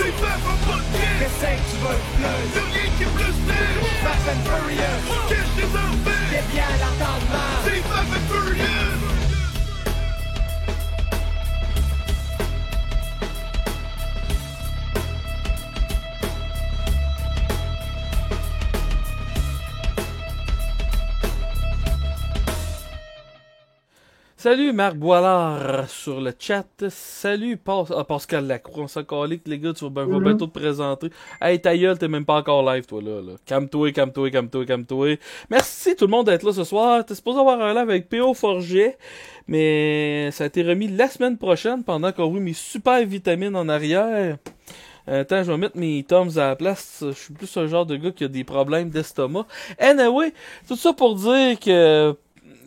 C'est fait en podcast. Qu'est-ce que tu veux plus? Y'a rien qui est plus net. Fast and Furious. Cache tes enfants. T'es bien l'entendement. C'est Fast and Furious. Salut Marc Boilard sur le chat. Salut Pascal Lacroix. On s'en calait que les gars, tu vas bientôt te présenter. Hey, ta gueule, t'es même pas encore live, toi, là. Calme-toi. Merci tout le monde d'être là ce soir. T'es supposé avoir un live avec P.O. Forget, mais ça a été remis la semaine prochaine pendant qu'on a eu mes super vitamines en arrière. Attends, je vais mettre mes Toms à la place. Je suis plus un genre de gars qui a des problèmes d'estomac. Anyway, tout ça pour dire que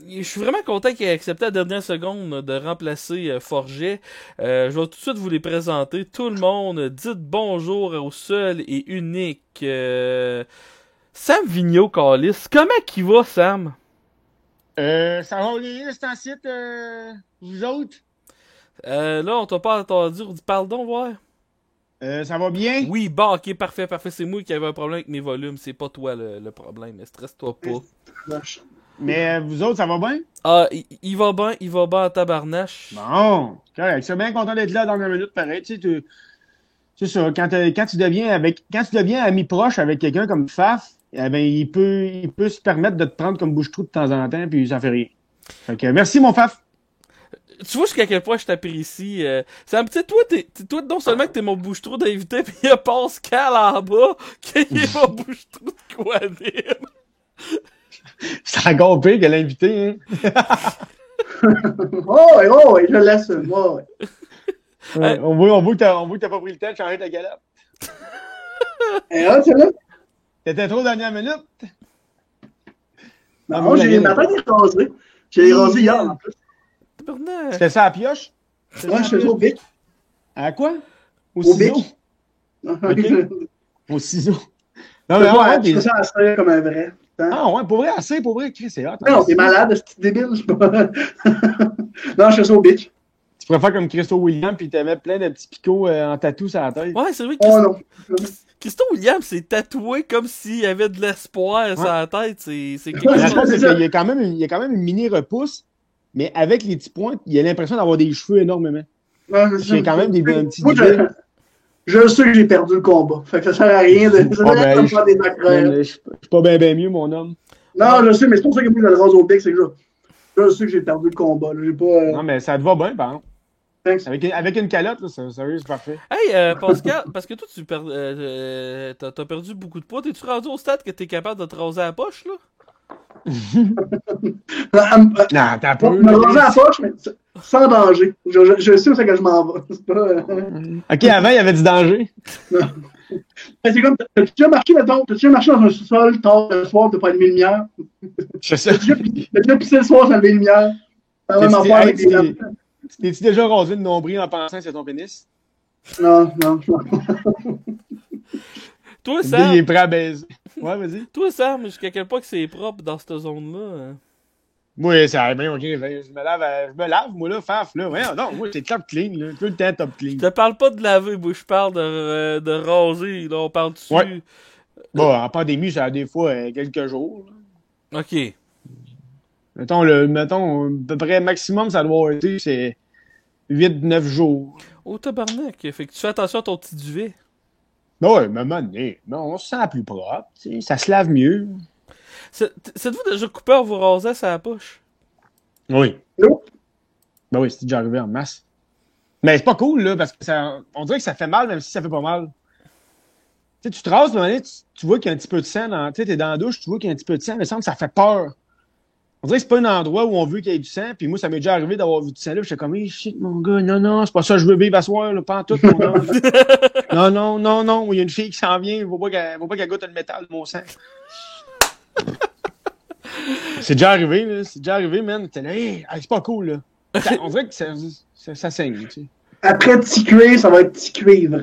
je suis vraiment content qu'il ait accepté à la dernière seconde de remplacer Forget. Je vais tout de suite vous les présenter. Tout le monde, dites bonjour au seul et unique Sam Vigneault, Calis. Comment qu'il va, Sam? Ça va bien, c'est un site, vous autres? Là, on t'a pas entendu. Parle donc, voir. Ça va bien? Oui, bon, ok, parfait. C'est moi qui avais un problème avec mes volumes. C'est pas toi le problème. Stresse-toi pas. Mais vous autres, ça va bien? Ah, il va bien en tabarnache. Bon, correct. Je suis bien content d'être là dans 2 minutes, pareil. Tu sais, c'est ça, quand tu deviens ami proche avec quelqu'un comme Faf, eh ben, il peut se permettre de te prendre comme bouche-trou de temps en temps, puis ça fait rien. Fait que, merci, mon Faf. Tu vois jusqu'à quel point je t'apprécie. C'est un petit toi, non seulement que t'es mon bouche-trou d'invité, puis il y a Pascal en bas, qui est mon bouche-trou de Quadim. C'est encore pire que l'invité, hein? Oh, je laisse moi. Ouais, on voit que t'as pas pris le temps de changer ta galope. Et là, c'est là? T'étais trop dernière minute. Non, j'ai ma tête est rasée. J'ai rasé hier, en plus. C'était ça à pioche? Ouais, je suis au bic. À quoi? Au bic. OK. Au ciseau. Non, mais ouais, je fais ça à serre comme un vrai. Ah ouais, pour vrai, Chris, c'est hot. Non, t'es malade, ce petit débile, je sais pas. Non, je fais ça au bic. Tu pourrais faire comme Christo Williams puis t'avais plein de petits picots en tatou sur la tête. Ouais, c'est vrai. Oh non. Christo Williams s'est tatoué comme s'il y avait de l'espoir sur la tête. C'est quelque La chose. chose, c'est qu'il y a quand même une mini repousse, mais avec les petits points, il a l'impression d'avoir des cheveux énormément. Ouais, il y a quand même des petits moi, je sais que j'ai perdu le combat. Fait que ça sert à rien de faire des accroches. Je suis pas bien mieux, mon homme. Non, je sais, mais c'est pour ça que moi, je le rase au bec, c'est que je sais que j'ai perdu le combat. J'ai pas, Non, mais ça te va bien, par exemple. Thanks. Avec une calotte, là, sérieux, c'est parfait. Hey, Pascal, parce que toi, t'as perdu beaucoup de poids. T'es-tu rendu au stade que t'es capable de te raser la poche, là? Non, t'as pas eu. Je me raser la poche, mais sans danger. Je sais où c'est que je m'en vais. C'est pas... OK, avant, il y avait du danger. C'est comme, t'as-tu déjà marché, mettons, dans un sous-sol tard le soir, t'as pas allumé de lumière? Je sais. T'as déjà pissé le soir sans allumer de lumière? T'es-tu déjà rasé le nombril en pensant que c'est ton pénis? Non. Toi, Sam. Il est prêt à baiser. Ouais, vas-y. Toi, Sam, jusqu'à quel point que c'est propre dans cette zone-là? Hein? Oui, ça arrive bien, ok. Je me lave, moi, là, Faf, là. Ouais, non, moi, c'est top clean, là. Tout le temps top clean. Je te parle pas de laver, moi, je parle de raser, là. On parle dessus. Ouais. Bon, en pandémie, ça a des fois quelques jours, là. OK. Mettons, à peu près maximum, ça doit être, c'est 8-9 jours. Oh, tabarnak. Fait que tu fais attention à ton petit duvet. Ben ouais, mais on se sent plus propre, tu sais, ça se lave mieux. C'est-vous déjà coupé en vous rasant sa poche? Oui. Non. Ben oui, c'est déjà arrivé en masse. Mais c'est pas cool, là, parce que on dirait que ça fait mal, même si ça fait pas mal. Tu sais, tu te rases, mais tu vois qu'il y a un petit peu de sang, tu sais, t'es dans la douche, tu vois qu'il y a un petit peu de sang, mais ça fait peur. On dirait que c'est pas un endroit où on veut qu'il y ait du sang, puis moi, ça m'est déjà arrivé d'avoir vu du sang là, j'étais comme, hey, shit, mon gars, non, c'est pas ça, je veux vivre à soir, là, pas en tout, mon gars. non, il y a une fille qui s'en vient, il faut pas qu'elle goûte le métal de mon sang. C'est déjà arrivé, man. T'es là, hey, c'est pas cool, là. On dirait que ça saigne, tu sais. Après petit cuivre, ça va être petit cuivre.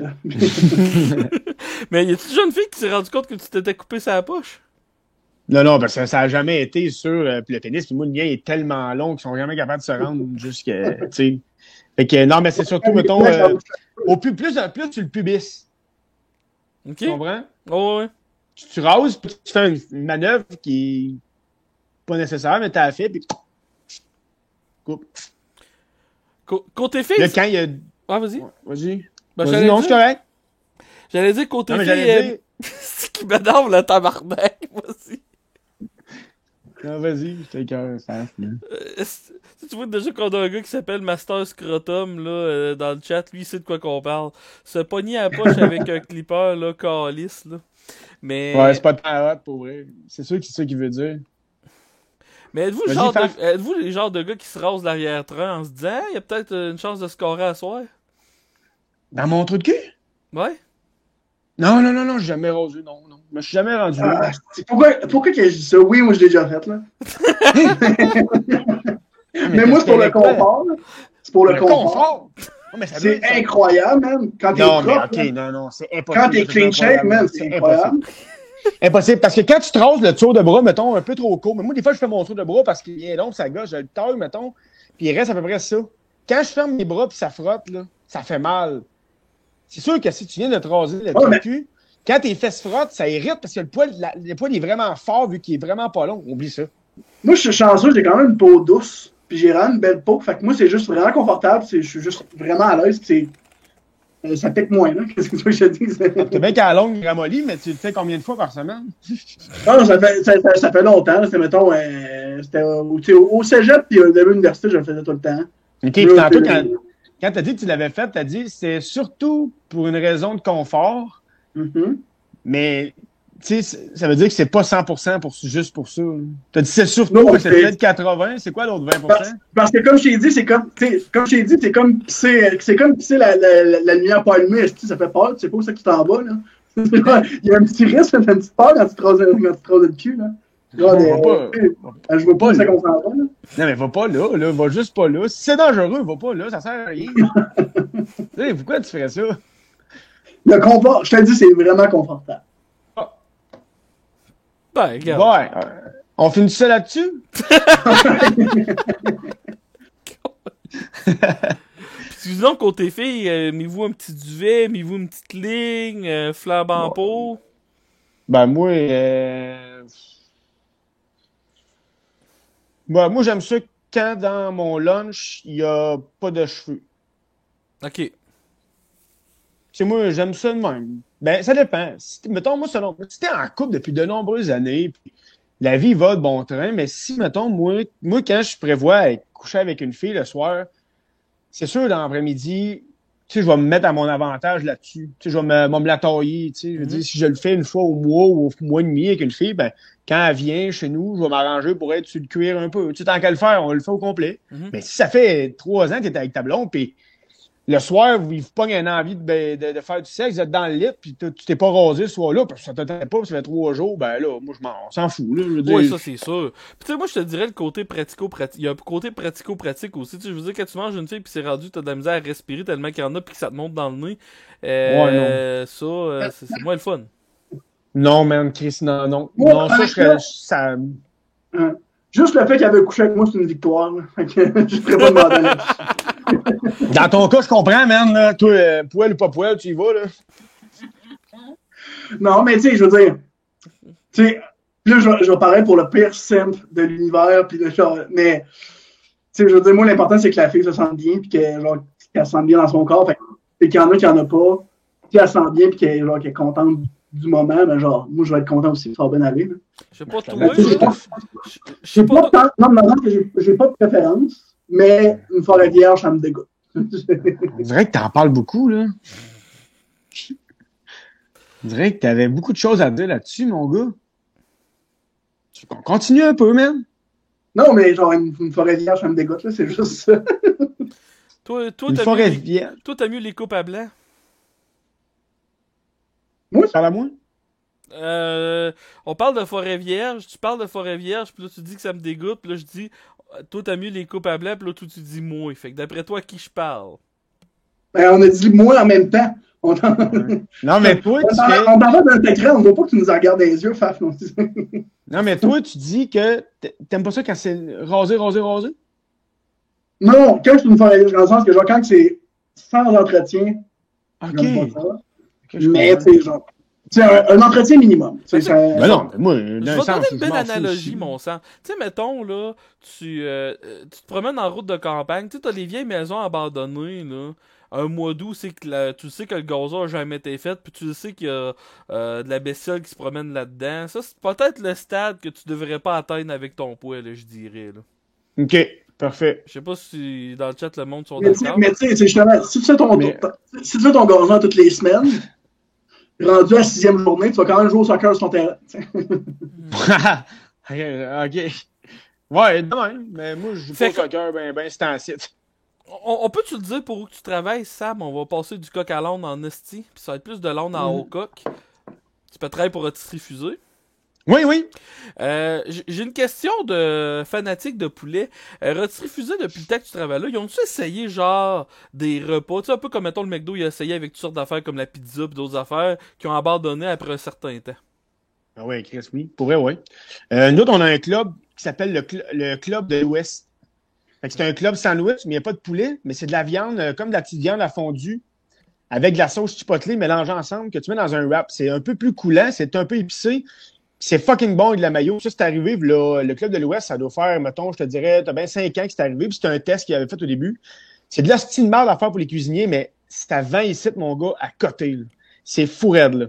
Mais y a-tu déjà une fille qui s'est rendu compte que tu t'étais coupé sa poche? Non, parce que ça a jamais été sur le pénis. Puis moi, le mien est tellement long qu'ils sont jamais capables de se rendre jusqu'à, tu sais. Fait que, non, mais c'est surtout, mettons, plus tu le pubis. Ok. Tu comprends? Oh, ouais. Tu rases, puis tu fais une manœuvre qui est pas nécessaire, mais t'as fait, puis coupe. Côté filles. Là, quand il y a... Ah, vas-y. Ouais, vas-y. Ben, Vas-y, non, c'est correct. J'allais dire côté Non, mais filles. j'allais dire... C'est qui m'énerve le tabarnak. Vas-y. Non, vas-y, je t'écoeure, ça. Si tu vois déjà qu'on a un gars qui s'appelle Master Scrotum là, dans le chat, lui il sait de quoi qu'on parle. Se pogner à la poche avec un clipper là, calice là. Mais Ouais, c'est pas tant hot pour vrai. C'est sûr que c'est ça qu'il veut dire. mais êtes-vous le Vas-y, genre Faf. êtes-vous les genres de gars qui se rasent l'arrière-train en se disant il y a peut-être une chance de scorer à soir? Dans mon trou de cul? Ouais. Non, j'ai jamais rasé, non. Je me suis jamais rendu là. Pourquoi que je dis ça? Oui, moi, je l'ai déjà fait, là. Mais moi, c'est pour le confort, là. C'est pour le confort. Non, mais ça C'est veut- ça- incroyable, man. Quand t'es Non, mais propre, ok, là. non, c'est impossible. Quand t'es clean shape, man, c'est incroyable. Impossible, parce que quand tu traces le tour de bras, mettons, un peu trop court, mais moi, des fois, je fais mon tour de bras parce qu'il est long, ça gauche, je le taille, mettons, puis il reste à peu près ça. Quand je ferme mes bras puis ça frotte, là, ça fait mal. C'est sûr que si tu viens de te raser le trou de cul, quand tes fesses frottent, ça irrite parce que le poil est vraiment fort vu qu'il est vraiment pas long. Oublie ça. Moi, je suis chanceux, j'ai quand même une peau douce. Puis j'ai vraiment une belle peau. Fait que moi, c'est juste vraiment confortable. Je suis juste vraiment à l'aise. Puis ça pique moins, là. Qu'est-ce que tu veux que je te dise? T'es bien qu'à la longue ramollie, mais tu le fais combien de fois par semaine? Non, ça fait longtemps. C'était, mettons, c'était au cégep, puis au début de l'université, je le faisais tout le temps. OK, puis tantôt, quand t'as dit que tu l'avais fait, t'as dit c'est surtout pour une raison de confort, Mm-hmm. mais tu sais, ça veut dire que c'est pas 100% juste pour ça. T'as dit c'est surtout Non, que c'est c'est- peut-être 80, c'est quoi l'autre 20%? Parce que comme je t'ai dit, c'est comme pisser la lumière pas allumée, ça fait peur, tu sais pas où c'est que tu t'en vas, là. Il y a un petit risque, une petite peur quand tu te rases le cul, là. Genre, Va pas- je vois pas où pas c'est là. qu'on s'en va, là. Non, mais va pas là, va juste pas là. Si c'est dangereux, va pas là, ça sert à rien. Tu sais, pourquoi tu ferais ça? Le confort, je te dis, c'est vraiment confortable. Ben, regarde. Ouais, on finit ça là-dessus? Puis sinon, côté filles, mis-vous un petit duvet, mis-vous une petite ligne, flambe en peau. Ben, moi, moi, j'aime ça quand dans mon lunch, il n'y a pas de cheveux. Ok. C'est moi, j'aime ça de même. Ben, ça dépend. Mettons, moi, si t'es en couple depuis de nombreuses années, puis la vie va de bon train, mais si, mettons, moi quand je prévois être couché avec une fille le soir, c'est sûr, dans l'après-midi, tu sais, je vais me mettre à mon avantage là-dessus. Tu sais, je vais me la tailler, tu sais. Je veux dire, si je le fais une fois au mois ou au mois et demi avec une fille, ben, quand elle vient chez nous, je vais m'arranger pour être sur le cuir un peu. Tu sais, tant qu'à le faire, on le fait au complet. Mais si ça fait 3 ans que t'es avec ta blonde, puis le soir, il vous pogne une envie de faire du sexe, vous êtes dans le lit, puis tu t'es pas rasé ce soir-là, parce que ça t'attendait pas, ça fait 3 jours, ben là, moi, on s'en fout, là. Je veux dire. Oui, ça c'est sûr. Puis tu sais, moi je te dirais le côté pratico-pratique. Il y a un côté pratico-pratique aussi. Tu sais, je veux dire, quand tu manges une fille puis c'est rendu, t'as de la misère à respirer tellement qu'il y en a puis que ça te monte dans le nez. C'est moins le fun. Non, man, Chris, non. Moi, Non, ça, ça... Juste le fait qu'il avait couché avec moi, c'est une victoire, là. Fait que je ferais pas demander là-dessus. Dans ton cas, je comprends, man, là. Toi, poil ou pas poil, tu y vas, là. Non, mais tu sais, je veux dire, tu sais, là, je vais parler pour le pire simp de l'univers, puis mais, tu sais, je veux dire, moi, l'important, c'est que la fille se sente bien, puis qu'elle se sente bien dans son corps, fait, et qu'il y en a qui en a pas, si elle se sent bien, puis qu'elle est contente du moment, ben genre, moi, je vais être content aussi, ça va bien aller, là. Je sais pas toi, je sais pas tant, non, que j'ai pas de préférence, mais une forêt vierge, ça me dégoûte. On dirait que t'en parles beaucoup, là. On dirait que t'avais beaucoup de choses à dire là-dessus, mon gars. On continue un peu, man. Non, mais genre, une forêt vierge, ça me dégoûte, là, c'est juste ça. Toi, Une forêt vierge. Toi, t'as mieux les coupes à blanc. Moi, Parle à moi. On parle de forêt vierge, tu parles de forêt vierge, puis là tu dis que ça me dégoûte, puis là je dis, toi t'as mieux les coupes à blanc, puis là toi tu dis moi. Fait que d'après toi, à qui je parle? Ben, on a dit moi en même temps. Non, mais toi, tu fais... On parle d'un écran, on ne voit pas que tu nous regardes dans les yeux, Faf. Non, mais toi, tu dis que t'aimes pas ça quand c'est rasé? Non, quand c'est une forêt vierge, dans le sens que genre quand c'est sans entretien, OK. j'aime pas ça. Okay, Mais tu sais, genre, C'est un entretien minimum. Mais Ben non, mais moi, Je vais d'un te sens, donner une je belle m'en fous analogie, aussi. mon sang. Tu sais, mettons, là, tu te promènes en route de campagne, tu sais, t'as les vieilles maisons abandonnées, là. Un mois d'août, c'est que tu sais que le gazon a jamais été fait, puis tu sais qu'il y a de la bestiole qui se promène là-dedans. Ça, c'est peut-être le stade que tu devrais pas atteindre avec ton poids, là, je dirais, là. OK, parfait. Je sais pas si dans le chat le monde sont Mais d'accord. tu sais, justement, si tu fais ton gazon toutes les semaines, rendu à 6e journée, tu vas quand même jouer au soccer sur ton terrain. OK. Ouais, de même, mais moi, je joue pas au soccer ben c'est en site. On peut-tu le dire pour où tu travailles, Sam? On va passer du coq à l'âne en esti, puis ça va être plus de l'âne en haut coq. Tu peux travailler pour Rotisserie Fusée. Oui. J'ai une question de fanatique de poulet. Rotisserie Fusée, depuis le temps que tu travailles là, ils ont-tu essayé genre des repas? Tu sais, un peu comme mettons le McDo, il a essayé avec toutes sortes d'affaires comme la pizza et d'autres affaires qui ont abandonné après un certain temps. Ah ouais, Chris, oui. Pour vrai, oui. Nous autres, on a un club qui s'appelle le Club de l'Ouest. Fait que c'est un club sandwich, mais il n'y a pas de poulet, mais c'est de la viande, comme de la petite viande à fondue, avec de la sauce chipotlée mélangée ensemble, que tu mets dans un wrap. C'est un peu plus coulant, c'est un peu épicé. C'est fucking bon avec de la mayo. Ça, c'est arrivé, là, le Club de l'Ouest, ça doit faire, mettons, je te dirais, t'as bien 5 ans que c'est arrivé, puis c'était un test qu'ils avaient fait au début. C'est de l'hostie de merde à faire pour les cuisiniers, mais c'est à 20 ici, mon gars, à côté, là. C'est fou raide, là.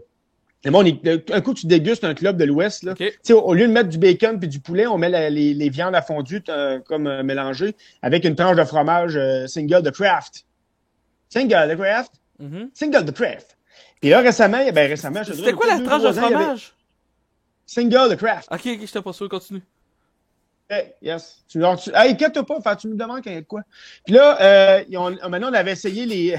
Et bon, un coup, tu dégustes un Club de l'Ouest, là. Okay. Tu sais, au lieu de mettre du bacon puis du poulet, on met les viandes à fondu comme mélangées avec une tranche de fromage single de Kraft. Single de Kraft? Mm-hmm. Single de Kraft. Et là, récemment, je te C'était quoi la tranche de fromage? Single de Kraft. Ok, j'étais pas sûr, continue. Hey, yes. Hey, inquiète-toi pas, tu me demandes qu'il y a de quoi. Puis là, maintenant, on avait essayé les...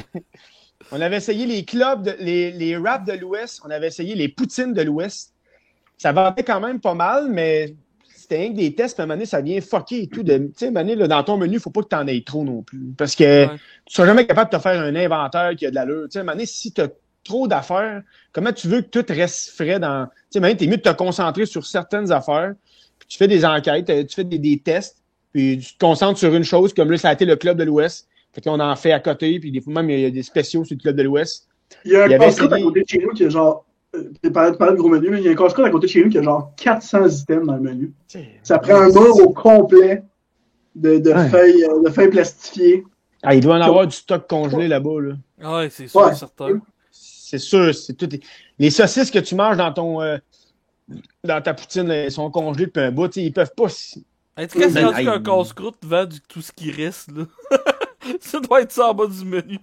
On avait essayé les clubs, les wraps de l'Ouest. On avait essayé les poutines de l'Ouest. Ça vendait quand même pas mal, mais c'était rien que des tests. Puis à un moment donné, ça vient fucker et tout. Tu sais, à un moment donné, là, dans ton menu, il faut pas que tu en aies trop non plus. Parce que tu seras jamais capable de te faire un inventaire qui a de l'allure. Tu sais, à un moment donné, si tu as trop d'affaires, comment tu veux que tout reste frais dans... Tu sais, à un moment donné, t'es mieux de te concentrer sur certaines affaires. Puis tu fais des enquêtes, tu fais des tests. Puis tu te concentres sur une chose, comme là, ça a été le Club de l'Ouest. Fait que là, on en fait à côté, puis des fois même, il y a des spéciaux sur le Club de l'Ouest. Il y a un casse-croûte à côté de chez nous qui a genre... Tu parlais de gros menu, mais il y a un casse-croûte à côté de chez nous qui a genre 400 items dans le menu. Ça prend un mur au complet de feuilles plastifiées. Ah, il doit en avoir du stock congelé là-bas, là. Ah ouais, c'est sûr, certain. C'est sûr, c'est tout. Les saucisses que tu manges dans ta poutine, là, elles sont congelées depuis un bout, ils peuvent pas... Est-ce que c'est rendu qu'un casse-croûte vend tout ce qui reste, là? Ça doit être ça en bas du menu.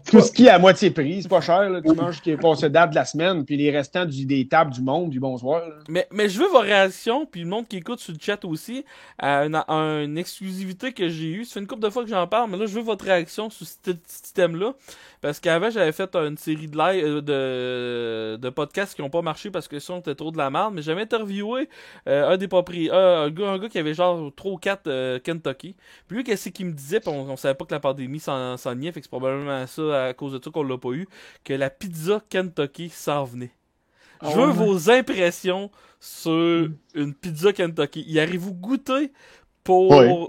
Tout ce qui est à moitié prix, c'est pas cher. Là. Tu manges ce qui est passé date de la semaine, puis les restants des tables du monde, du bonsoir. Là. Mais je veux vos réactions, puis le monde qui écoute sur le chat aussi, à une exclusivité que j'ai eue. Ça fait une couple de fois que j'en parle, mais là, je veux votre réaction sur ce thème-là. Parce qu'avant, j'avais fait une série de live de podcasts qui n'ont pas marché parce que sinon, c'était trop de la merde. Mais j'avais interviewé un gars qui avait genre 3 ou 4 Kentucky. Puis lui, qu'est-ce qu'il me disait, puis on savait pas que la pandémie s'enlignait, fait que c'est probablement ça, à cause de ça qu'on l'a pas eu, que la pizza Kentucky s'en venait. Je veux vos impressions sur une pizza Kentucky. Y arrivez-vous goûter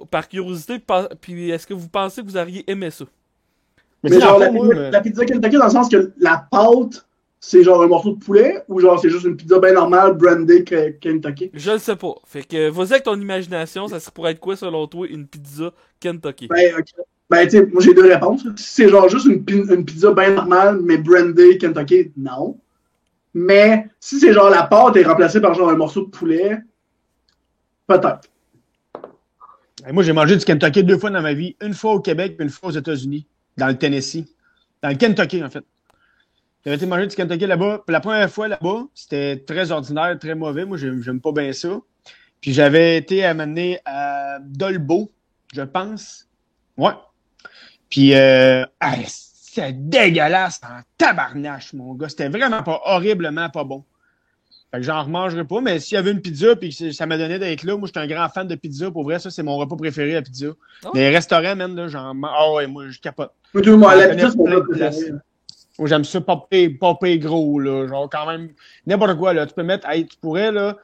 par curiosité, puis est-ce que vous pensez que vous auriez aimé ça? Mais genre, la pizza Kentucky, dans le sens que la pâte, c'est genre un morceau de poulet, ou genre c'est juste une pizza bien normale, brandée Kentucky? Je le sais pas. Fait que, vas-y avec ton imagination, ça pourrait être quoi, selon toi, une pizza Kentucky? Ben, tu sais, moi j'ai 2 réponses. Si c'est genre juste une pizza bien normale, mais brandée Kentucky, non. Mais si c'est genre la pâte est remplacée par genre un morceau de poulet, peut-être. Moi, j'ai mangé du Kentucky 2 fois dans ma vie. Une fois au Québec et une fois aux États-Unis, dans le Tennessee. Dans le Kentucky, en fait. J'avais été manger du Kentucky là-bas. Puis la première fois là-bas, c'était très ordinaire, très mauvais. Moi, j'aime pas bien ça. Puis j'avais été amené à Dolbeau, je pense. Ouais. Puis, c'était dégueulasse en tabarnache, mon gars. C'était vraiment pas horriblement pas bon. Fait que j'en remangerai pas, mais s'il y avait une pizza puis que ça m'a donné d'être là, moi, j'étais un grand fan de pizza. Pour vrai, ça, c'est mon repas préféré, la pizza. Oh. Les restaurants, man, là, j'en mange. Ah ouais, moi, je capote. Moi, la pizza, c'est mon repas préféré. Moi, j'aime ça popper gros, là. Genre, quand même, n'importe quoi, là. Tu peux mettre, tu pourrais, là,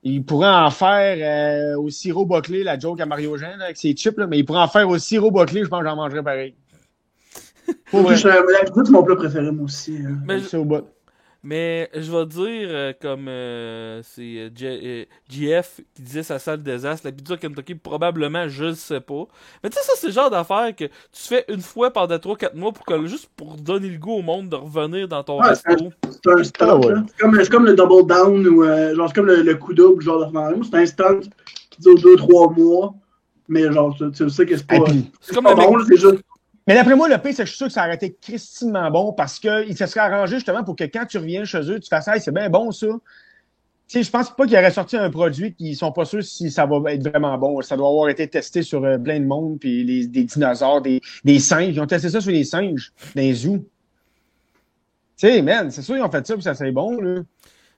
il pourrait en faire au sirop boclé, la joke à Mario Jean, là, avec ses chips, là, mais il pourrait en faire au sirop boclé, je pense que j'en mangerais pareil. La pizza, c'est mon plat préféré, moi aussi. Mais ça au bout. Mais je vais dire, comme c'est GF qui disait sa salle désastre, la pizza Kentucky, probablement, je le sais pas. Mais tu sais, ça, c'est le genre d'affaire que tu fais une fois pendant 3-4 mois juste pour donner le goût au monde de revenir dans ton resto. C'est un stunt, Ah ouais. là. C'est comme le double down ou genre c'est comme le coup double, genre de revenir. Moi, c'est un stunt qui dure 2-3 mois. Mais genre, tu sais que c'est pas. Et puis, C'est comme pas un bon, là, c'est juste. mais d'après moi, le pire, c'est que je suis sûr que ça aurait été christinement bon parce qu'il se serait arrangé justement pour que quand tu reviens chez eux, tu fasses hey, c'est bien bon ça. Tu sais, je pense pas qu'il aurait sorti un produit qui sont pas sûrs si ça va être vraiment bon. Ça doit avoir été testé sur plein de monde, puis des dinosaures, des singes. Ils ont testé ça sur les singes, dans les zoos. Tu sais, man, c'est sûr qu'ils ont fait ça, puis ça c'est bon, là.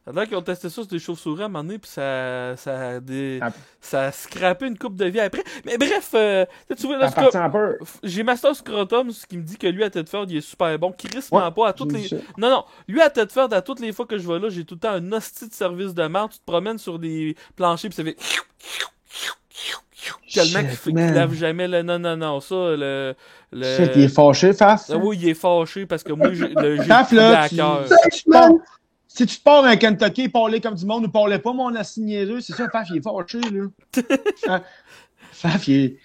Ça a l'air qu'ils ont testé ça sur des chauves-souris à un moment donné, puis ça a scrappé une coupe de vie après. Mais bref, tu vois, là, Ça partit un peu. j'ai Master Scrotum qui me dit que lui, à Tedford, il est super bon. Crissement Ouais, pas à toutes j'ai les... dit ça. Non, lui, à Tedford, à toutes les fois que je vais là, j'ai tout le temps un hostie de service de merde. Tu te promènes sur des planchers, puis ça fait... Tellement qu'il man. lave jamais le... Non, ça, le... Shit, il est fâché, Faf. Ah oui, il est fâché parce que moi, j'ai Faf, pris là, à tu- cœur. Si tu te pars un Kentucky, parler comme du monde ou parler pas, mon assis niaiseux, c'est ça, Faf, il est fâché, là. Hein? Faf, il est...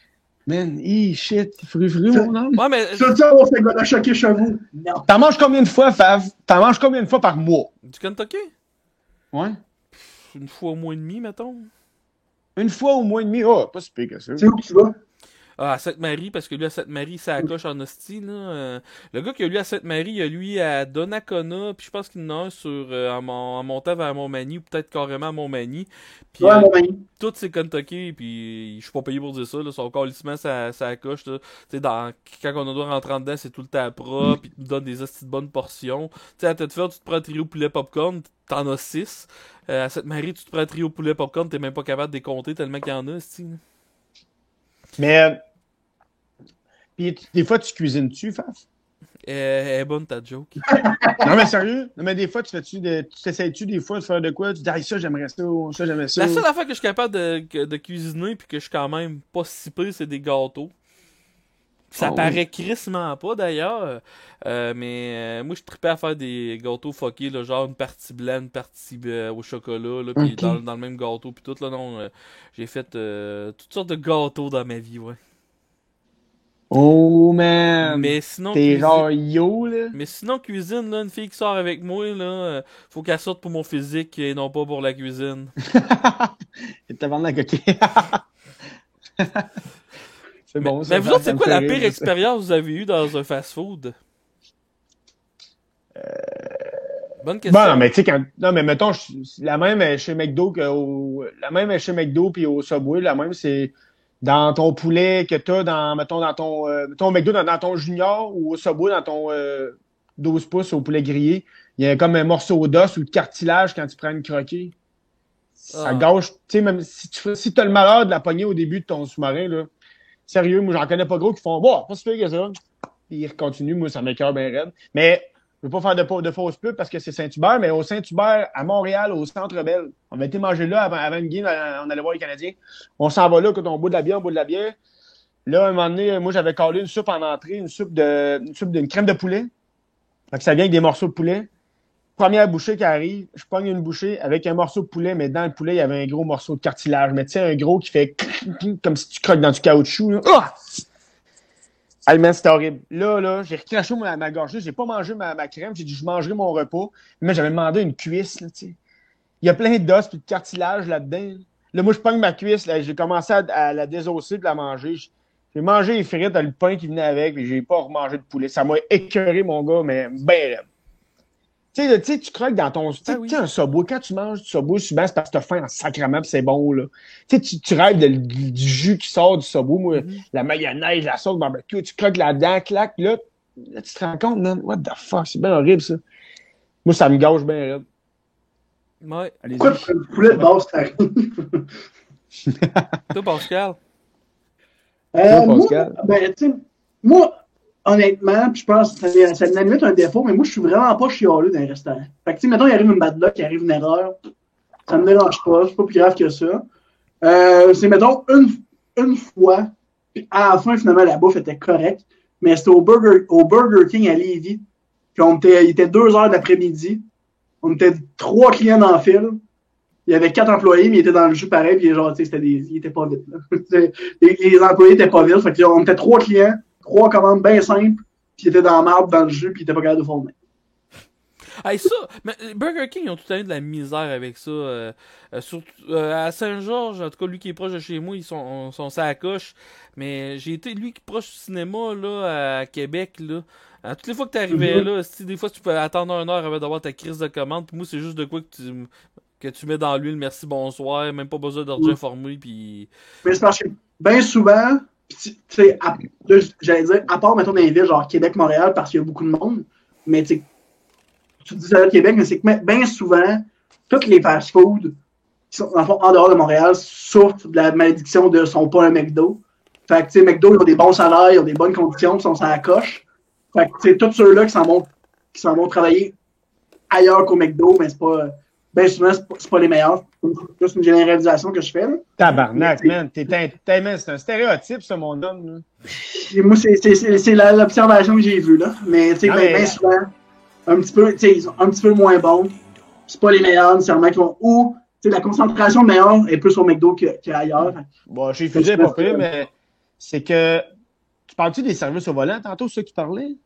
Man, shit, fru, mon homme. Ouais, mais... Tu veux dire, on fait gars choquer chez vous? Non. T'en manges combien de fois, Faf? T'en manges combien de fois par mois? Du Kentucky? Ouais. Une fois au mois et demi, mettons. Une fois au mois et demi? Oh, pas si pire que ça. C'est où que tu vas? Ah, à Sainte-Marie, parce que lui, à Sainte-Marie, ça coche en hostie, là. Le gars qui a lui à Sainte-Marie, il a lui à Donnacona, puis je pense qu'il en a un sur, en montant vers Montmagny, ou peut-être carrément à Montmagny. Puis Ouais, mon ami. toutes ces Kentucky, puis je suis pas payé pour dire ça, là, son calissement, ça coche, là. Tu sais, quand on doit rentrer dedans, c'est tout le temps propre, puis il te donne des hosties de bonnes portions. Tu sais, à Tedford, tu te prends un trio poulet popcorn, t'en as 6. À Sainte-Marie, tu te prends un trio poulet popcorn, t'es même pas capable de les compter tellement qu'il y en a, hostie, là. Mais... Puis des fois, tu cuisines-tu, Faf? Elle est bonne ta joke. Non, mais sérieux? Non, mais des fois, tu t'essayes-tu des fois de faire de quoi? Tu dis, ah, ça, j'aimerais ça, j'aimerais ça. La seule affaire que je suis capable de cuisiner puis que je suis quand même pas si pire, c'est des gâteaux. Ça Ah oui. paraît crissement pas d'ailleurs. Mais moi je tripais à faire des gâteaux fuckés, là, genre une partie blanc, une partie au chocolat, là, puis Ok. dans le même gâteau, puis tout là, non. J'ai fait toutes sortes de gâteaux dans ma vie, ouais. Oh, man! Mais sinon, T'es genre yo, là? mais sinon, cuisine, là, une fille qui sort avec moi, là, faut qu'elle sorte pour mon physique et non pas pour la cuisine. T'as vendu la coquille. C'est bon, ça. Mais vous autres, c'est me quoi fait la rire, pire ça. expérience que vous avez eue dans un fast-food? Bonne question. Bon, non, mais tu sais, non, mais mettons, la même est chez McDo la même est chez McDo puis au Subway, la même, c'est dans ton poulet que t'as mettons, dans ton McDo, dans ton junior ou au Subway, dans ton 12 pouces au poulet grillé, il y a comme un morceau d'os ou de cartilage quand tu prends une croquée. Ça Ah. gâche, tu sais, même si t'as le malheur de la poignée au début de ton sous-marin, là, sérieux, moi, j'en connais pas gros qui font, bon, pas si pire que ça. Puis ils continuent, moi, ça m'écoeure bien raide. Mais, je veux pas faire de fausses pubs parce que c'est Saint-Hubert, mais au Saint-Hubert, à Montréal, au Centre Bell. On a été manger là avant une game, on allait voir les Canadiens. On s'en va là quand on boit de la bière, on boit de la bière. Là, à un moment donné, moi, j'avais collé une soupe en entrée, une soupe d'une crème de poulet. Fait que ça vient avec des morceaux de poulet. Première bouchée qui arrive, je pogne une bouchée avec un morceau de poulet, mais dans le poulet, il y avait un gros morceau de cartilage. Mais tu sais, un gros qui fait comme si tu croques dans du caoutchouc, là. Ah! Ah, man, c'était horrible. Là, j'ai recraché ma gorge. J'ai pas mangé ma crème. J'ai dit, je mangerai mon repas. Mais j'avais demandé une cuisse, là, tu sais. Il y a plein d'os puis de cartilage là-dedans. Là, moi, je pogne ma cuisse. Là, j'ai commencé à la désosser puis la manger. J'ai mangé les frites, le pain qui venait avec, et j'ai pas remangé de poulet. Ça m'a écœuré, mon gars, mais ben raide. Tu sais, tu croques dans ton... Tu sais, un Subway, quand tu manges du Subway, souvent, c'est parce que t'as faim en sacrement pis c'est bon, là. Tu sais, tu rêves du jus qui sort du Subway, moi, la mayonnaise, la sauce barbecue, tu croques là-dedans, clac, là, tu te rends compte, man, what the fuck, c'est bien horrible, ça. Moi, ça me gâche bien raide. Ouais. Allez-y. Pourquoi tu prends du poulet de base, t'arrives? Toi, Pascal? Moi, Pascal? ben, tu sais, moi, honnêtement, puis je pense que ça me limite un défaut, mais moi, je suis vraiment pas chialeux dans les restaurants. Fait que, tu sais, mettons, il arrive une bad luck, il arrive une erreur, ça me dérange pas, c'est pas plus grave que ça. C'est, mettons, une fois, puis à la fin, finalement, la bouffe était correcte, mais c'était au Burger King à Lévis, puis il était 2 heures d'après-midi, On était 3 clients dans le fil. Il y avait 4 employés, mais ils étaient dans le jus pareil, puis genre, tu sais, ils étaient pas vite, là. Les employés étaient pas vite. Fait que, on était 3 clients, 3 commandes bien simples, puis ils étaient dans la marde, dans le jus, puis ils étaient pas capables de fournir. Hey, ça, mais Burger King, ils ont tout le temps eu de la misère avec ça. Surtout à Saint-Georges, en tout cas, lui qui est proche de chez moi, ils sont ça à coche. Mais j'ai été, lui qui est proche du cinéma, là, à Québec, là. Toutes les fois que t'arrivais là, si des fois tu peux attendre 1 heure avant d'avoir ta crise de commande, puis moi, c'est juste de quoi que tu mets dans l'huile, merci, bonsoir, même pas besoin de déjà informer, puis... Mais c'est parce que, bien souvent, tu sais, j'allais dire, à part, mettons, dans les villes, genre Québec, Montréal, parce qu'il y a beaucoup de monde, mais tu sais, tu dis ça à Québec, mais c'est que bien souvent, tous les fast-foods qui sont en dehors de Montréal souffrent de la malédiction de sont pas un McDo. Fait que, tu sais, McDo, ils ont des bons salaires, ils ont des bonnes conditions, ils sont sur la coche. Fait que, tu sais, tous ceux-là qui s'en vont travailler ailleurs qu'au McDo, mais c'est pas. Bien souvent, c'est pas les meilleurs. C'est juste une généralisation que je fais, là. Tabarnak, man. C'est un stéréotype, ça, mon homme, là. Et moi, c'est l'observation que j'ai vue, là. Mais, tu sais, bien souvent, un petit peu, tu sais, ils sont un petit peu moins bons. C'est pas les meilleurs, nécessairement, qui vont. Ou, tu sais, la concentration meilleure est plus au McDo qu'ailleurs. Bon, j'ai fusé pas plus, mais c'est que. Tu parles-tu des services au volant tantôt, c'est ça que tu parlais?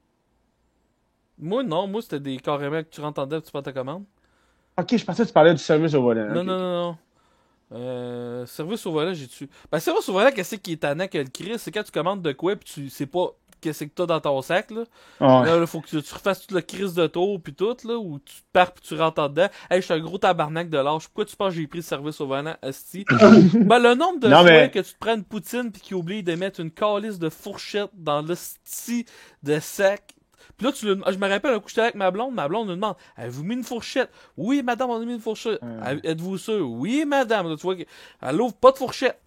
Moi, non. Moi, c'était des carrément que tu rentres en dedans et tu prends ta commande. Ok, je pensais que tu parlais du service au volant. Non, Okay. non. Service au volant, j'ai dessus. Ben, service au volant, qu'est-ce qui est tannant que le cri? C'est quand tu commandes de quoi puis tu sais pas qu'est-ce que t'as dans ton sac, là. Ouais. Là, faut que tu refasses toute la crise de tour puis tout, là, ou tu pars puis tu rentres en dedans. Hey, je suis un gros tabarnak de l'âge. Pourquoi tu penses que j'ai pris le service au volant, asti? Ben, le nombre de fois que tu te prends une poutine puis qu'ils oublient de mettre une calice de fourchette dans le sti de sac. Puis là, je me rappelle un coup, j'étais avec ma blonde me demande, avez-vous mis une fourchette? Oui, madame, on a mis une fourchette. Êtes-vous sûr? Oui, madame. Là, tu vois, elle ouvre pas de fourchette.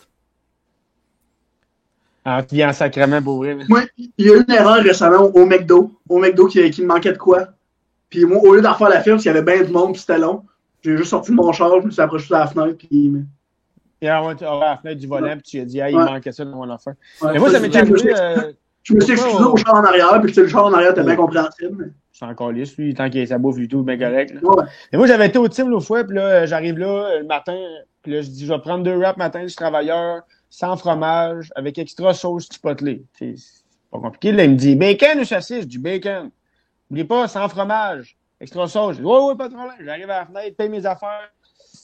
Ah, tu viens en sacrement pour ouvrir. Moi, il y a eu une erreur récemment au McDo. Au McDo qui me manquait de quoi. Puis moi, au lieu d'en refaire la file, parce qu'il y avait bien de monde, puis c'était long, j'ai juste sorti de mon char, je me suis approché de la fenêtre, puis... Et alors, tu as la fenêtre du volant, puis tu as dit, ah, il manquait ça dans mon affaire. Ouais, mais moi, ça m'est arrivé. Je me suis excusé au char en arrière, puis le char en arrière était bien compréhensible. Mais... C'est encore lisse, lui, tant qu'il sa bouffe du tout, bien correct. Là. Ouais. Mais moi, j'avais été au team l'autre fois, puis là, j'arrive là le matin, puis là, je dis, je vais prendre 2 wraps matin du travailleur, sans fromage, avec extra sauce chipotle. C'est pas compliqué. Là, il me dit, bacon ou saucisse? Je dis, bacon. N'oublie pas, sans fromage, extra sauce. Je dis, ouais, pas de problème. J'arrive à la fenêtre, paye mes affaires.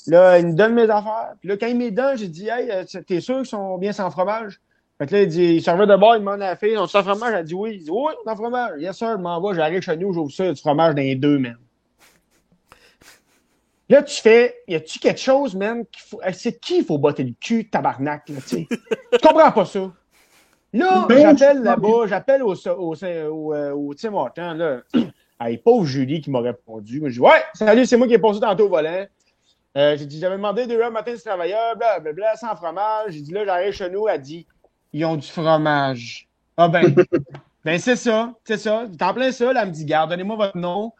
Là, il me donne mes affaires. Puis là, quand il me les donne, j'ai dit, hey, t'es sûr qu'ils sont bien sans fromage? Fait que là, il dit, il servait de bord, il demande à la fille, on sans fromage? Elle dit oui. Il dit, oui, sans fromage. Yes, sir, je m'en vais, j'arrive chez nous, j'ouvre ça, il y a du fromage dans les deux, man. Là, tu fais, y a-tu quelque chose, man, qu'il faut, c'est qui il faut botter le cul, tabarnak, là, tu sais? Je comprends pas ça. Là, j'appelle là-bas, j'appelle au Tim Hortons, là. Hey, pauvre Julie qui m'a répondu. Moi, je dis, ouais, salut, c'est moi qui ai posé tantôt au volant. J'ai dit, j'avais demandé 2 heures matin du travailleur, blablabla, sans fromage. J'ai dit, là, j'arrive chez nous, elle dit, ils ont du fromage. Ah ben, c'est ça. T'en plein ça, là, elle me dit, garde, donnez-moi votre nom.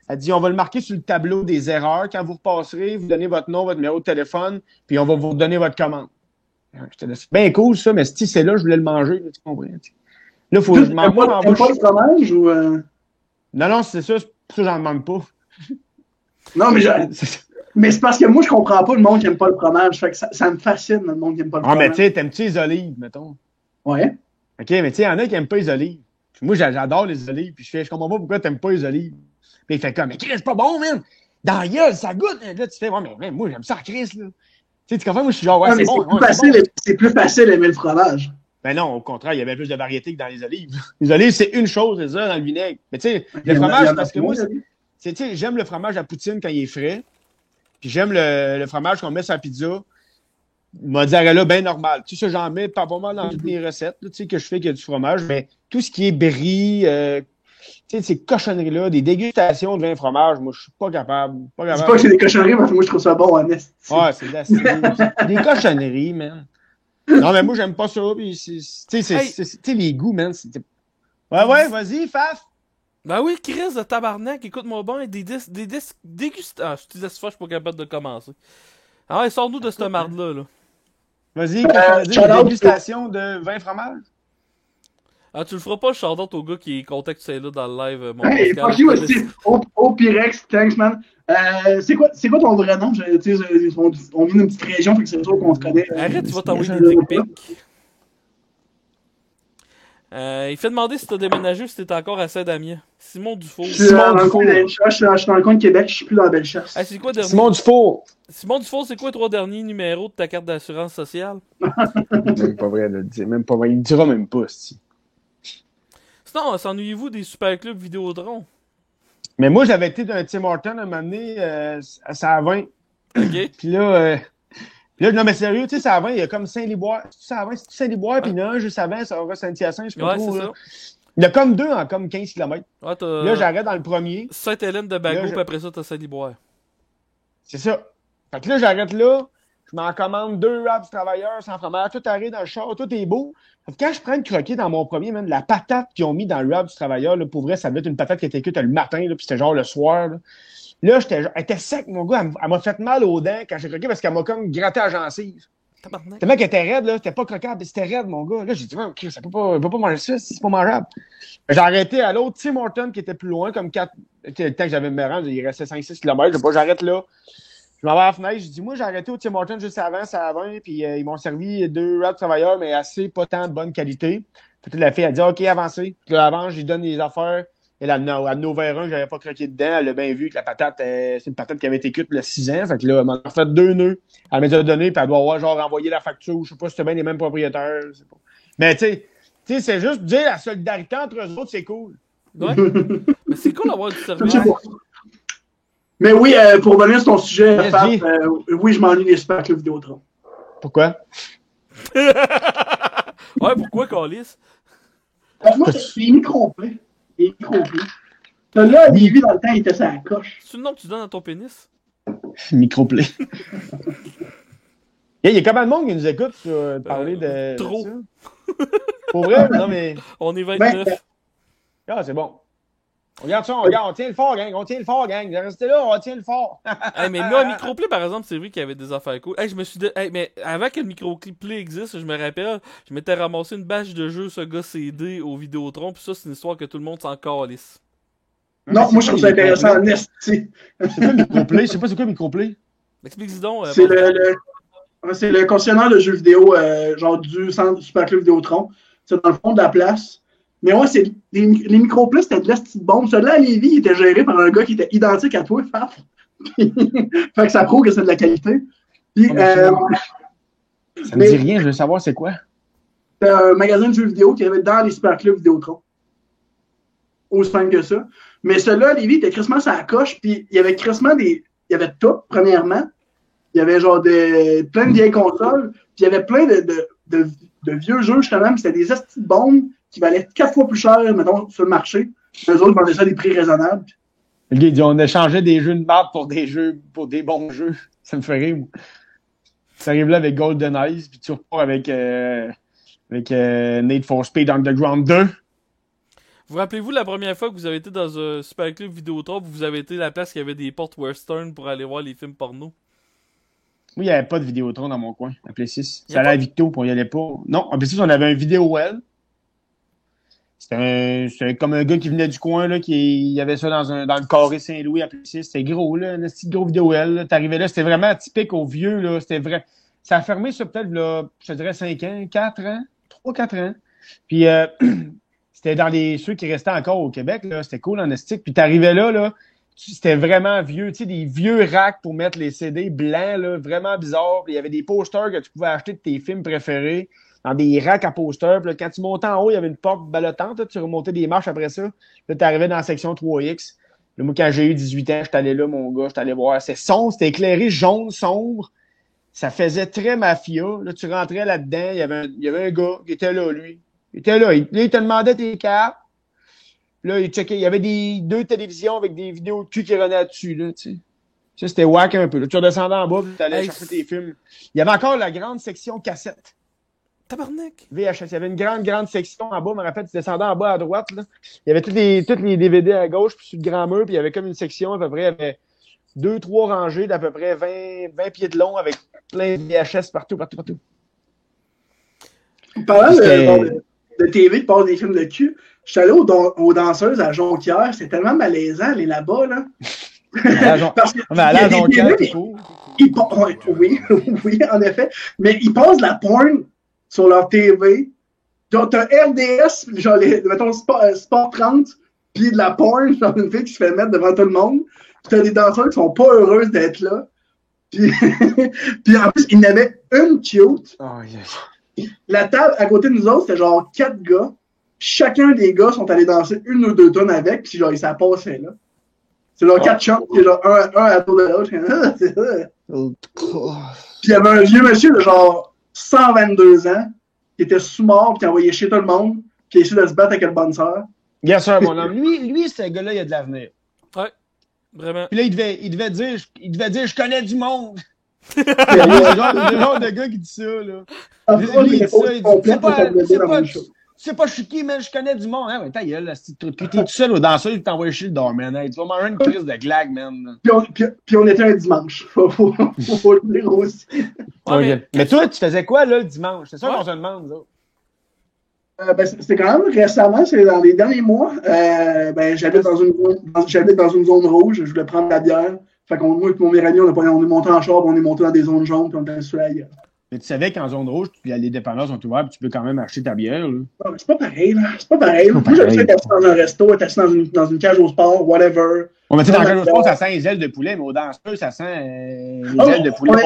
Elle dit, on va le marquer sur le tableau des erreurs. Quand vous repasserez, vous donnez votre nom, votre numéro de téléphone, puis on va vous donner votre commande. C'est bien cool, ça, mais si c'est là, je voulais le manger, là, tu comprends? Là, faut que je m'en pas le fromage ou... Non, c'est ça, c'est pour ça que j'en demande pas. Non, mais c'est parce que moi, je comprends pas le monde qui aime pas le fromage. Fait que ça me fascine, le monde qui aime pas le fromage. Ah, mais tu sais, t'aimes-tu les olives, mettons? Ouais. OK, mais tu sais, il y en a qui aiment pas les olives. Puis moi, j'adore les olives. Puis je comprends pas pourquoi t'aimes pas les olives. Puis il fait comme, mais Chris, c'est pas bon, man! Dans la gueule, ça goûte! Là, tu fais, ouais, mais moi, j'aime ça, Chris, là. Tu sais, tu comprends? Moi, je suis genre, ouais, c'est bon. C'est plus facile d'aimer le fromage. Ben non, au contraire, il y avait plus de variété que dans les olives. Les olives, c'est une chose, c'est ça, dans le vinaigre. Mais tu sais, le fromage, parce que moi, tu sais, j'aime le fromage à poutine quand il est frais. Puis j'aime le fromage qu'on met sur la pizza. Mozzarella, bien normal. Tu sais, j'en mets pas mal dans toutes les recettes, là, tu sais, que je fais qu'il y a du fromage. Mais tout ce qui est brie, tu sais, ces cochonneries-là, des dégustations de vin fromage, moi, je suis pas capable. C'est pas que c'est des cochonneries, mais moi, je trouve ça bon, honnête. Ouais, c'est des cochonneries, man. Non, mais moi, j'aime pas ça. Puis, tu sais, les goûts, man. Ouais, vas-y, Faf. Ben oui, Chris de tabarnak, écoute-moi bien, des dégustations. Ah, je te disais, je suis pas capable de commencer. Ah ouais, sors-nous de cette marde-là, là. Vas-y, des dégustations de vin fromage. Ah, tu le feras pas le shout-out au gars qui est content que tu sois là dans le live, mon Hey, Pascal. fuck you aussi. Au Pirex, thanks, man. C'est quoi ton vrai nom? On vient d'une petite région, fait que c'est sûr qu'on se connaît. Arrête, tu vas t'envoyer des dick pics. Il fait demander si t'as déménagé ou si t'es encore à Saint-Damien. Simon Dufour. Je suis dans le coin de Bellechasse, je suis dans le coin de Québec, je suis plus dans la Bellechasse. Ah, c'est quoi dernier... Simon Dufour. Simon Dufour, c'est quoi les 3 derniers numéros de ta carte d'assurance sociale? Même pas vrai de le dire. Même pas vrai. Il le dira même pas, si. Sinon, s'ennuyez-vous des super clubs Vidéotron? Mais moi, j'avais été d'un Tim Hortons à un moment donné à Savin. OK. Puis là, non, mais sérieux, tu sais, Savin, il y a comme Saint-Liboire. Savin, c'est Saint-Liboire, puis non, juste avant, ça va Saint-Hyacinthe, je sais pas Ouais, trop. c'est Là. ça. Il y a comme 2 en comme 15 km. Ouais, t'as... Là, j'arrête dans le premier. Sainte-Hélène de Bagot, Là, puis après ça, t'as Saint-Liboire. C'est ça. Fait que là, j'arrête là. Je m'en commande 2 wraps travailleurs sans fromage. Tout arrive dans le char, tout est beau. Fait que quand je prends le croquet dans mon premier, même la patate qu'ils ont mis dans le wrap du travailleur, là, pour vrai, ça devait être une patate qui était cuite le matin, là, puis c'était genre le soir. Là, elle était sec, mon gars. Elle m'a fait mal aux dents quand j'ai croqué parce qu'elle m'a comme gratté la gencive. Tabarnak. Le mec était raide, là. C'était pas croquable, c'était raide, mon gars. Là, j'ai dit, OK, ça peut pas manger ça, c'est pas mangeable. J'ai arrêté à l'autre Tim Hortons qui était plus loin, comme 4. Le temps que j'avais me rendre, il restait 5-6 km. J'arrête là. Je m'en vais à la fenêtre, je dis, moi, j'ai arrêté au Tim Hortons juste avant, ça à 20, puis ils m'ont servi 2 wraps travailleurs, mais assez pas tant de bonne qualité. Puis la fille, elle dit, OK, avancez. Puis là, avant, je lui donne les affaires. Elle a ouvert un que j'avais pas croqué dedans. Elle a bien vu que la patate, c'est une patate qui avait été cuite il y a 6 ans. Fait que là, elle m'en a fait 2 nœuds. Elle m'a donné, puis elle doit avoir genre envoyé la facture. Je sais pas si c'était bien les mêmes propriétaires. Je sais pas. Mais tu sais, c'est juste dire la solidarité entre eux autres, c'est cool. Ouais. Mais c'est cool d'avoir du service. Mais oui, pour revenir sur ton sujet, Yes, Fab, G. oui, je m'ennuie des super clubs Vidéotron. Pourquoi? Ouais, pourquoi, Calis? Moi, c'est les micro-play. Les micro-play. Là, à Lévis, dans le temps, il était sur la coche. C'est le nom que tu donnes à ton pénis? Microplay. Il y a combien de monde qui nous écoute parler de. Trop. De ça? Pour vrai? Non, mais. On est 29. Ah, c'est bon. On regarde ça, on tient le fort, gang. On tient le fort, gang. Restez là, on tient le fort. Hey, mais moi, Microplay, par exemple, c'est vrai qu'il y avait des affaires cool. Hey, je me suis dit, hey, mais avant que le Microplay existe, je me rappelle, je m'étais ramassé une bâche de jeu, ce gars CD au Vidéotron, puis ça, c'est une histoire que tout le monde s'en calisse. Non, moi, je trouve ça intéressant en esti. C'est quoi Microplay? Je sais pas c'est quoi Microplay. Explique-y donc. C'est le concessionnaire de jeux vidéo, genre du centre Super Club Vidéotron. C'est dans le fond de la place. Mais ouais, c'est les microplays, c'était de l'esti de bombe. Celui-là à Lévis, il était géré par un gars qui était identique à toi, Fab. Fait que ça prouve que c'est de la qualité. Puis, Ça me dit rien, je veux savoir c'est quoi. c'est un magasin de jeux vidéo qui avait dans les Super Clubs Vidéotron. Aussi simple que ça. Mais celui-là à Lévis, il était crissement sur la coche, puis il y avait crissement des. Il y avait tout, premièrement. Il y avait genre plein de vieilles consoles, puis il y avait plein de vieux jeux, justement, puis c'était des estis de bombes qui valaient 4 fois plus cher, mettons, sur le marché. Eux autres vendaient ça à des prix raisonnables. Le gars, il dit on échangeait des jeux de merde pour des jeux, pour des bons jeux. Ça me fait rire. Ça arrive là avec Golden Eyes, puis tu repars avec Need for Speed Underground 2. Vous rappelez-vous la première fois que vous avez été dans un Super Club Vidéotron, vous avez été à la place qui avait des portes western pour aller voir les films porno? Moi, il n'y avait pas de Vidéotron dans mon coin, à Plessis. Y a Ça allait pas? à Victo, puis on y allait pas. Non, à Plessis, on avait un Vidéo-Well. C'était comme un gars qui venait du coin, là, il y avait ça dans le carré Saint-Louis à Plessis. C'était gros, là, un petit gros Vidéo-Well. T'arrivais là, c'était vraiment typique au vieux, là. C'était vrai. Ça a fermé ça peut-être, là, je te dirais 5 ans, 4 ans, 3-4 ans. Puis, c'était dans ceux qui restaient encore au Québec, là. C'était cool en estique. Puis t'arrivais là, c'était vraiment vieux, tu sais, des vieux racks pour mettre les CD blancs, là, vraiment bizarres. Puis il y avait des posters que tu pouvais acheter de tes films préférés dans des racks à posters. Puis là, quand tu montais en haut, il y avait une porte ballottante, là, tu remontais des marches après ça. Là, tu arrivais dans la section 3X. Là, moi, quand j'ai eu 18 ans, j'étais allé là, mon gars, j'étais allé voir. C'était sombre, c'était éclairé jaune, sombre. Ça faisait très mafia. Là, tu rentrais là-dedans, il y avait un gars qui était là, lui. Il était là. Il te demandait tes cartes. Là, il checkait. Il y avait 2 télévisions avec des vidéos de cul qui renaient dessus, là, tu sais. Ça, c'était whack un peu. Là, tu redescendais en bas, puis tu allais chercher tes films. Il y avait encore la grande section cassette. Tabarnak! VHS. Il y avait une grande section en bas. Je me rappelle, tu descendais en bas à droite, là. Il y avait tous les DVD à gauche, puis sur le grand mur, puis il y avait comme une section à peu près, il y avait 2-3 rangées d'à peu près 20 pieds de long avec plein de VHS partout. Parlant de TV qui passent des films de cul. Je suis allé aux danseuses à Jonquière. C'est tellement malaisant, aller là-bas, là. Parce que, mais à Jonquière, c'est cool. Oui, oui, en effet. Mais ils passent de la porn sur leur TV. Genre, t'as RDS, genre, mettons, Sport 30, puis de la porn, genre, une fille qui se fait mettre devant tout le monde. Puis t'as des danseurs qui sont pas heureuses d'être là. Puis, puis en plus, il y en avait une cute. Oh, yes. La table à côté de nous autres, c'était genre 4 gars. Chacun des gars sont allés danser 1 ou 2 tonnes avec, puis genre, ça passait là. C'est genre 4 chums, puis genre un à tour de l'autre. Puis il y avait un vieux monsieur de genre 122 ans qui était sous-mort, puis qui envoyait chez tout le monde, puis qui essayait de se battre avec le bonne sœur. Bien sûr, mon homme. Lui, ce gars-là, il a de l'avenir. Ouais, vraiment. Puis là, il devait dire, je connais du monde. C'est le genre de gars qui dit ça, là. Lui, il dit ça, il dit, c'est pas chiqué, mais je connais du monde. Hein, mais ta gueule, puis t'es tout seul au danseur, il t'envoie chier le dormant. Hey, tu vas manger une crise de glague, man. Puis on était un dimanche. Faut le dire aussi. Ouais, mais toi, tu faisais quoi, là, le dimanche? C'est ça qu'on se demande, là. Ben, c'était quand même récemment, c'est dans les derniers mois. Ben, j'habite dans une zone rouge, je voulais prendre la bière. Fait qu'on, moi et mon meilleur ami, on est monté en char, on est monté dans des zones jaunes, puis on était sur la gueule. Mais tu savais qu'en zone rouge, les dépanneurs sont ouverts, puis tu peux quand même acheter ta bière, là. Non, mais c'est pas pareil, là. C'est pas pareil. Moi, j'avais être assis dans un resto, être assis dans une cage au sport, whatever. On mettait dans la cage au sport, ça sent les ailes de poulet, mais au danseux, ça sent les ailes de poulet.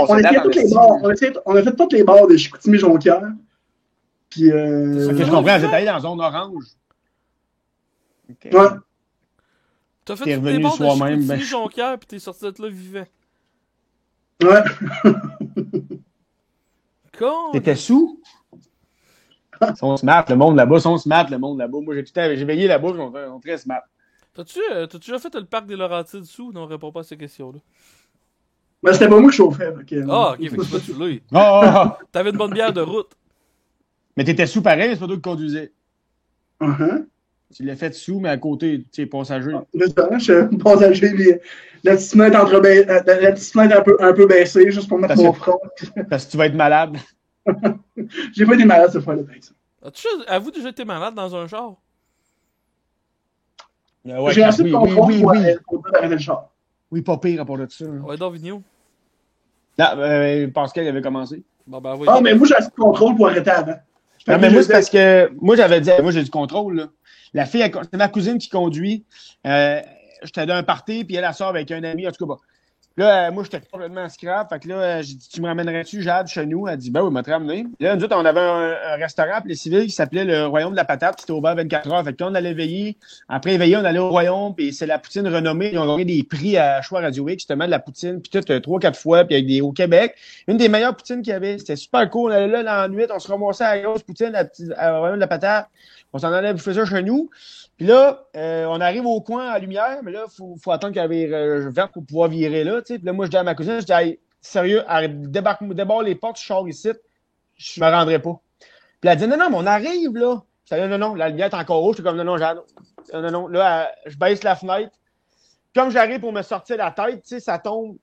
On a fait toutes les bars de Chicoutimi-Jonquière. Puis, ce que je comprends, vous êtes allé dans la zone orange. Okay. Ouais. T'as fait toutes tes bars de Chicoutimi-Jonquière, puis t'es sorti de là vivant. Ouais. T'étais sous? Ils sont smart, le monde là-bas, Moi, j'ai veillé là-bas, ils sont très smart. T'as-tu déjà fait le parc des Laurentides sous? Non, on répond pas à ces questions-là. Ben, c'était pas moi qui chauffais. Ok, fait que tu vas tu T'avais une bonne bière de route. Mais t'étais sous pareil, mais c'est pas toi qui conduisais. Uh-huh. Tu l'as fait sous, mais à côté, tu es passager. Je suis passager, puis la petite fenêtre un peu baissée, juste pour mettre mon front. Parce que tu vas être malade. J'ai pas été malade cette fois-là, par exemple. As-vous déjà été malade dans un char? Ouais, j'ai assez de contrôle pour arrêter le char. Oui, pas pire à part de ça. Ouais, dans Vigneault. Non, Pascal avait commencé. Bon, ben, oui. Ah, mais moi, j'ai assez de contrôle pour arrêter avant. Non, mais moi, c'est parce que moi, j'avais dit, moi, j'ai du contrôle, là. La fille, c'est ma cousine qui conduit. J'étais dans un party, puis elle sort avec un ami, en tout cas, bon. Là, moi, j'étais complètement scrap. Fait que là, j'ai dit, tu me ramènerais-tu, Jade, chez nous? Elle dit, ben oui, m'a te ramener. Là, nous autres, on avait un restaurant pour les civils qui s'appelait le Royaume de la Patate, qui était ouvert 24 heures. Fait que quand on allait veiller, après veiller, on allait au Royaume, puis c'est la poutine renommée. Ils ont gagné des prix à Choix Radio X, justement, de la poutine, puis tout, 3-4 fois, puis avec au Québec. Une des meilleures poutines qu'il y avait. C'était super cool. On allait là, dans la nuit, on se ramassait à la grosse poutine, à Royaume de la Patate. On s'en allait bouffer ça chez nous. Puis là, on arrive au coin à lumière, mais là, faut attendre qu'il y ait vert pour pouvoir virer là, tu sais. Puis là, moi, je dis à ma cousine, je dis, hey, sérieux, débarre les portes, je sors ici, je me rendrai pas. Puis elle dit, non, mais on arrive, là. Je dis, non, la lumière est encore rouge. Je suis comme, non, là, je baisse la fenêtre. Comme j'arrive pour me sortir la tête, tu sais, ça tombe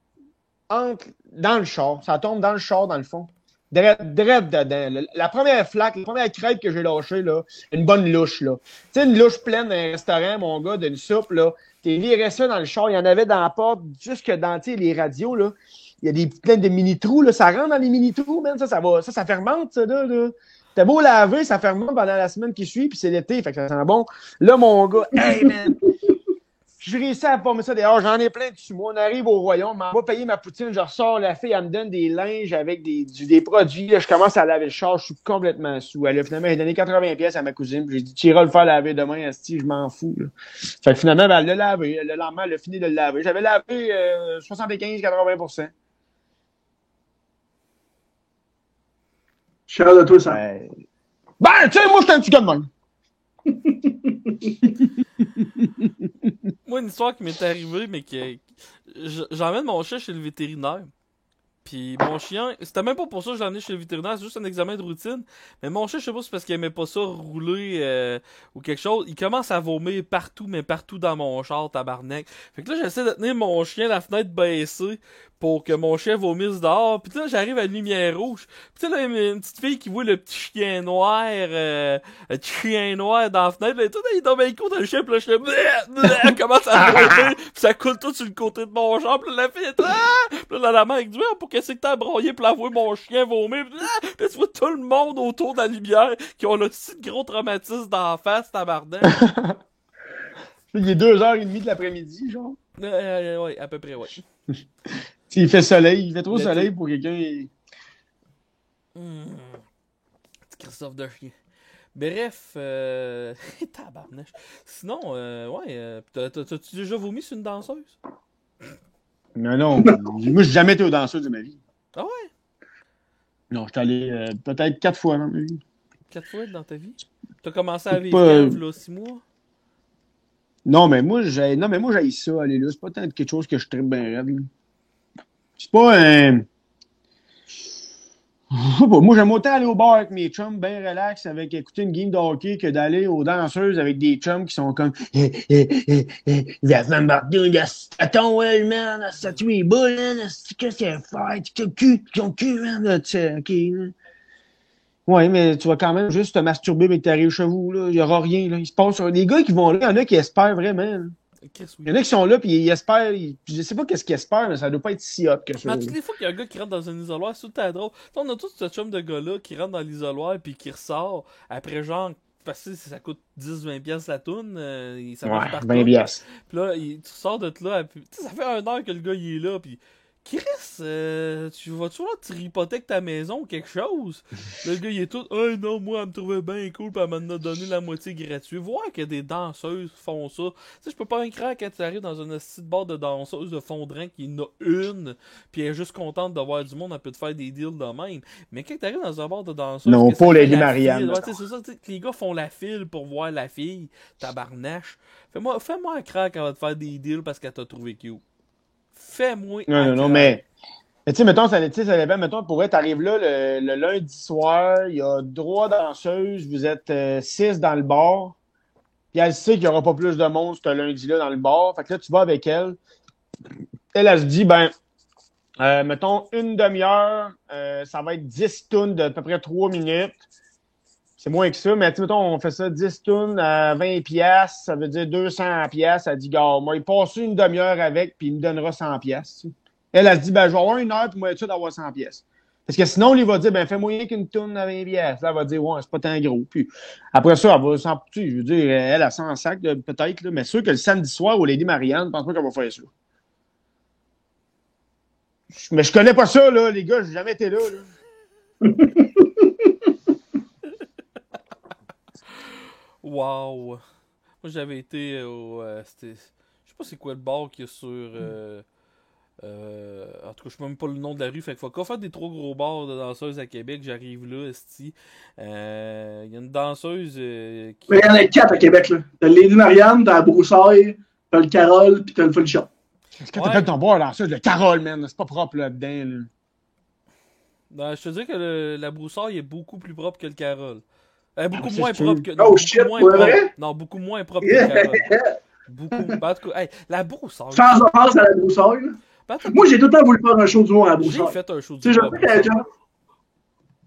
dans le char. Ça tombe dans le char, dans le fond. Drette dedans. La première flaque, la première crêpe que j'ai lâchée, là, une bonne louche, là. Tu sais, une louche pleine d'un restaurant, mon gars, d'une soupe, là. T'es viré ça dans le char. Il y en avait dans la porte, jusque dans, tu sais, les radios, là. Il y a des plein de mini-trous, là. Ça rentre dans les mini-trous, man. Ça fermente, ça, là. T'as beau laver, ça fermente pendant la semaine qui suit, puis c'est l'été, fait que ça sent bon. Là, mon gars, hey, man! Je réussis à pas mettre ça dehors, j'en ai plein dessus moi. On arrive au royaume, on va payer ma poutine, je ressors, la fille, elle me donne des linges avec des produits. Là, je commence à laver le char, je suis complètement sous. Elle a finalement donné 80$ à ma cousine, puis j'ai dit, tu iras le faire laver demain, asti, je m'en fous. Là. Fait que finalement, ben, elle l'a lavé. Le lendemain, elle a fini de le laver. J'avais lavé 75-80%. Je suis de toi, ça. Ben, tu sais, moi, je suis un petit gars de même. Moi, une histoire qui m'est arrivée, mais j'emmène mon chat chez le vétérinaire. Puis mon chien, c'était même pas pour ça que je l'ai emmené chez le vétérinaire, c'est juste un examen de routine. Mais mon chien, je sais pas si c'est parce qu'il aimait pas ça rouler ou quelque chose. Il commence à vomir partout, mais partout dans mon char, tabarnak. Fait que là, j'essaie de tenir mon chien, la fenêtre baissée, pour que mon chien vomisse dehors. Puis là, j'arrive à la lumière rouge. Puis là, il y a une petite fille qui voit le petit chien noir, dans la fenêtre. Là, et tout, il tombe un coup dans le chien, puis là, je fais elle commence à vomir, puis ça coule tout sur le côté de mon char. Puis là, la fille est là, puis là, la mère dit, pour qu'est-ce que t'as broyé pour la voir mon chien vomir. Puis tu vois tout le monde autour de la lumière qui ont le petit gros traumatisme d'en face, tabarnak. Il est 2h30 de l'après-midi, genre. Ouais, à peu près, ouais. Il fait soleil, il fait trop soleil pour quelqu'un. Petit Christophe de chien. Bref, tabarnache. Sinon, t'as-tu déjà vomi sur une danseuse? Non. Moi, j'ai jamais été au danseur de ma vie. Ah ouais? Non, je suis allé peut-être 4 fois dans ma vie. 4 fois dans ta vie? T'as commencé à vivre là 6 mois? Non, mais moi, j'ai ça, aller là. C'est pas tant quelque chose que je tripe bien raide. Là. C'est pas un. Moi, j'aime autant aller au bar avec mes chums, bien relax, avec écouter une game de hockey, que d'aller aux danseuses avec des chums qui sont comme. La femme partout, à ton well, man, ça tue les boules, man, qu'est-ce qu'elle fait? Ton cul, man, tu sais, ok, là. Ouais, mais tu vas quand même juste te masturber, mais que t'arrives chez vous, là. Il y aura rien, là. Il se passe. Les gars qui vont là, il y en a qui espèrent vraiment, là. Il y en a qui sont là, puis ils espèrent. Je sais pas qu'est-ce qu'ils espèrent, mais ça doit pas être si hot que ça. Mais toutes les fois qu'il y a un gars qui rentre dans un isoloir, c'est tout à drôle. T'sais, on a tous ce chum de gars-là qui rentre dans l'isoloir, puis qui ressort après, genre, parce que ça coûte 10-20$ la toune. Ça ouais, par 20$. Puis là, tu sors de là, puis ça fait 1 heure que le gars il est là, puis Chris, tu vas-tu voir tripoter ta maison ou quelque chose? Le gars, il est tout, hey non, moi, elle me trouvait bien cool, pis elle m'en a donné la moitié gratuite. Voir que des danseuses font ça. Tu sais, je peux pas incroire quand tu arrives dans une petite barre de danseuses de fondrant qui en a une, pis elle est juste contente de voir du monde, elle peut te faire des deals de même. Mais quand t'arrives dans un bar de danseuses. Non, pas Lady Marianne. Ouais, c'est ça, que les gars font la file pour voir la fille, tabarnache. Fais-moi un crack quand elle va te faire des deals parce qu'elle t'a trouvé cute. Fais-moi. Non, mais tu sais, mettons, ça dépend, mettons, pour vrai, t'arrives là le lundi soir, il y a 3 danseuses, vous êtes 6 dans le bar, puis elle sait qu'il n'y aura pas plus de monde ce lundi-là dans le bar, fait que là, tu vas avec elle. Elle se dit, mettons, une demi-heure, ça va être 10 tunes de à peu près 3 minutes. C'est moins que ça, mais tu mettons, on fait ça 10 tunes à 20$, ça veut dire 200$. Elle dit, gars, moi, il passe une demi-heure avec, puis il me donnera 100$. Elle se dit, je vais avoir 1 heure, puis moi, être sûr d'avoir 100$. Parce que sinon, il va dire, fais-moi rien qu'une tune à 20$. Là, elle va dire, ouais, c'est pas tant gros. Puis après ça, elle va s'en. Je veux dire, elle a 100 sacs, peut-être, là, mais sûr que le samedi soir, au Lady Marianne, je pense pas qu'elle va faire ça. Mais je connais pas ça, là, les gars, j'ai jamais été là. Wow! Moi, j'avais été au. Je sais pas c'est quoi le bar qu'il y a sur. En tout cas, je sais même pas le nom de la rue. Fait qu'il faut qu'on fasse des trop gros bars de danseuses à Québec. J'arrive là, esti. Il y a une danseuse qui. Mais il y en a 4 à Québec, là. T'as Lady Marianne, t'as la Broussaille, t'as le Carole, pis t'as le Folichon. Est-ce que t'as fait ton bar danseuse, le Carole, man? C'est pas propre là-dedans, là. Non, je te dis que la Broussaille est beaucoup plus propre que le Carole. Beaucoup c'est moins sûr. propre que. Oh shit, moins pour propre. vrai? Non, beaucoup moins propre que le Carole. Beaucoup. En tout cas, la Broussaille. Sans offense à la Broussaille, là. Moi, j'ai tout le temps voulu faire un show d'humour à la Broussaille. J'ai fait un show Tu sais, d'humour à je sais Broussaille. genre.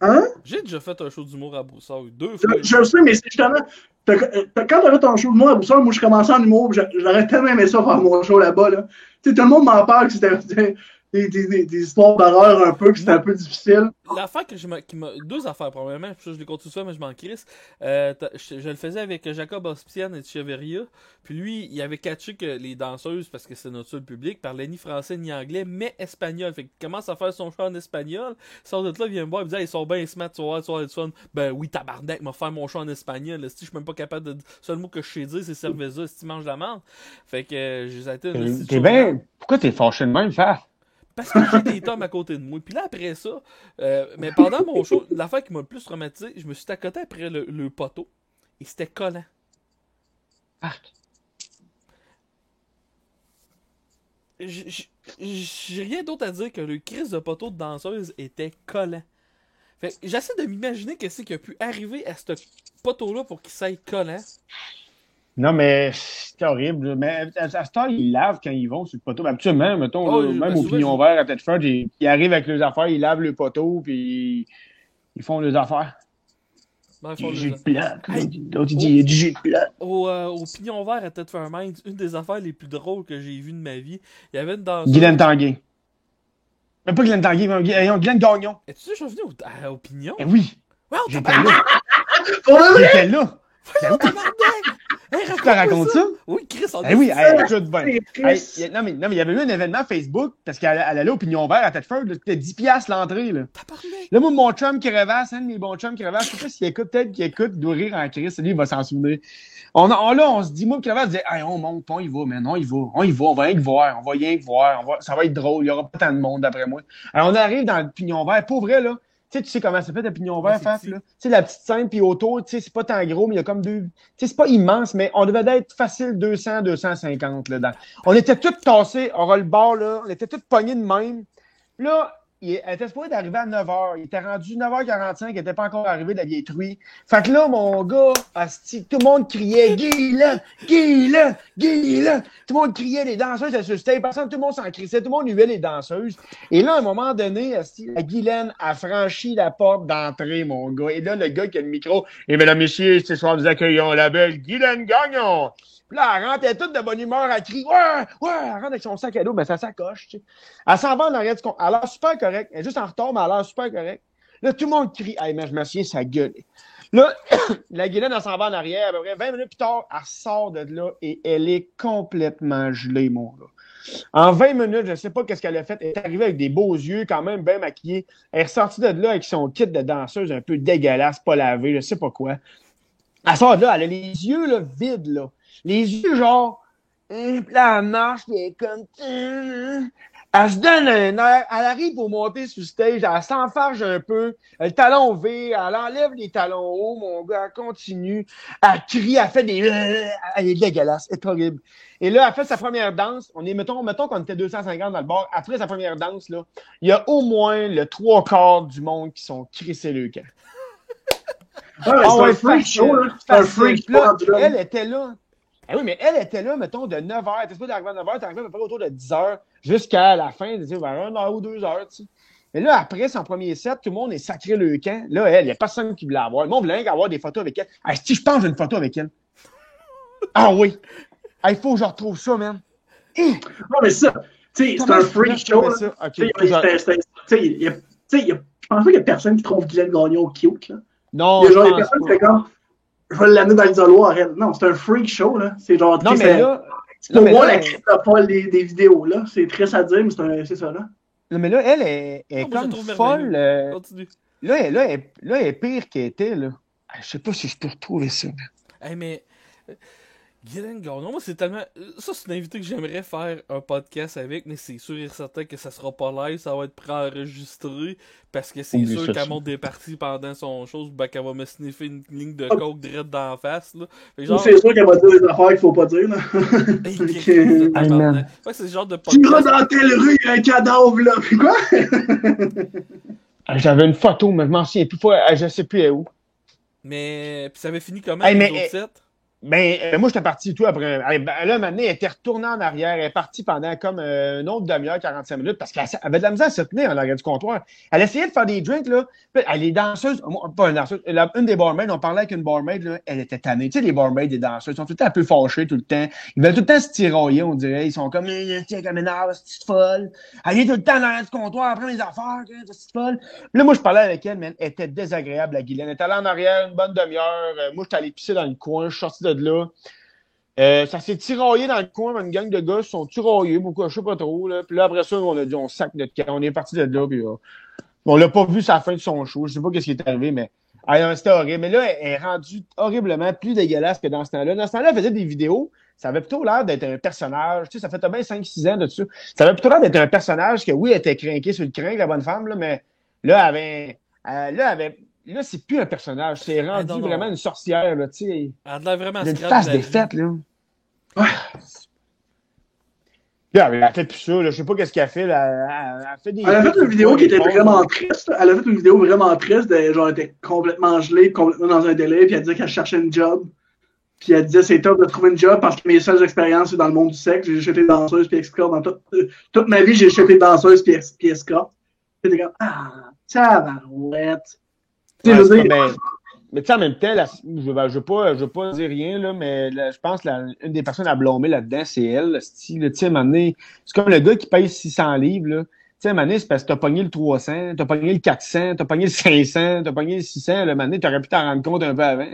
Hein? J'ai déjà fait un show d'humour à Broussaille 2 fois. Je sais, mais c'est justement. Quand t'as fait ton show d'humour à Broussaille, moi, je commençais en humour, j'aurais tellement aimé ça faire mon show là-bas, là. Tu sais, tout le monde m'en parle que c'était des histoires d'horreur un peu, que c'était un peu difficile. L'affaire qui m'a. 2 affaires, probablement. Je les compte tout ça, mais je m'en crisse. Je le faisais avec Jacob Ospian et Cheveria. Puis lui, il avait catché que les danseuses, parce que c'est notre seul public, parlaient ni français ni anglais, mais espagnol. Fait qu'il commence à faire son show en espagnol. Il sort de là, il vient me voir, il me dit, ils sont bien smart, tu vas voir du fun. Ben oui, tabarnak, m'a faire mon show en espagnol. Si je suis même pas capable de. Le seul mot que je sais dire, c'est cerveza, si tu manges la menthe. Fait que j'ai été une. T'es bien. Pourquoi t'es fâché de même, faire? Parce que j'ai des tomes à côté de moi. Puis là, après ça, mais pendant mon show, l'affaire qui m'a le plus traumatisé, je me suis accoté après le poteau. Et c'était collant. Arc. j'ai rien d'autre à dire que le crise de poteau de danseuse était collant. Fait que j'essaie de m'imaginer qu'est-ce qui a pu arriver à ce poteau-là pour qu'il s'aille collant. Non, mais c'est horrible. Mais à cette heure, ils lavent quand ils vont sur le poteau. Habituellement, mettons, Oh, là, même ben, au souvent, pignon vert à Tedford, ils arrivent avec leurs affaires, ils lavent le poteau, puis ils font leurs affaires. Ben, Du jus de plate. Hey! L'autre, il dit, il y a du jus de plate. Au pignon vert à Tête Fairmine, une des affaires les plus drôles que j'ai vues de ma vie, il y avait une danseuse. Guylaine Tanguay. Mais pas Guylaine Tanguay, mais Guylaine Gagnon. Es-tu déjà venu au pignon? Eh oui, Ouais, on j'étais là. Pour le vrai? J'étais là. t'a tabarnak! Hey, Tu te racontes ça? Oui, Chris, on Eh oui, a hey, écoute bien. C'est Hey, triste. non, mais il y avait eu un événement Facebook parce qu'elle allait au Pignon Vert à Tedford. C'était 10$ l'entrée. Là. tabarnak! Là, moi, mon chum qui rêvasse, un de mes bons chums qui rêvasse, je sais pas s'il écoute, peut-être qu'il écoute, il doit rire en crise, lui, il va s'en souvenir. On se dit, moi, qui rêvasse, disait, hey, on monte, on y va, man, on y va, on va rien que voir, ça va être drôle, il y aura pas tant de monde d'après moi. Alors, on arrive dans le Pignon Vert, pour vrai, là. Tu sais comment ça fait le Pignon Vert, c'est Faf, petit. là? Tu sais, la petite scène, puis autour, tu sais, c'est pas tant gros, mais il y a comme deux. Tu sais, c'est pas immense, mais on devait être facile 200, 250, là, dedans. On était tous tassés, on le bord, là, on était tous pognés de même. Là, elle était supposée d'arriver à 9h. Il était rendu 9h45, il était pas encore arrivé de la vieille truie. Fait que là, mon gars, asti, tout le monde criait « Guylaine! Guylaine! Guylaine! » Tout le monde criait, les danseuses, elles se stage. Personne, tout le monde s'en crissait, tout le monde huait les danseuses. Et là, à un moment donné, asti, la Guylaine a franchi la porte d'entrée, mon gars. Et là, le gars qui a le micro, « Et mesdames, messieurs, ce soir, nous accueillons la belle Guylaine Gagnon! » Puis là, elle rentre, elle est toute de bonne humeur, elle crie « Ouais! Ouais! » Elle rentre avec son sac à dos, ben ça sacoche, tu sais. Elle s'en va en arrière du compte. Elle a l'air super correcte. Elle est juste en retard, mais elle a l'air super correcte. Là, tout le monde crie. Hey, mais je me souviens, ça gueule. Là, la Guylaine, elle s'en va en arrière. À peu près 20 minutes plus tard, elle sort de là et elle est complètement gelée, mon gars. En 20 minutes, je ne sais pas qu'est-ce qu'elle a fait. Elle est arrivée avec des beaux yeux, quand même bien maquillée. Elle est ressortie de là avec son kit de danseuse un peu dégueulasse, pas lavé, je sais pas quoi. Elle sort de là, elle a les yeux là, vides, là. Les yeux, genre, puis là, elle marche, puis elle est comme... Elle se donne un air, elle arrive pour monter sur le stage, elle s'enfarge un peu, le talon V, elle enlève les talons hauts, mon gars, elle continue, elle crie, elle fait des... Elle est dégueulasse, elle est horrible. Et là, elle fait sa première danse, mettons qu'on était 250 dans le bar, après sa première danse, là, il y a au moins le 3/4 du monde qui sont crissés le camp. Ouais, mais c'est un freak show, là. C'est un freak show. Là, rendu là. elle était là. Eh oui, mais elle était là, mettons, de 9h. T'es pas d'arriver à 9h, t'es arrivé à peu près autour de 10h jusqu'à la fin, tu sais, vers 1h ou 2h, tu sais. Mais là, après son premier set, tout le monde est sacré le camp. Là, elle, il n'y a personne qui voulait avoir. Le monde voulait rien avoir des photos avec elle. Ah, si je pense que j'ai une photo avec elle. Ah oui. Il faut que je retrouve ça, man. Non, mais ça, tu sais, c'est un freak show, là. Ok. Tu sais, je pense pas qu'il y a personne qui trouve Guylaine Gagnon cute, là. Non, Il y a genre je des pense personnes qui pas. font comme, je vais l'amener dans l'isoloir, elle. Non, c'est un freak show, là. C'est genre, Non, tu sais, mais c'est- là, c'est pour non, mais moi là, la cryptopole des vidéos, là. C'est triste à dire, mais c'est ça, là. non, mais là, elle est Non, moi, je comme la trouve folle. merveilleuse. Continue. Là, elle est pire qu'elle était, là. Je sais pas si je peux retrouver ça. Hey, mais... Guylaine Gagnon, moi, c'est tellement... Ça, c'est une invitée que j'aimerais faire un podcast avec, mais c'est sûr et certain que ça sera pas live, ça va être préenregistré, parce que c'est Oublie sûr ça, qu'elle ça. monte des parties pendant son show, ben qu'elle va me sniffer une ligne de coke direct d'en face, là. Fait que genre... C'est sûr qu'elle va dire des affaires qu'il faut pas dire, là. Hey, Ok. Christ de Hey, tabarnak. man. Fait que c'est ce genre de Tu iras podcast... dans telle rue, il y a un cadavre, là. Puis quoi? J'avais une photo, mais je m'en souviens plus. Je sais plus elle est où. Mais... Puis ça avait fini comment, Hey, les mais- autres sets? Ben, moi, j'étais parti tout après. Là, maintenant, elle était retournée en arrière. Elle est partie pendant comme une autre demi-heure, 45 minutes, parce qu'elle avait de la misère à se tenir en arrière du comptoir. Elle essayait de faire des drinks, là. Puis, elle est danseuse, pas une danseuse, une des barmaids, on parlait avec une barmaid, là, elle était tannée. Tu sais, les barmaids des danseuses, ils sont tout le temps un peu fâchés tout le temps. Ils veulent tout le temps se tirailler, on dirait. Ils sont comme, tiens, comme une arbre, c'est folle. Elle est tout le temps en arrière du comptoir, après mes affaires, c'est folle. Puis là, moi, je parlais avec elle, mais elle était désagréable, la Guylaine. Elle était allée en arrière une bonne demi-heure. Moi, j'étais allé pisser dans le coin, je suis sorti de là. Ça s'est tiraillé dans le coin, une gang de gars se sont tiraillés, pourquoi, je sais pas trop, là. Puis là, après ça, on a dit, on sac notre camp, on est parti de là, puis on l'a pas vu sur la fin de son show, je sais pas qu'est-ce qui est arrivé, mais c'était horrible. Mais là, elle est rendue horriblement plus dégueulasse que dans ce temps-là. Dans ce temps-là, elle faisait des vidéos, ça avait plutôt l'air d'être un personnage, tu sais, ça fait bien 5-6 ans de ça. Ça avait plutôt l'air d'être un personnage que, oui, elle était crinquée sur le crinque, la bonne femme, là, mais là, là, c'est plus un personnage, c'est rendu non. vraiment une sorcière, là, tu sais. Elle a l'air vraiment Elle a une scrap face de la vie. défaite, là. Ouais. Là, elle a fait plus ça, là. Je sais pas qu'est-ce qu'elle fait, là. Elle a fait des. Elle a fait une vidéo qui était vraiment triste. Elle a fait une vidéo vraiment triste. Genre, elle était complètement gelée, complètement dans un délai. Puis elle disait qu'elle cherchait une job. Puis elle disait c'est top de trouver une job parce que mes seules expériences, c'est dans le monde du sexe. J'ai jeté danseuse puis escorte. Dans toute ma vie, j'ai jeté danseuse puis escorte. C'était comme, tabarouette. Tu sais, je veux dire. Mais tu sais, en même temps, je veux pas dire rien, là, mais je pense que une des personnes à blâmer là-dedans, c'est elle. Tu sais, à un moment donné, c'est comme le gars qui paye 600 livres, là. Tu sais, à un moment donné, c'est parce que t'as pogné le 300, t'as pogné le 400, t'as pogné le 500, t'as pogné le 600. Là, à un moment donné, t'aurais pu t'en rendre compte un peu avant.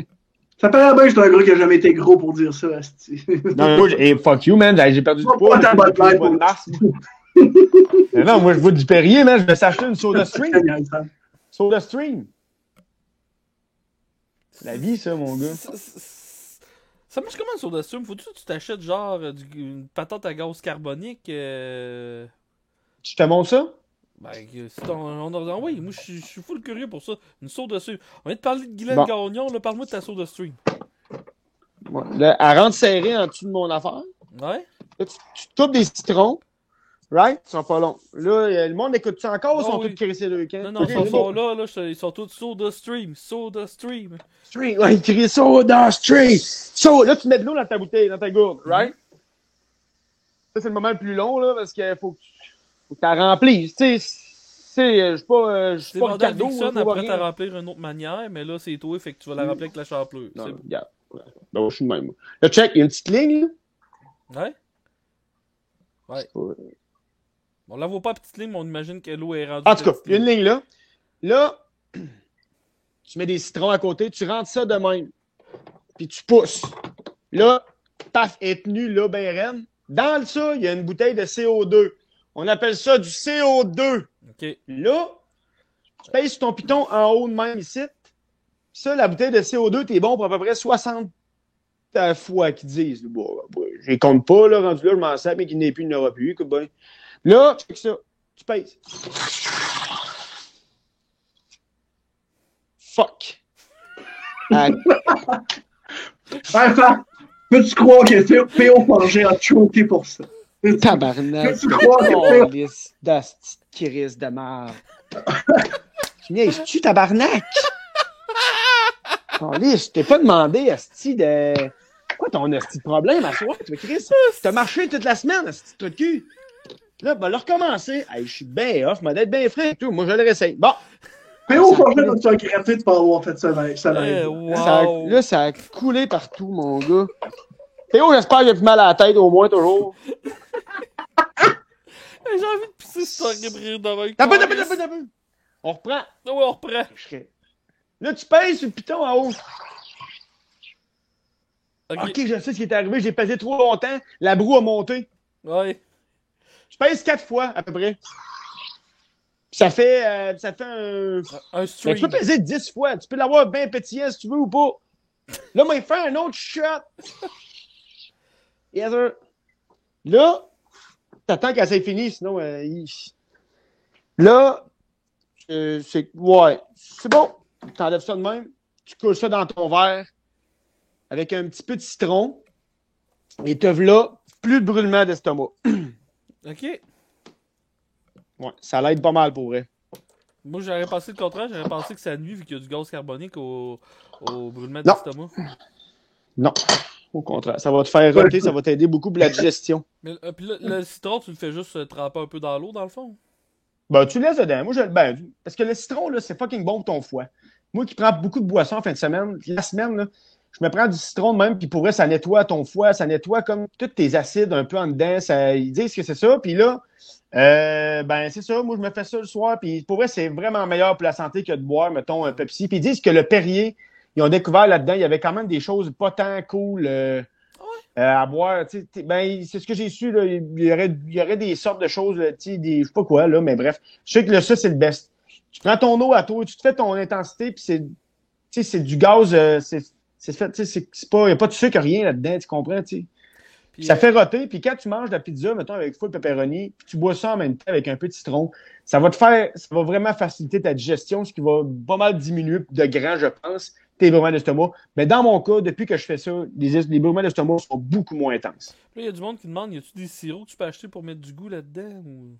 Ça paraît bien que j'étais un gars qui a jamais été gros pour dire ça, asti. Non, moi, fuck you, man. J'ai perdu du poids. Non, moi, je veux du Perrier, man. Je vais s'acheter une Soda Stream. Soda Stream. C'est la vie, ça, mon gars. Ça marche comment, Soda Stream? Faut-tu que tu t'achètes, genre, une patente à gaz carbonique? Je te montre ça? Ben, oui, moi, je suis full curieux pour ça. Une Soda Stream. On vient de parler de Guylaine Gagnon, là. Parle-moi de ta Soda Stream. Ouais. Là, elle rentre serrée en dessous de mon affaire. Ouais. Là, tu coupes des citrons. Right? Ils sont pas longs. Là, le monde écoute ça encore ou ils sont tous crissés le camp? Non, ils sont là, ils sont tous Soda Stream. Soda Stream. Stream, ouais, ils crient Soda Stream. Là, tu mets de l'eau dans ta bouteille, dans ta gourde, right? Ça, c'est le moment le plus long, là, parce qu'il faut que tu la remplisses. Tu sais, je suis pas Ricardo. Après, t'as remplir d'une autre manière, mais là, c'est toi, fait que tu vas la remplir avec la chapelure. Non, regarde. Ben, je suis de même. Là, check, il y a une petite ligne, là. Ouais. On la voit pas, petite ligne, mais on imagine que l'eau est rendue. En tout cas, il y a une ligne là. Là, tu mets des citrons à côté, tu rentres ça de même. Puis tu pousses. Là, paf, est tenu là, ben reine. Dans ça, il y a une bouteille de CO2. On appelle ça du CO2. OK. Là, tu pèses sur ton piton en haut de même ici. Ça, la bouteille de CO2, t'es bon pour à peu près 60 fois qu'ils disent. Bon, je les compte pas, là, rendu là, je m'en sers, mais qu'il n'est plus, il n'y en aura plus. Écoute bien. Là, check ça. Tu pèses. Fuck. Peux-tu croire que P.O. Forger a choqué pour ça? Tabarnak. Peux-tu croire que P.O. d'asti crise de merde. Tu niaises-tu, tabarnak? Je t'ai pas demandé, asti, de... Quoi ton asti de problème à soi? Tu veux Chris? T'as marché toute la semaine, asti de cul. Là, ben, le recommencer. Hey, je suis bien off, m'a d'être bien frais et tout. Moi, je le réessaye. Bon. P.O. Forger, tu as regretté de pas avoir fait ça. Wow. Là, ça a coulé partout, mon gars. P.O., j'espère qu'il a plus mal à la tête, au moins, toujours. J'ai envie de pisser sur ton rire d'avant. T'as peu. On reprend. Oui, on reprend. Là, tu pèses sur le piton en haut. OK, je sais ce qui est arrivé. J'ai pesé trop longtemps. La broue a monté. Ouais. Tu pèses 4 fois, à peu près. Ça fait un stream. Ben, tu peux peser 10 fois. Tu peux l'avoir bien pétillant si tu veux ou pas. Là, moi, il fait un autre shot. Yes, sir. Là, t'attends qu'elle s'est finie, sinon, Là, c'est bon. Tu enlèves ça de même. Tu coules ça dans ton verre avec un petit peu de citron. Et te voilà plus de brûlement d'estomac. OK. Ouais, ça l'aide pas mal pour vrai. Moi, j'aurais pensé le contraire. J'aurais pensé que ça nuit vu qu'il y a du gaz carbonique au brûlement d'estomac. Non. Au contraire. Ça va te faire roter, ça va t'aider beaucoup pour la digestion. Mais puis là, le citron, tu le fais juste tremper un peu dans l'eau, dans le fond? Ben, tu laisses dedans. Moi, parce que le citron, là, c'est fucking bon pour ton foie. Moi qui prends beaucoup de boissons en fin de semaine, la semaine, là, je me prends du citron de même, puis pour vrai, ça nettoie ton foie, ça nettoie comme tous tes acides un peu en dedans. Ils disent que c'est ça, puis là, c'est ça. Moi, je me fais ça le soir, puis pour vrai, c'est vraiment meilleur pour la santé que de boire, mettons, un Pepsi. Puis ils disent que le Perrier, ils ont découvert là-dedans, il y avait quand même des choses pas tant cool à boire. C'est ce que j'ai su, là, il y aurait des sortes de choses, là, je sais pas quoi, là, mais bref. Je sais que ça, c'est le best. Tu prends ton eau à toi, tu te fais ton intensité, puis c'est du gaz, c'est fait, c'est pas, y a pas de sucre, rien là-dedans, tu comprends, tu sais. Ça fait roter, puis quand tu manges de la pizza, mettons, avec full pepperoni, puis tu bois ça en même temps avec un peu de citron, ça va vraiment faciliter ta digestion, ce qui va pas mal diminuer de gras, je pense. tes brûlements d'estomac. Mais dans mon cas, depuis que je fais ça, les brûlements d'estomac sont beaucoup moins intenses. Là, il y a du monde qui demande, y a-tu des sirops que tu peux acheter pour mettre du goût là-dedans? Ou...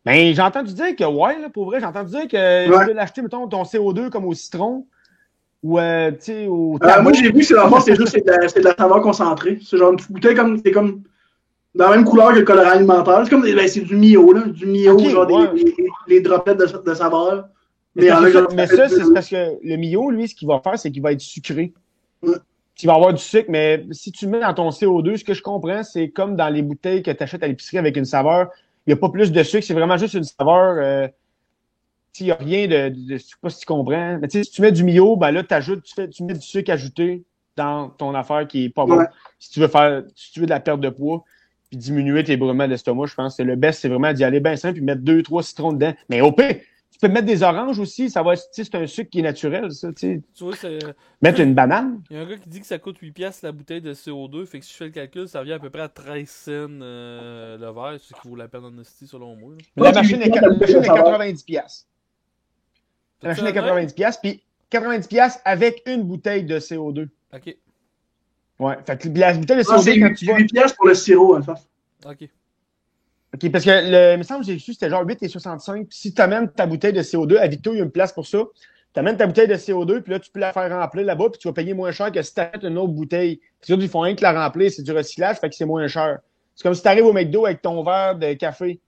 Ben, j'ai entendu dire que, ouais, là, pour vrai, j'ai entendu dire que tu peux l'acheter, mettons, ton CO2 comme au citron. Ou, tu sais, au tabac. Moi, j'ai vu que c'est de la saveur concentrée. C'est genre une petite bouteille c'est comme dans la même couleur que le colorant alimentaire. C'est comme c'est du Mio, là. Du Mio, okay, genre ouais. des droplets de saveur. Mais ça, c'est parce que le Mio, lui, ce qu'il va faire, c'est qu'il va être sucré. Il va avoir du sucre, mais si tu mets dans ton CO2, ce que je comprends, c'est comme dans les bouteilles que tu achètes à l'épicerie avec une saveur, il n'y a pas plus de sucre, c'est vraiment juste une saveur. Il n'y a rien je sais pas si tu comprends. Mais si tu mets du Mio, ben là, tu mets du sucre ajouté dans ton affaire qui est pas bon. Si tu veux de la perte de poids, puis diminuer tes brûlements d'estomac, je pense que le best, c'est vraiment d'y aller bien simple, puis mettre 2-3 citrons dedans. Mais au pire, tu peux mettre des oranges aussi, ça va être, c'est un sucre qui est naturel, ça, tu vois, mettre une banane. Il y a un gars qui dit que ça coûte 8$ la bouteille de CO2, fait que si je fais le calcul, ça revient à peu près à 13 cents le verre, ce qui vaut la peine en esti selon moi. La machine est 90$. La machine est 90$, puis 90$ avec une bouteille de CO2. OK. Ouais, fait que la bouteille de CO2, c'est quand tu vas... 8$ pour le sirop, en fait. OK. OK, parce que il me semble que j'ai su c'était genre 8,65$. Puis si tu amènes ta bouteille de CO2, à Victo, il y a une place pour ça. Tu amènes ta bouteille de CO2, puis là, tu peux la faire remplir là-bas, puis tu vas payer moins cher que si tu achètes une autre bouteille. Parce que ils font rien que la remplir, c'est du recyclage, fait que c'est moins cher. C'est comme si tu arrives au McDo avec ton verre de café.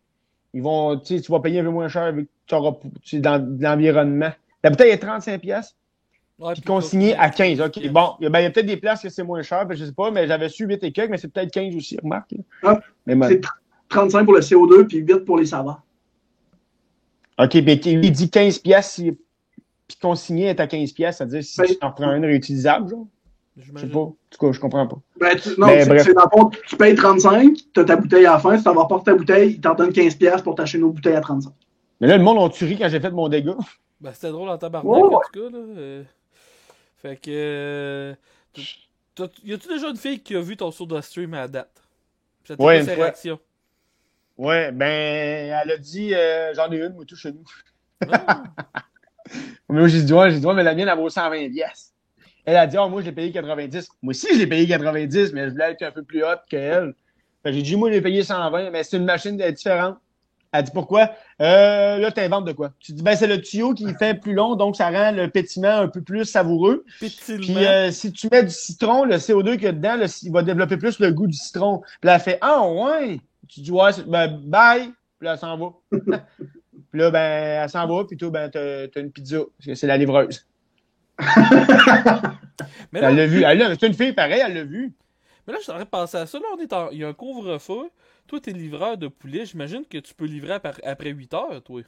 Tu vas payer un peu moins cher vu que tu auras dans l'environnement. La bouteille est 35$. Ouais, puis consigné à 15. OK. Bon, il y a peut-être des places que c'est moins cher, je sais pas, mais j'avais su 8 et quelques, mais c'est peut-être 15 aussi, remarque. C'est 35 pour le CO2 puis 8 pour les saveurs. OK, mais il dit 15$, puis consigné est à 15$, c'est-à-dire si tu en prends une réutilisable, genre? Je sais pas. En tout cas, je comprends pas. C'est dans le fond, tu payes 35, tu as ta bouteille à la fin, si tu vas pas ta bouteille, ils t'en donnent 15$ pour t'acheter une autre bouteille à 35. Mais là, le monde a tué quand j'ai fait mon dégât. Ben, c'était drôle en tabarnak, en tout cas, là. Fait que... y a-tu déjà une fille qui a vu ton soda stream à la date? Ouais, une fois. Ouais, ben, elle a dit, j'en ai une, moi, tout chez nous. Ah. Mais moi, j'ai dit, mais la mienne, elle vaut 120$. Elle a dit, moi, je l'ai payé 90$. Moi aussi, je l'ai payé 90$, mais je voulais être un peu plus haute qu'elle. Fait que j'ai dit, moi, je l'ai payé 120$, mais c'est une machine différente. Elle dit, pourquoi? Là, t'inventes de quoi? Tu dis, ben, c'est le tuyau qui fait plus long, donc ça rend le pétillement un peu plus savoureux. Pétilement. Puis, si tu mets du citron, le CO2 qu'il y a dedans, il va développer plus le goût du citron. Puis là, elle fait, ouais! Tu dis, ouais, ben, bye! Puis là, elle s'en va. Puis là, ben, elle s'en va, puis toi, ben, t'as une pizza. Parce que c'est la livreuse. Mais là, elle l'a vu. C'est une fille pareille, elle l'a vu. Mais là, je t'aurais pensé à ça. Là, il y a un couvre-feu. Toi, t'es livreur de poulet. J'imagine que tu peux livrer après 8 heures, toi.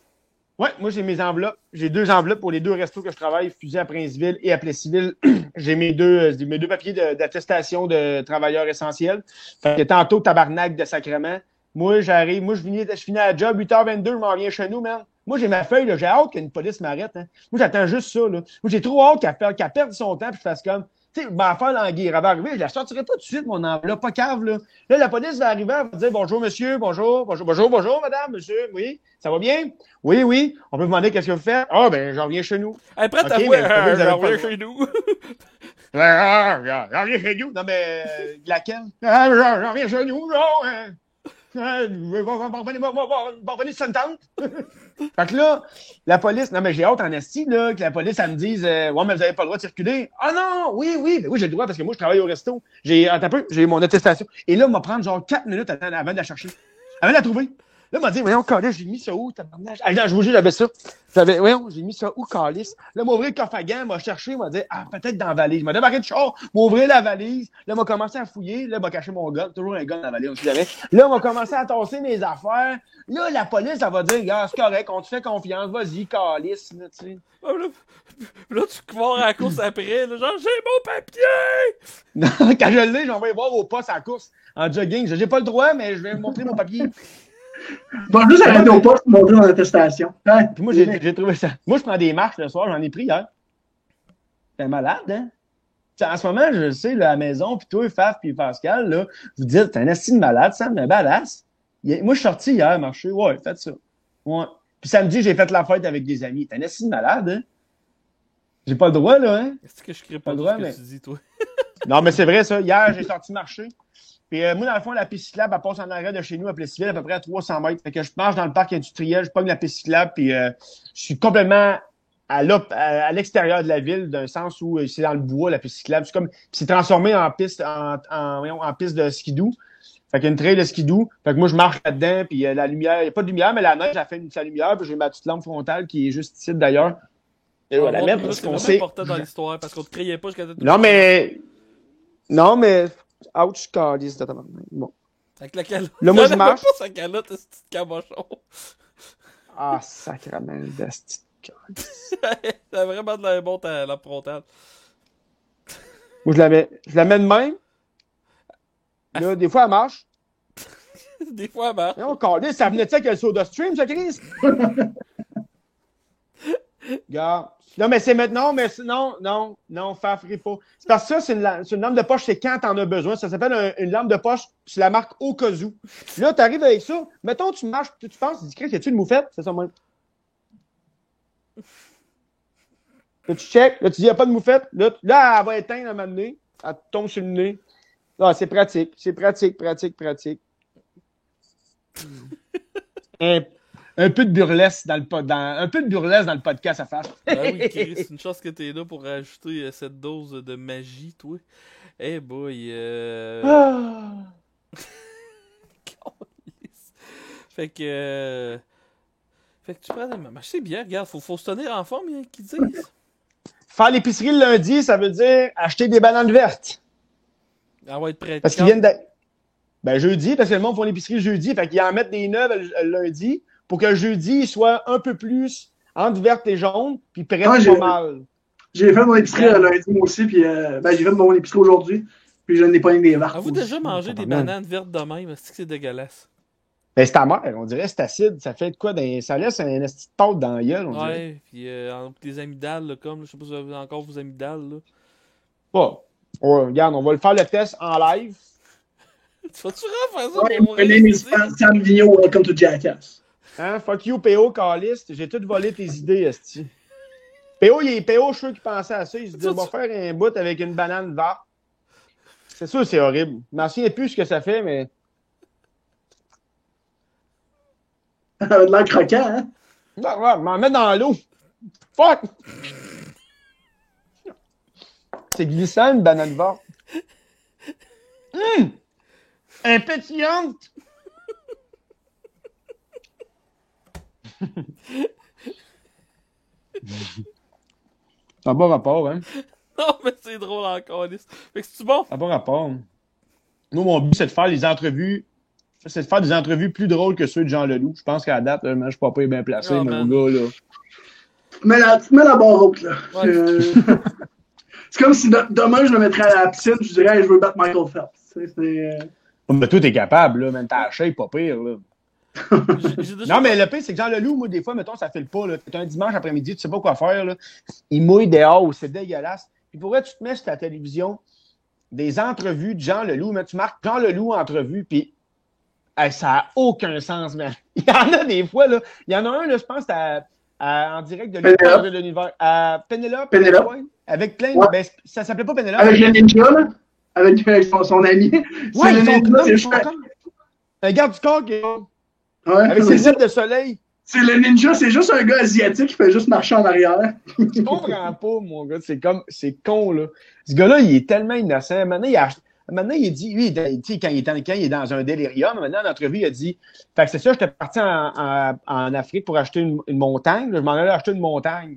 Ouais, moi, j'ai mes enveloppes. J'ai 2 enveloppes pour les 2 restos que je travaille, Fusée à Princeville et à Plessisville. J'ai mes deux papiers d'attestation de travailleurs essentiels. Fait que tantôt, tabarnak de sacrement. Moi, j'arrive. Moi, je finis à la job, 8h22, je m'en viens chez nous, man. Moi, j'ai ma feuille, là. J'ai hâte qu'une police m'arrête, hein. Moi, j'attends juste ça, là. Moi, j'ai trop hâte qu'elle perde son temps puis je fasse comme... Tu sais, ma affaire l'anguille, elle va arriver, je la sortirai pas tout de suite, mon enveloppe, pas cave, là. Là, la police va arriver, elle va dire bonjour, monsieur, bonjour, madame, monsieur, oui, ça va bien? Oui, on peut vous demander qu'est-ce que vous faites? Ah, ben, j'en reviens chez nous. Elle est prête à voir, j'en reviens chez nous. J'en reviens chez nous. Non, mais, laquelle? J'en reviens chez nous, non, va revenir s'entendre. Fait que là, la police, non, mais j'ai hâte en esti, là, que la police, elle me dise, ouais, mais vous avez pas le droit de circuler. Ah non, oui, ben oui, j'ai le droit parce que moi, je travaille au resto. J'ai mon attestation. Et là, il va prendre genre 4 minutes avant de la chercher. Avant de la trouver. Là, il m'a dit, voyons, calice, j'ai mis ça où, tabarnak? Ah, non, je vous jure, j'avais ça. Voyons, j'ai mis ça où, calice? Là, m'a ouvert le coffre à gants, m'a cherché, m'a dit, peut-être dans la valise. M'a débarqué de char, m'a ouvert la valise. Là, m'a commencé à fouiller. Là, m'a caché mon gun. Toujours un gun dans la valise, on sait jamais. Là, m'a commencé à tasser mes affaires. Là, la police, elle va dire, gars, c'est correct, on te fait confiance, vas-y, calice, là, tu sais. Là, tu cours à la course après, là, genre, j'ai mon papier! Non, quand je l'ai, j'en vais voir au poste à la course, en jogging. J'ai pas le droit, mais je vais vous montrer mon papier. Bon, juste arrêter au poste pour montrer mon attestation. Hein? Puis moi, j'ai trouvé ça. Moi, je prends des marches le soir, j'en ai pris hier. T'es malade, hein? T'sais, en ce moment, je sais, là, à la maison, puis toi, Faf, puis Pascal, là, vous dites, t'es un esti de malade, Sam, un badass. Moi, je suis sorti hier, marcher. Ouais, faites ça. Ouais. Puis samedi, j'ai fait la fête avec des amis. T'es un esti de malade, hein? J'ai pas le droit, là, hein? Est-ce que je crée Pas pas le tout droit, ce que mais- tu dis, toi? Non, mais c'est vrai, ça. Hier, j'ai sorti marcher. Puis moi, dans le fond, la piste cyclable, elle passe en arrière de chez nous, à Plessisville, à peu près à 300 mètres. Fait que je marche dans le parc industriel, je pogne la piste cyclable, puis je suis complètement à l'extérieur de la ville, d'un sens où c'est dans le bois, la piste cyclable. C'est transformé en piste, en piste de skidoo. Fait qu'il y a une trail de skidoo. Fait que moi, je marche là-dedans, puis la lumière, il n'y a pas de lumière, mais la neige, a fait sa lumière, puis j'ai ma petite lampe frontale qui est juste ici, d'ailleurs. Et Ah, voilà, bon, même là, parce c'est qu'on vraiment sait. important dans l'histoire, parce qu'on te criait pas jusqu'à Non, mais. Ouch, calice de tabarnak. Bon. Avec la calotte. Là, moi, je Elle avait marche. pas sa calotte, ce petit cabochon. Ah, sacrement d'asti. T'as vraiment de la monte à la frontale. Moi, je la mets de même. Là, des fois, elle marche. Des fois, elle marche. Et on calisse, ça venait de ça avec le soda stream, ça, Chris? Regarde. Non, mais c'est maintenant, mais non, fafferez pas. C'est parce que ça, c'est une lampe de poche, c'est quand t'en as besoin. Ça s'appelle une lampe de poche, c'est la marque Okazu. Là, t'arrives avec ça, mettons, tu marches, tu penses, tu dis, Chris, y a-tu une moufette? C'est ça, moi. Là, tu check, là, tu dis, y a pas de moufette. Là, elle va éteindre à un moment donné. Elle te tombe sur le nez. Ah, c'est pratique. C'est pratique. Un peu de burlesque dans le podcast à faire. Ben oui, Chris, c'est une chance que t'es là pour rajouter cette dose de magie, toi. Eh boy, Ah. Fait que tu prends des mamans. C'est bien, regarde, faut se tenir en forme, hein, qu'ils disent. Faire l'épicerie le lundi, ça veut dire acheter des bananes vertes. Elle va être prête. Parce qu'ils viennent jeudi, parce que le monde font l'épicerie le jeudi, fait qu'ils en mettent des neuves le lundi pour que le jeudi il soit un peu plus entre verte et jaune, puis prêt pas mal. J'ai fait mon épicerie lundi moi aussi, puis j'ai fait mon épicerie aujourd'hui, puis je n'ai pas eu des vertes. Avez-vous déjà mangé des bananes vertes de même? C'est dégueulasse. Ben, c'est ta mère, on dirait c'est acide. Ça fait de quoi? Ça laisse un esti de pâte dans la gueule, on dirait. Ouais, puis des amygdales, là, comme, je sais pas si vous avez encore vos amygdales, là. Bon. Ouais, regarde, on va le faire le test en live. Tu vas-tu refaire ça Ouais, pour my name is Sam Vigneault, welcome to Jackass. Hein? Fuck you, PO, caliste. J'ai tout volé tes idées, esti. PO, je suis sûr qu'il pensait à ça. Il se dit, on va faire un bout avec une banane verte. C'est sûr, c'est horrible. Je m'en souviens plus ce que ça fait, mais. Ça avait de l'air croquant, hein? Non, ouais, m'en mettre dans l'eau. Fuck! C'est glissant, une banane verte. Un pétillante! Ça n'a pas rapport, hein? Non, mais c'est drôle encore, Alice. Fait que c'est-tu bon? Ça n'a pas rapport. Nous, mon but, c'est de faire des entrevues. C'est de faire des entrevues plus drôles que ceux de Jean Leloup. Je pense qu'à la date, je suis pas bien placé, Oh, mon man. gars, là. Tu te mets la barre haute, là. Ouais. C'est comme si demain, je le mettrais à la piscine, je dirais, hey, je veux battre Michael Phelps. Mais toi, t'es capable, là. Même t'as la shape, pas pire, là. J'ai déjà... Non, mais le pire, c'est que Jean Leloup, moi, des fois, mettons, ça fait le pas, là. T'es un dimanche après-midi, tu sais pas quoi faire, là. Il mouille dehors, c'est dégueulasse. Puis pour vrai, tu te mets sur ta télévision des entrevues de Jean Leloup, mais tu marques Jean Leloup entrevue, puis hey, ça n'a aucun sens, man. Il y en a des fois, là. Il y en a un, là, je pense, en direct de l'univers. À Pénélope. Ouais, avec plein de. Ouais. Ben, ça s'appelait pas Pénélope. Avec le ninja, là. Avec son ami. Ouais, le ninja, c'est juste... un garde du corps qui est. Ouais, Avec ses lunettes de soleil. c'est le ninja, c'est juste un gars asiatique qui fait juste marcher en arrière. Je comprends pas, mon gars. C'est con, là. Ce gars-là, il est tellement innocent. Maintenant, il dit, lui, tu sais, quand il est dans un délirium, maintenant, en entrevue, il a dit, fait que c'est ça, j'étais parti en Afrique pour acheter une montagne. Là, je m'en allais acheter une montagne.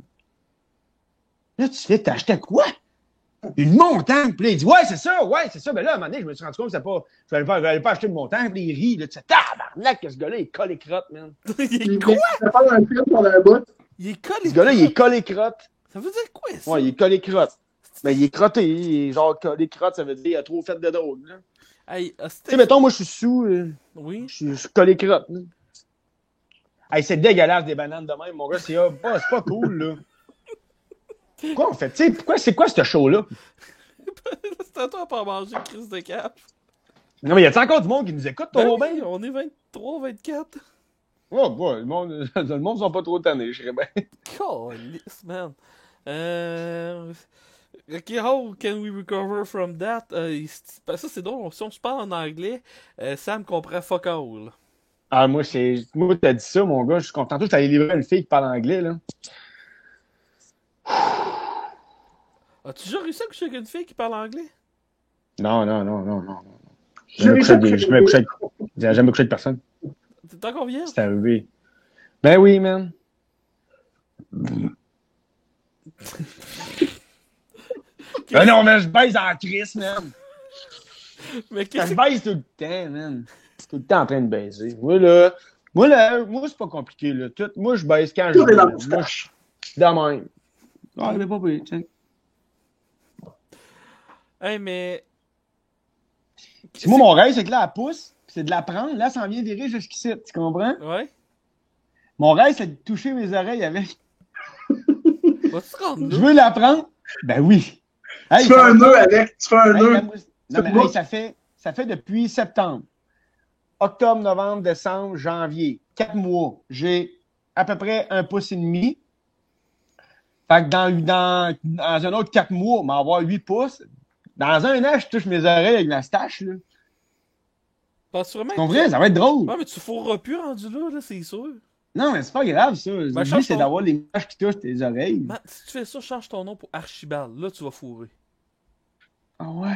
Là, tu fais, t'achetais quoi? Une montagne. Puis là, il dit, ouais, c'est ça. Ben là, à un moment donné, je me suis rendu compte que c'était pas, je n'allais pas acheter une montagne. Puis il rit, là, tu sais, tabarnak, que ce gars-là, il colle les crottes, man. Il est quoi? Il fait un film sur la botte. Il est collé. Ce gars-là, il est collé crottes. Ça veut dire quoi, ça? Ouais, il est collé crottes. Ben, il est crotté. Il est genre collé crottes, ça veut dire qu'il a trop fait de drogue, là. Hey, Tu sais, mettons, moi, je suis sous, oui. je suis collé crotte. Là. Hey, c'est dégueulasse des bananes de même, mon gars. C'est pas cool, là. Pourquoi on fait? Tu sais, c'est quoi ce show-là? C'est à toi pour manger une crise de cap. Non, mais y a-t-il encore du monde qui nous écoute, ton Ben, bien? on est 23, 24. Oh, boy, le monde sont pas trop tannés, je serais bien. Calice, man. Ok, how can we recover from that? Ça, c'est drôle. Si on se parle en anglais, Sam comprend fuck all. Ah, moi, t'as dit ça, mon gars. Je suis content. Tantôt, j'allais livrer une fille qui parle anglais, là. As-tu déjà réussi à coucher avec une fille qui parle anglais? Non. J'ai jamais couché avec personne. T'es encore vierge? C'est arrivé. Ben oui, man. Ah non, mais je baise en crise, man. Mais Je qu'est-ce baise tout le temps, man. Je suis tout le temps en train de baiser. Moi, c'est pas compliqué, là. Moi, je baise quand je Tout est dans veux. le Moi, moustache. je de même. Ah, mais pas pire, tiens. Hey, mais. Moi, mon rêve, c'est que là, elle pousse, puis c'est de la prendre. Là, ça en vient virer jusqu'ici. Tu comprends? Ouais? Mon rêve, c'est de toucher mes oreilles avec. Vas-tu te rendre Je là? veux la prendre? Ben oui. Hey, Tu fais un nœud avec, tu fais un nœud. Non, mais hey, ça fait depuis septembre. Octobre, novembre, décembre, janvier. 4 mois. J'ai à peu près 1,5 pouce. Fait que dans un autre 4 mois, on va avoir 8 pouces. Dans un an, je touche mes oreilles avec ma stache, là. Penses-tu vraiment Tu comprends? Ça va être drôle. Ouais, mais tu fourras plus rendu là, c'est sûr. Non, mais c'est pas grave, ça. Le change but, c'est ton- d'avoir les moustaches qui touchent tes oreilles. Man, si tu fais ça, change ton nom pour Archibald. Là, tu vas fourrer. Ah ouais?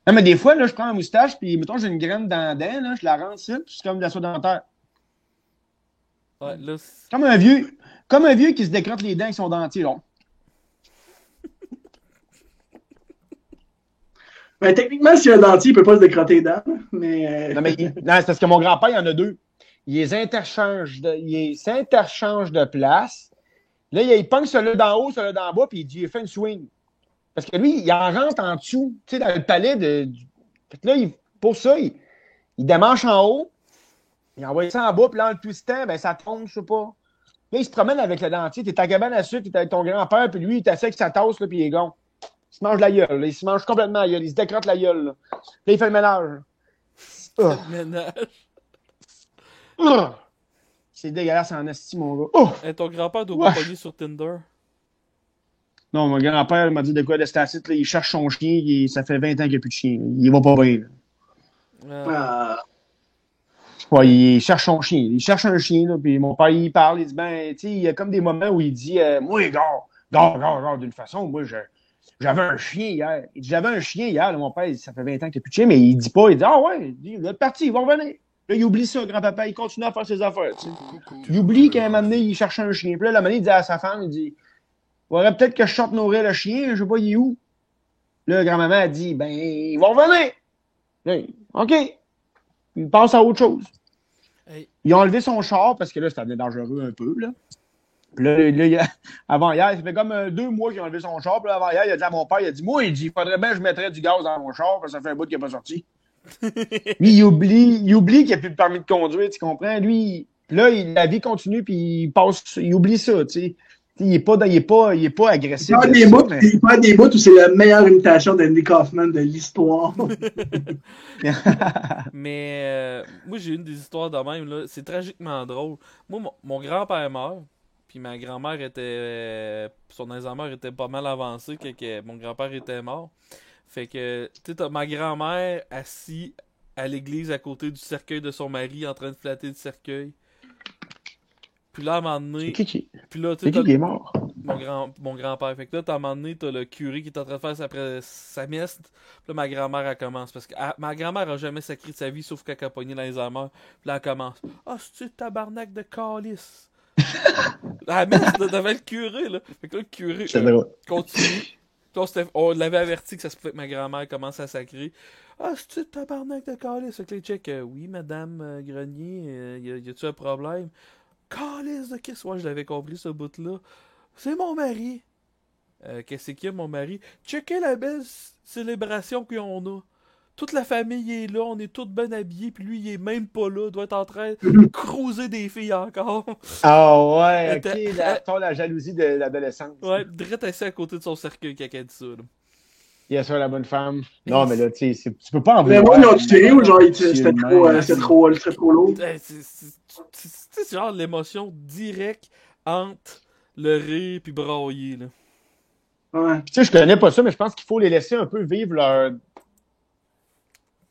Non, mais des fois, là, je prends ma moustache, puis mettons, j'ai une graine dans la dent, là, je la rentre ici, puis c'est comme de la soie dentaire. Ouais, là. Comme un vieux qui se décrotte les dents avec son dentier, là. Ben, techniquement, s'il y a un dentier, il peut pas se décrotter les dents. Mais. Non, non, c'est parce que mon grand-père, il y en a deux. Il s'interchange de place. Là, il pogne celui d'en haut, celui d'en bas, puis il dit, il fait une swing. Parce que lui, il en rentre en dessous, tu sais, dans le palais de. Fait que là, pour ça, il démanche en haut, il envoie ça en bas, puis là, en le twistant, ben, ça tombe, je sais pas. Là, il se promène avec le dentier. T'es à cabane à sucre, t'es avec ton grand-père, puis lui, il est assis avec sa tasse, là, puis il est gon. Il se mange la gueule, là. Il se mange complètement la gueule. Il se décrotte la gueule, là. Là, il fait le ménage. Ménage. C'est dégueulasse en esti, mon gars. Oh! Hey, ton grand-père doit Ouais. pas pogner sur Tinder. Non, mon grand-père m'a dit de quoi de stacite, là. Il cherche son chien. Ça fait 20 ans qu'il n'y a plus de chien. Il va pas bien, là. Ouais, il cherche son chien. Il cherche un chien, là. Puis mon père, il parle. Il dit, ben, tu sais, il y a comme des moments où il dit, moi, gars, d'une façon, moi, j'avais un chien hier. Il dit, j'avais un chien hier. Là, mon père, il dit, ça fait 20 ans qu'il n'y a plus de chien, mais il dit pas, il dit, ah ouais, il est parti, il va revenir. Là, il oublie ça, grand-papa. Il continue à faire ses affaires, tu sais. Il oublie qu'à un moment donné, il cherche un chien. Puis là, la manée, il dit à sa femme, il dit, faudrait peut-être que je sorte nourrir le chien, je sais pas, il est où. Là, grand-maman a dit, ben, il va revenir. Là, OK. Il passe à autre chose. Hey. Ils ont enlevé son char parce que là, ça devenait dangereux un peu, là. Puis là, avant hier, ça fait comme 2 mois qu'ils ont enlevé son char. Puis là, avant hier, il a dit à mon père, il a dit, moi, il dit, il faudrait bien que je mettrais du gaz dans mon char parce que ça fait un bout qu'il n'est pas sorti. Lui, il oublie qu'il n'y a plus de permis de conduire, tu comprends? Lui, là, la vie continue, puis il oublie ça, tu sais. Il n'est pas agressif. Il parle des bouts où c'est la meilleure imitation d'Andy Kaufman de l'histoire. Mais moi, j'ai une des histoires de même, là. C'est tragiquement drôle. Moi, mon grand-père meurt, puis ma grand-mère était... son Alzheimer était pas mal avancé quand mon grand-père était mort. Fait que, tu sais, t'as ma grand-mère assise à l'église à côté du cercueil de son mari en train de flatter le cercueil. Puis là, à un moment donné... C'est qui Puis là, tu c'est sais, qui est mort? mon grand-père. Fait que là, à un moment donné, t'as le curé qui est en train de faire sa messe. Puis là, ma grand-mère, elle commence. Parce que ma grand-mère a jamais sacré de sa vie, sauf quand elle a pogné dans les amers. Puis là, elle commence. Ah, c'est-tu tabarnak de calice? La messe, là, devant le curé, là. Fait que là, le curé continue. Puis là, on l'avait averti que ça se pouvait que ma grand-mère commence à sacrer. Ah, c'est-tu tabarnak de calice? Fait que là, check. Oui, madame Grenier, y a-tu un problème? Calice de qu'est-ce? Ouais, je l'avais compris, ce bout-là. C'est mon mari. Qu'est-ce qu'il y a, mon mari? Checkez la belle célébration qu'on a. Toute la famille est là, on est tous bien habillés, puis lui, il est même pas là. Il doit être en train de cruiser des filles encore. Ah ouais, Elle ok, la jalousie de l'adolescence. Ouais, direct assis à côté de son cercueil quand elle a dit ça. Là. Bien sûr, la bonne femme. Non, mais là, tu sais, tu peux pas en Mais vouloir. moi, ils ont tiré ou genre, c'était trop lourd? C'est genre l'émotion directe entre le rire puis brailler, là. Ouais. Tu sais, je connais pas ça, mais je pense qu'il faut les laisser un peu vivre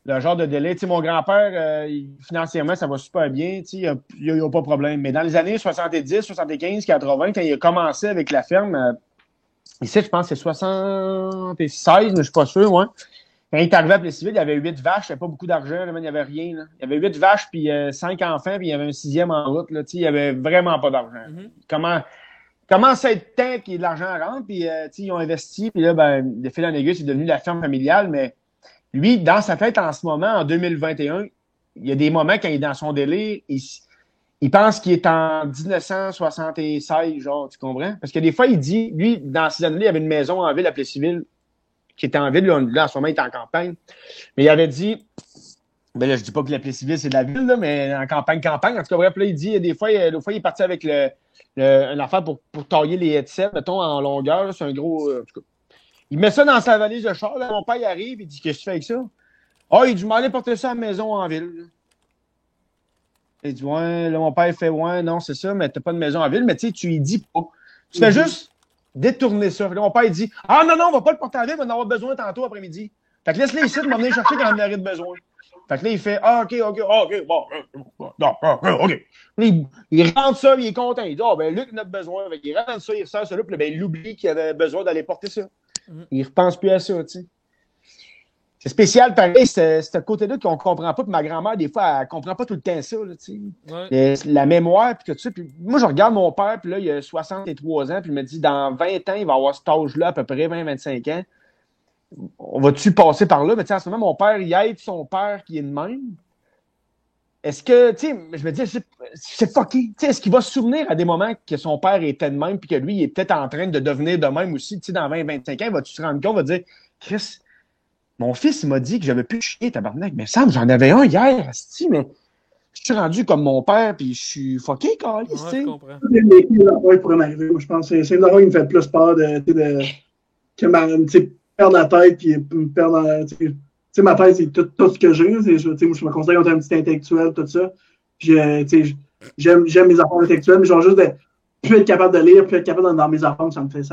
leur genre de délai. Tu sais, mon grand-père, financièrement, ça va super bien. Tu sais, il n'y a pas de problème. Mais dans les années 70, 75, 80, quand il a commencé avec la ferme, ici, je pense que c'est 76, mais je suis pas sûr, ouais. Quand il est arrivé à Plessisville, il y avait 8 vaches, il n'y avait pas beaucoup d'argent, il n'y avait rien. Là. Il y avait 8 vaches, puis 5 enfants, puis il y avait un 6e en route. Là, il n'y avait vraiment pas d'argent. Commence à être temps qu'il y ait de l'argent à rendre, puis ils ont investi, puis là, de fil en aiguille, c'est devenu la ferme familiale, mais lui, dans sa tête en ce moment, en 2021, il y a des moments quand il est dans son délire, il pense qu'il est en 1976, genre, tu comprends? Parce que des fois, il dit, lui, dans ces années-là, il y avait une maison en ville à Plessisville, qui était en ville, là, en ce moment, il est en campagne. Mais il avait dit, ben là, je dis pas que la Plessisville, c'est de la ville, là, mais en campagne, en tout cas, bref, là, il dit, des fois, il est parti avec une affaire pour tailler les headsets, mettons, en longueur, là, c'est un gros, en tout cas. Il met ça dans sa valise de char, là, mon père, il arrive, il dit, qu'est-ce que tu fais avec ça? Ah, il dit, je m'en allais porter ça à la maison en ville, là. Il dit, ouais, là, mon père, il fait, ouais, non, c'est ça, mais t'as pas de maison en ville, mais tu sais, tu lui dis pas. Tu fais juste détourner ça. Là, mon père, il dit, ah, non, on va pas le porter en ville, on va en avoir besoin tantôt après-midi. Fait que laisse-les ici, de m'emmener chercher quand on en aurait besoin. Fait que là, il fait, ah, OK, bon, OK. Il rentre ça, il est content. Il dit, ah, ben, Luc en a besoin. Fait qu'il rentre ça, il ressort ça là, puis ben, il oublie qu'il avait besoin d'aller porter ça. Il repense plus à ça, tu sais. C'est spécial, pareil, ce côté-là qu'on comprend pas. Puis ma grand-mère, des fois, elle comprend pas tout le temps ça, là, tu sais. La mémoire, puis tout ça. Puis moi, je regarde mon père, puis là, il a 63 ans, puis il me dit, dans 20 ans, il va avoir cet âge-là, à peu près 20-25 ans. On va-tu passer par là? Mais tu sais, en ce moment, mon père, il aide son père qui est de même. Est-ce que, tu sais, je me dis, c'est fucké. Tu sais, est-ce qu'il va se souvenir à des moments que son père était de même, puis que lui, il est peut-être en train de devenir de même aussi, tu sais, dans 20-25 ans, vas-tu te rendre compte, va dire, Chris, mon fils, il m'a dit que j'avais plus chier, tabarnak. Mais Sam, j'en avais un hier, asti, mais je suis rendu comme mon père, puis je suis fucké, câlisse, tu sais. Je comprends. C'est les pires affaires qui pourraient m'arriver. Moi, je pense que c'est une affaire qui me fait le plus peur que perdre la tête, puis me perdre dans. Tu sais, ma tête, c'est tout ce que j'ai. Moi, je me considère comme un petit intellectuel, tout ça. Puis, j'aime mes affaires intellectuelles, mais genre juste de plus être capable de lire, plus être capable dans mes affaires, ça me fait.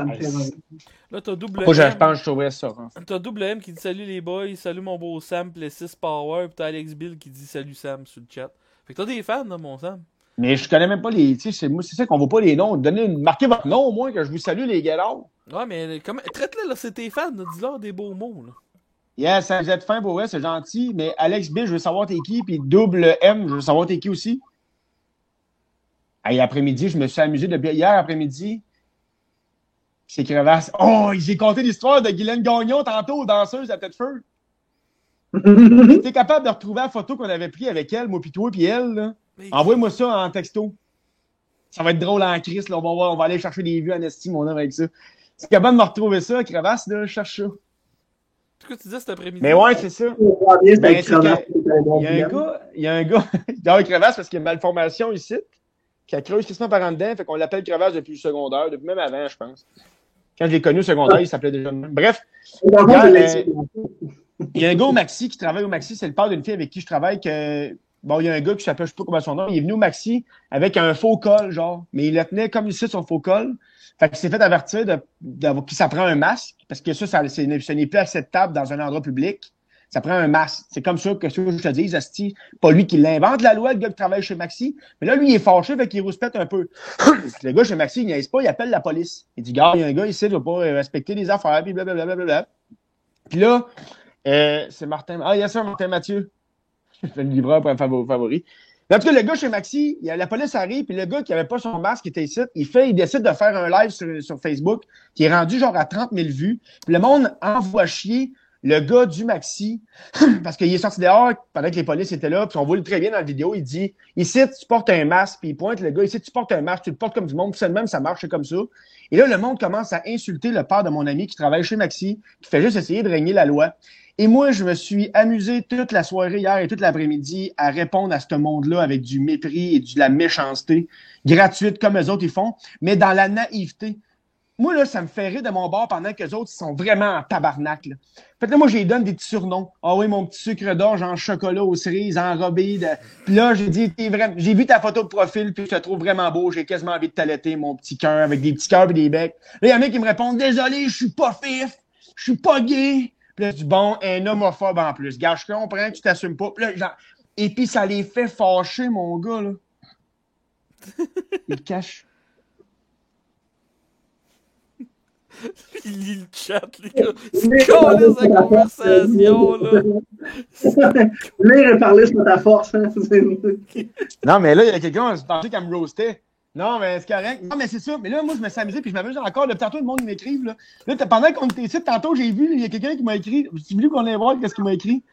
Là, t'as double Moi, je M. pense que je trouverais ça. Hein. T'as double M qui dit salut les boys, salut mon beau Sam, Plessis Power, pis t'as Alex Bill qui dit salut Sam sur le chat. Fait que t'as des fans, là, mon Sam. Mais je connais même pas les. Tu sais, c'est ça qu'on voit pas les noms. Marquez votre nom au moins, que je vous salue, les galards. Ouais, mais traite-le, là, c'est tes fans, là, dis-leur des beaux mots, là. Yes, ça vous êtes fin pour vrai, c'est gentil. Mais Alex Bill, je veux savoir t'es qui, puis double M, je veux savoir t'es qui aussi. Hey, après-midi, je me suis amusé depuis hier après-midi. C'est crevasse. Oh, j'ai conté l'histoire de Guylaine Gagnon tantôt, danseuse à Tête-Feu. T'es capable de retrouver la photo qu'on avait prise avec elle, moi pis toi pis elle, là. Envoie-moi ça en texto. Ça va être drôle en crise, là. On va aller chercher des vues en estime, mon homme, avec ça. Si t'es capable de me retrouver ça, crevasse, là, je cherche ça. Qu'est-ce que tu disais cet après-midi? Mais ouais, c'est ça. Ben, il y a un gars, dans crevasse parce qu'il y a une malformation ici, qui a creusé quasiment par en dedans, fait qu'on l'appelle crevasse depuis le secondaire, depuis même avant, je pense. Quand je l'ai connu au secondaire, il s'appelait déjà de même. Bref. Il y a un gars au Maxi qui travaille au Maxi, c'est le père d'une fille avec qui je travaille que, bon, il y a un gars qui s'appelle, je sais pas comment son nom, il est venu au Maxi avec un faux col, genre, mais il le tenait comme ici, son faux col. Fait qu'il s'est fait avertir qu'il s'apprend un masque, parce que ça ce n'est plus acceptable dans un endroit public. Ça prend un masque. C'est comme ça que je te dis, Asti, pas lui qui l'invente, la loi, le gars qui travaille chez Maxi. Mais là, lui, il est fâché, fait qu'il rouspète un peu. Le gars chez Maxi, il niaise pas, il appelle la police. Il dit, gars, il y a un gars ici, il doit pas respecter les affaires, puis blablabla. Puis là, c'est Martin. Ah, il y a ça, Martin Mathieu. C'est le livreur favori. Mais en tout cas, le gars chez Maxi, la police arrive, puis le gars qui avait pas son masque, qui était ici, il décide de faire un live sur Facebook, qui est rendu genre à 30 000 vues. Puis le monde envoie chier le gars du Maxi, parce qu'il est sorti dehors pendant que les polices étaient là, puis on voit le très bien dans la vidéo, il dit, ici, tu portes un masque, puis il pointe le gars, ici, tu portes un masque, tu le portes comme du monde, puis c'est le même, ça marche, c'est comme ça. Et là, le monde commence à insulter le père de mon ami qui travaille chez Maxi, qui fait juste essayer de régner la loi. Et moi, je me suis amusé toute la soirée hier et toute l'après-midi à répondre à ce monde-là avec du mépris et de la méchanceté, gratuite comme eux autres ils font, mais dans la naïveté. moi, là, ça me fait rire de mon bord pendant que les autres, ils sont vraiment en tabarnak, là. Fait que là, moi, je les donne des petits surnoms. Ah oui, mon petit sucre d'orge en chocolat aux cerises, enrobé de... Puis là, j'ai dit, j'ai vu ta photo de profil, puis je te trouve vraiment beau, j'ai quasiment envie de t'allaiter, mon petit cœur, avec des petits cœurs et des becs. Là, il y en a qui me répondent, désolé, je suis pas fif, je suis pas gay. Puis là, je dis, bon, un homophobe en plus. Gars, je comprends que tu t'assumes pas. Puis là, genre... Et puis, ça les fait fâcher, mon gars, là. Ils cachent. Il lit le chat, les gars. C'est calé sa conversation, là. Lire et parler, c'est pas ta force. Hein? Non, mais là, il y a quelqu'un qui pensait qu'elle me roastait. Non, mais c'est correct. Non, mais c'est ça. Mais là, moi, je me suis amusé, puis je m'amuse encore. Depuis tantôt, le monde m'écrive. Là, pendant qu'on était ici, tantôt, j'ai vu, il y a quelqu'un qui m'a écrit. J'ai voulu qu'on aille voir qu'est-ce qu'il m'a écrit.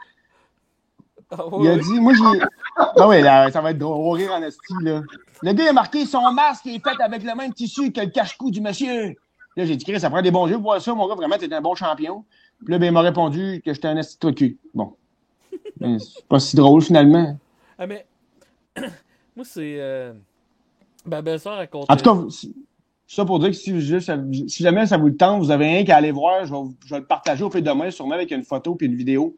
Ah, ouais, Il a ouais. dit, moi, j'ai. Ah ouais, là, ça va être drôle, on va rire en esti, là. Le gars, il a marqué son masque est fait avec le même tissu que le cache-cou du monsieur. Là, j'ai dit, Chris, ça prend des bons jeux pour voir ça, mon gars, vraiment, t'es un bon champion. Puis là, ben, il m'a répondu que j'étais un esti de cul. Bon. Ben, c'est pas si drôle, finalement. Ah, mais. Moi, c'est. Ma belle-sœur racontait. En tout cas, ça pour dire que si jamais ça vous le tente, vous avez rien qu'à aller voir, je vais le partager au fait demain, sûrement avec une photo puis une vidéo.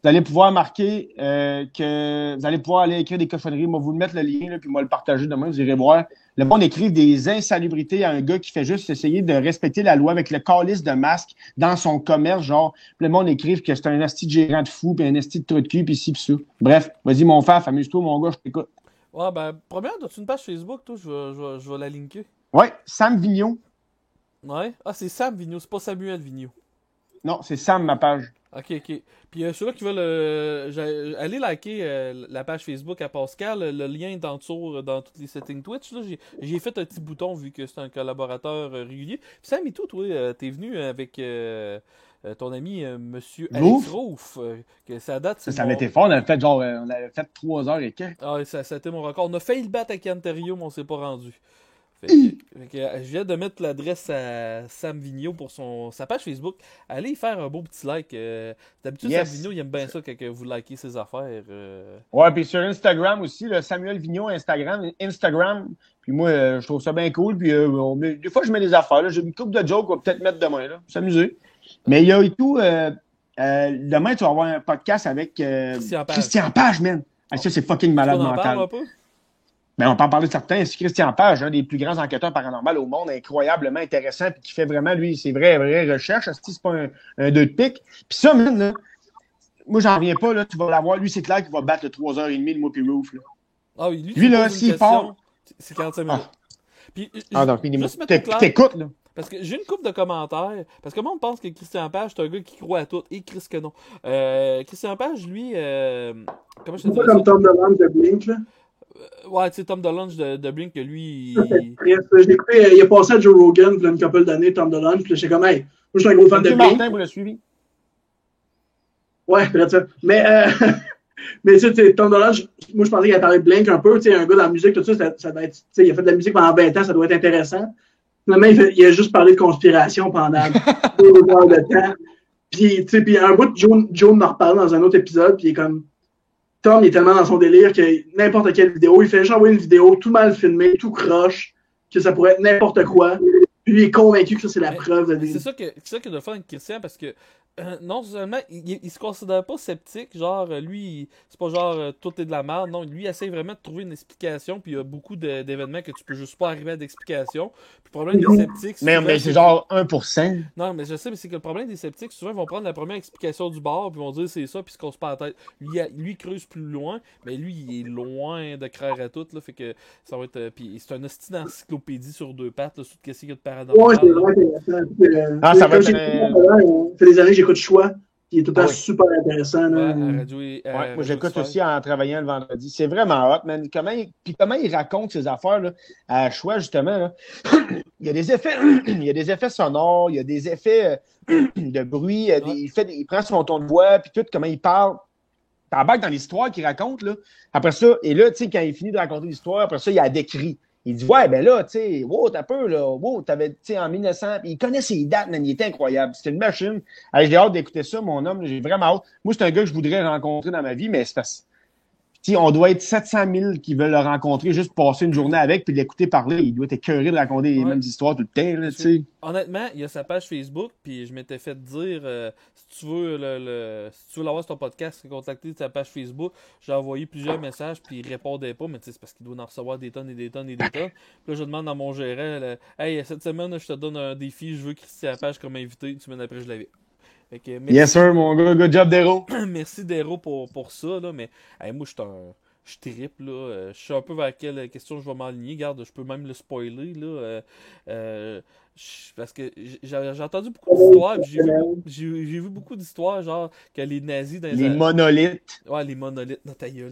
Vous allez pouvoir marquer que vous allez pouvoir aller écrire des cochonneries. Moi, vous le mettre le lien, là, puis moi le partager demain, vous irez voir. Le monde écrive des insalubrités à un gars qui fait juste essayer de respecter la loi avec le calice de masque dans son commerce, genre. Puis le monde écrive que c'est un asti de gérant de fou, puis un asti de trou de cul, puis ci, puis ça. Bref, vas-y, mon frère, amuse-toi, mon gars, je t'écoute. Ouais, ben, première, as-tu une page Facebook, toi? Je vais la linker. Ouais, Sam Vigneault. Ouais. Ah, c'est Sam Vigneault, c'est pas Samuel Vigneault. Non, c'est Sam, ma page. Ok, ok. Puis ceux-là qui veulent allez liker la page Facebook à Pascal. Le lien est en dessous dans tous les settings Twitch. Là, j'ai fait un petit bouton vu que c'est un collaborateur régulier. Puis Sam et tout, toi, t'es venu avec ton ami Monsieur Alex Roof. Que ça date. Ça avait été fort, on avait fait 3 heures et quelques. Ah, ça a été mon record. On a failli le battre à Canterio, mais on s'est pas rendu. Je viens de mettre l'adresse à Sam Vigneault pour sa page Facebook. Allez y faire un beau petit like. D'habitude, Yes. Sam Vigneault, il aime bien ça quand vous likez ses affaires. Ouais, puis sur Instagram aussi, le Samuel Vigneault Instagram. Puis moi, je trouve ça bien cool. Puis des fois, je mets des affaires. Là. J'ai une couple de jokes qu'on va peut-être mettre demain. Là, s'amuser. Mais il y a et tout. Demain, tu vas avoir un podcast avec Christian Page, man. Ah, ça, c'est fucking malade On en parle mental. un peu? Ben, on peut en parler de certains. C'est Christian Page, un des plus grands enquêteurs paranormaux au monde, incroyablement intéressant, puis qui fait vraiment, lui, ses vraies recherches. C'est pas un 2 de pique. Puis ça, man, là, moi, j'en reviens pas, là, tu vas l'avoir. Lui, c'est clair qu'il va battre le 3h30 de moi puis Roof, là. Ah oui, Lui, là, pose une s'il question, part... c'est 45 minutes. Puis, donc, juste mettre au clair, t'écoutes, là. parce que j'ai une couple de commentaires. Parce que le monde pense que Christian Page, c'est un gars qui croit à tout. Et Chris que non. Christian Page, lui, comment je te C'est pas dirais ça? comme Tom DeLonge de Blink, là. Ouais, tu sais, Tom DeLonge de Blink, que lui, J'ai écouté, il a passé à Joe Rogan, il y a une couple d'années, Tom DeLonge, puis j'étais comme, hey, moi, je suis un gros fan de Mathieu Blink. Martin, vous l'avez suivi? Ouais, peut-être ça. Mais tu sais, Tom DeLonge, moi, je pensais qu'il a parlé de Blink un peu, tu sais, un gars dans la musique, tout ça, ça doit être, tu sais, il a fait de la musique pendant 20 ans, ça doit être intéressant. Finalement, il a juste parlé de conspiration pendant 2 heures de temps. Puis, tu sais, puis un bout, Joe m'en reparle dans un autre épisode, puis il est comme, Tom, il est tellement dans son délire que n'importe quelle vidéo, il fait juste envoyer une vidéo tout mal filmée, tout croche, que ça pourrait être n'importe quoi. Puis il est convaincu que ça, c'est la preuve de c'est ça qui est de fun avec Christian, parce que non seulement il se considère pas sceptique, genre lui, c'est pas genre tout est de la merde, non, lui il essaie vraiment de trouver une explication, puis il y a beaucoup d'événements que tu peux juste pas arriver à d'explication. Puis le problème des sceptiques, Mais c'est genre 1%. non, mais je sais, mais c'est que le problème des sceptiques, souvent ils vont prendre la première explication du bord, puis ils vont dire c'est ça, puis ils se cassent pas la tête. Lui, il creuse plus loin, mais lui il est loin de croire à tout, là, fait que ça va être. Puis c'est un hostie d'encyclopédie sur 2 pattes, là, sur qu'est-ce qu'il y a de paranormal. Ouais, c'est vraiment intéressant. Ah, ça va être Ça fait des années que j'écoute Choix, qui est tout le temps super intéressant. Ouais, Là. à radio, Ouais, moi, j'écoute aussi en travaillant le vendredi. C'est vraiment hot, man. Comment il raconte ses affaires là, à choix, justement. Là. Il y a des effets sonores, il y a des effets de bruit. Il prend son ton de voix, puis tout, comment il parle. T'embarques dans l'histoire qu'il raconte. Là. Après ça, et là, tu sais, quand il finit de raconter l'histoire, après ça, il a décrit. Il dit, ouais, ben là, tu sais, wow, t'as peu, là, wow, t'avais, tu sais, en 1900, il connaît ses dates, man, il était incroyable. C'était une machine. Allez, j'ai hâte d'écouter ça, mon homme, j'ai vraiment hâte. Moi, c'est un gars que je voudrais rencontrer dans ma vie, mais c'est parce... Tu on doit être 700 000 qui veulent le rencontrer, juste passer une journée avec, puis l'écouter parler. Il doit être écœuré de raconter les mêmes histoires tout le temps, là, tu sais. Honnêtement, il y a sa page Facebook, puis je m'étais fait dire, si tu veux l'avoir sur ton podcast, contacter sa page Facebook. J'ai envoyé plusieurs messages, puis il répondait pas, mais tu sais, c'est parce qu'il doit en recevoir des tonnes et des tonnes et des tonnes. Puis là, je demande à mon gérant, hey, cette semaine, je te donne un défi, je veux Christian Page comme invité. Une semaine après, je l'avais. Okay, yes sir, mon gars, good job Dero. Merci Dero pour ça, là, mais hey, moi je trippe, là. Je sais un peu vers quelle question je vais m'aligner. Garde, je peux même le spoiler, là. Parce que j'ai entendu beaucoup d'histoires, j'ai vu beaucoup d'histoires, genre que les nazis dans les monolithes. Ouais, les monolithes, dans ta gueule,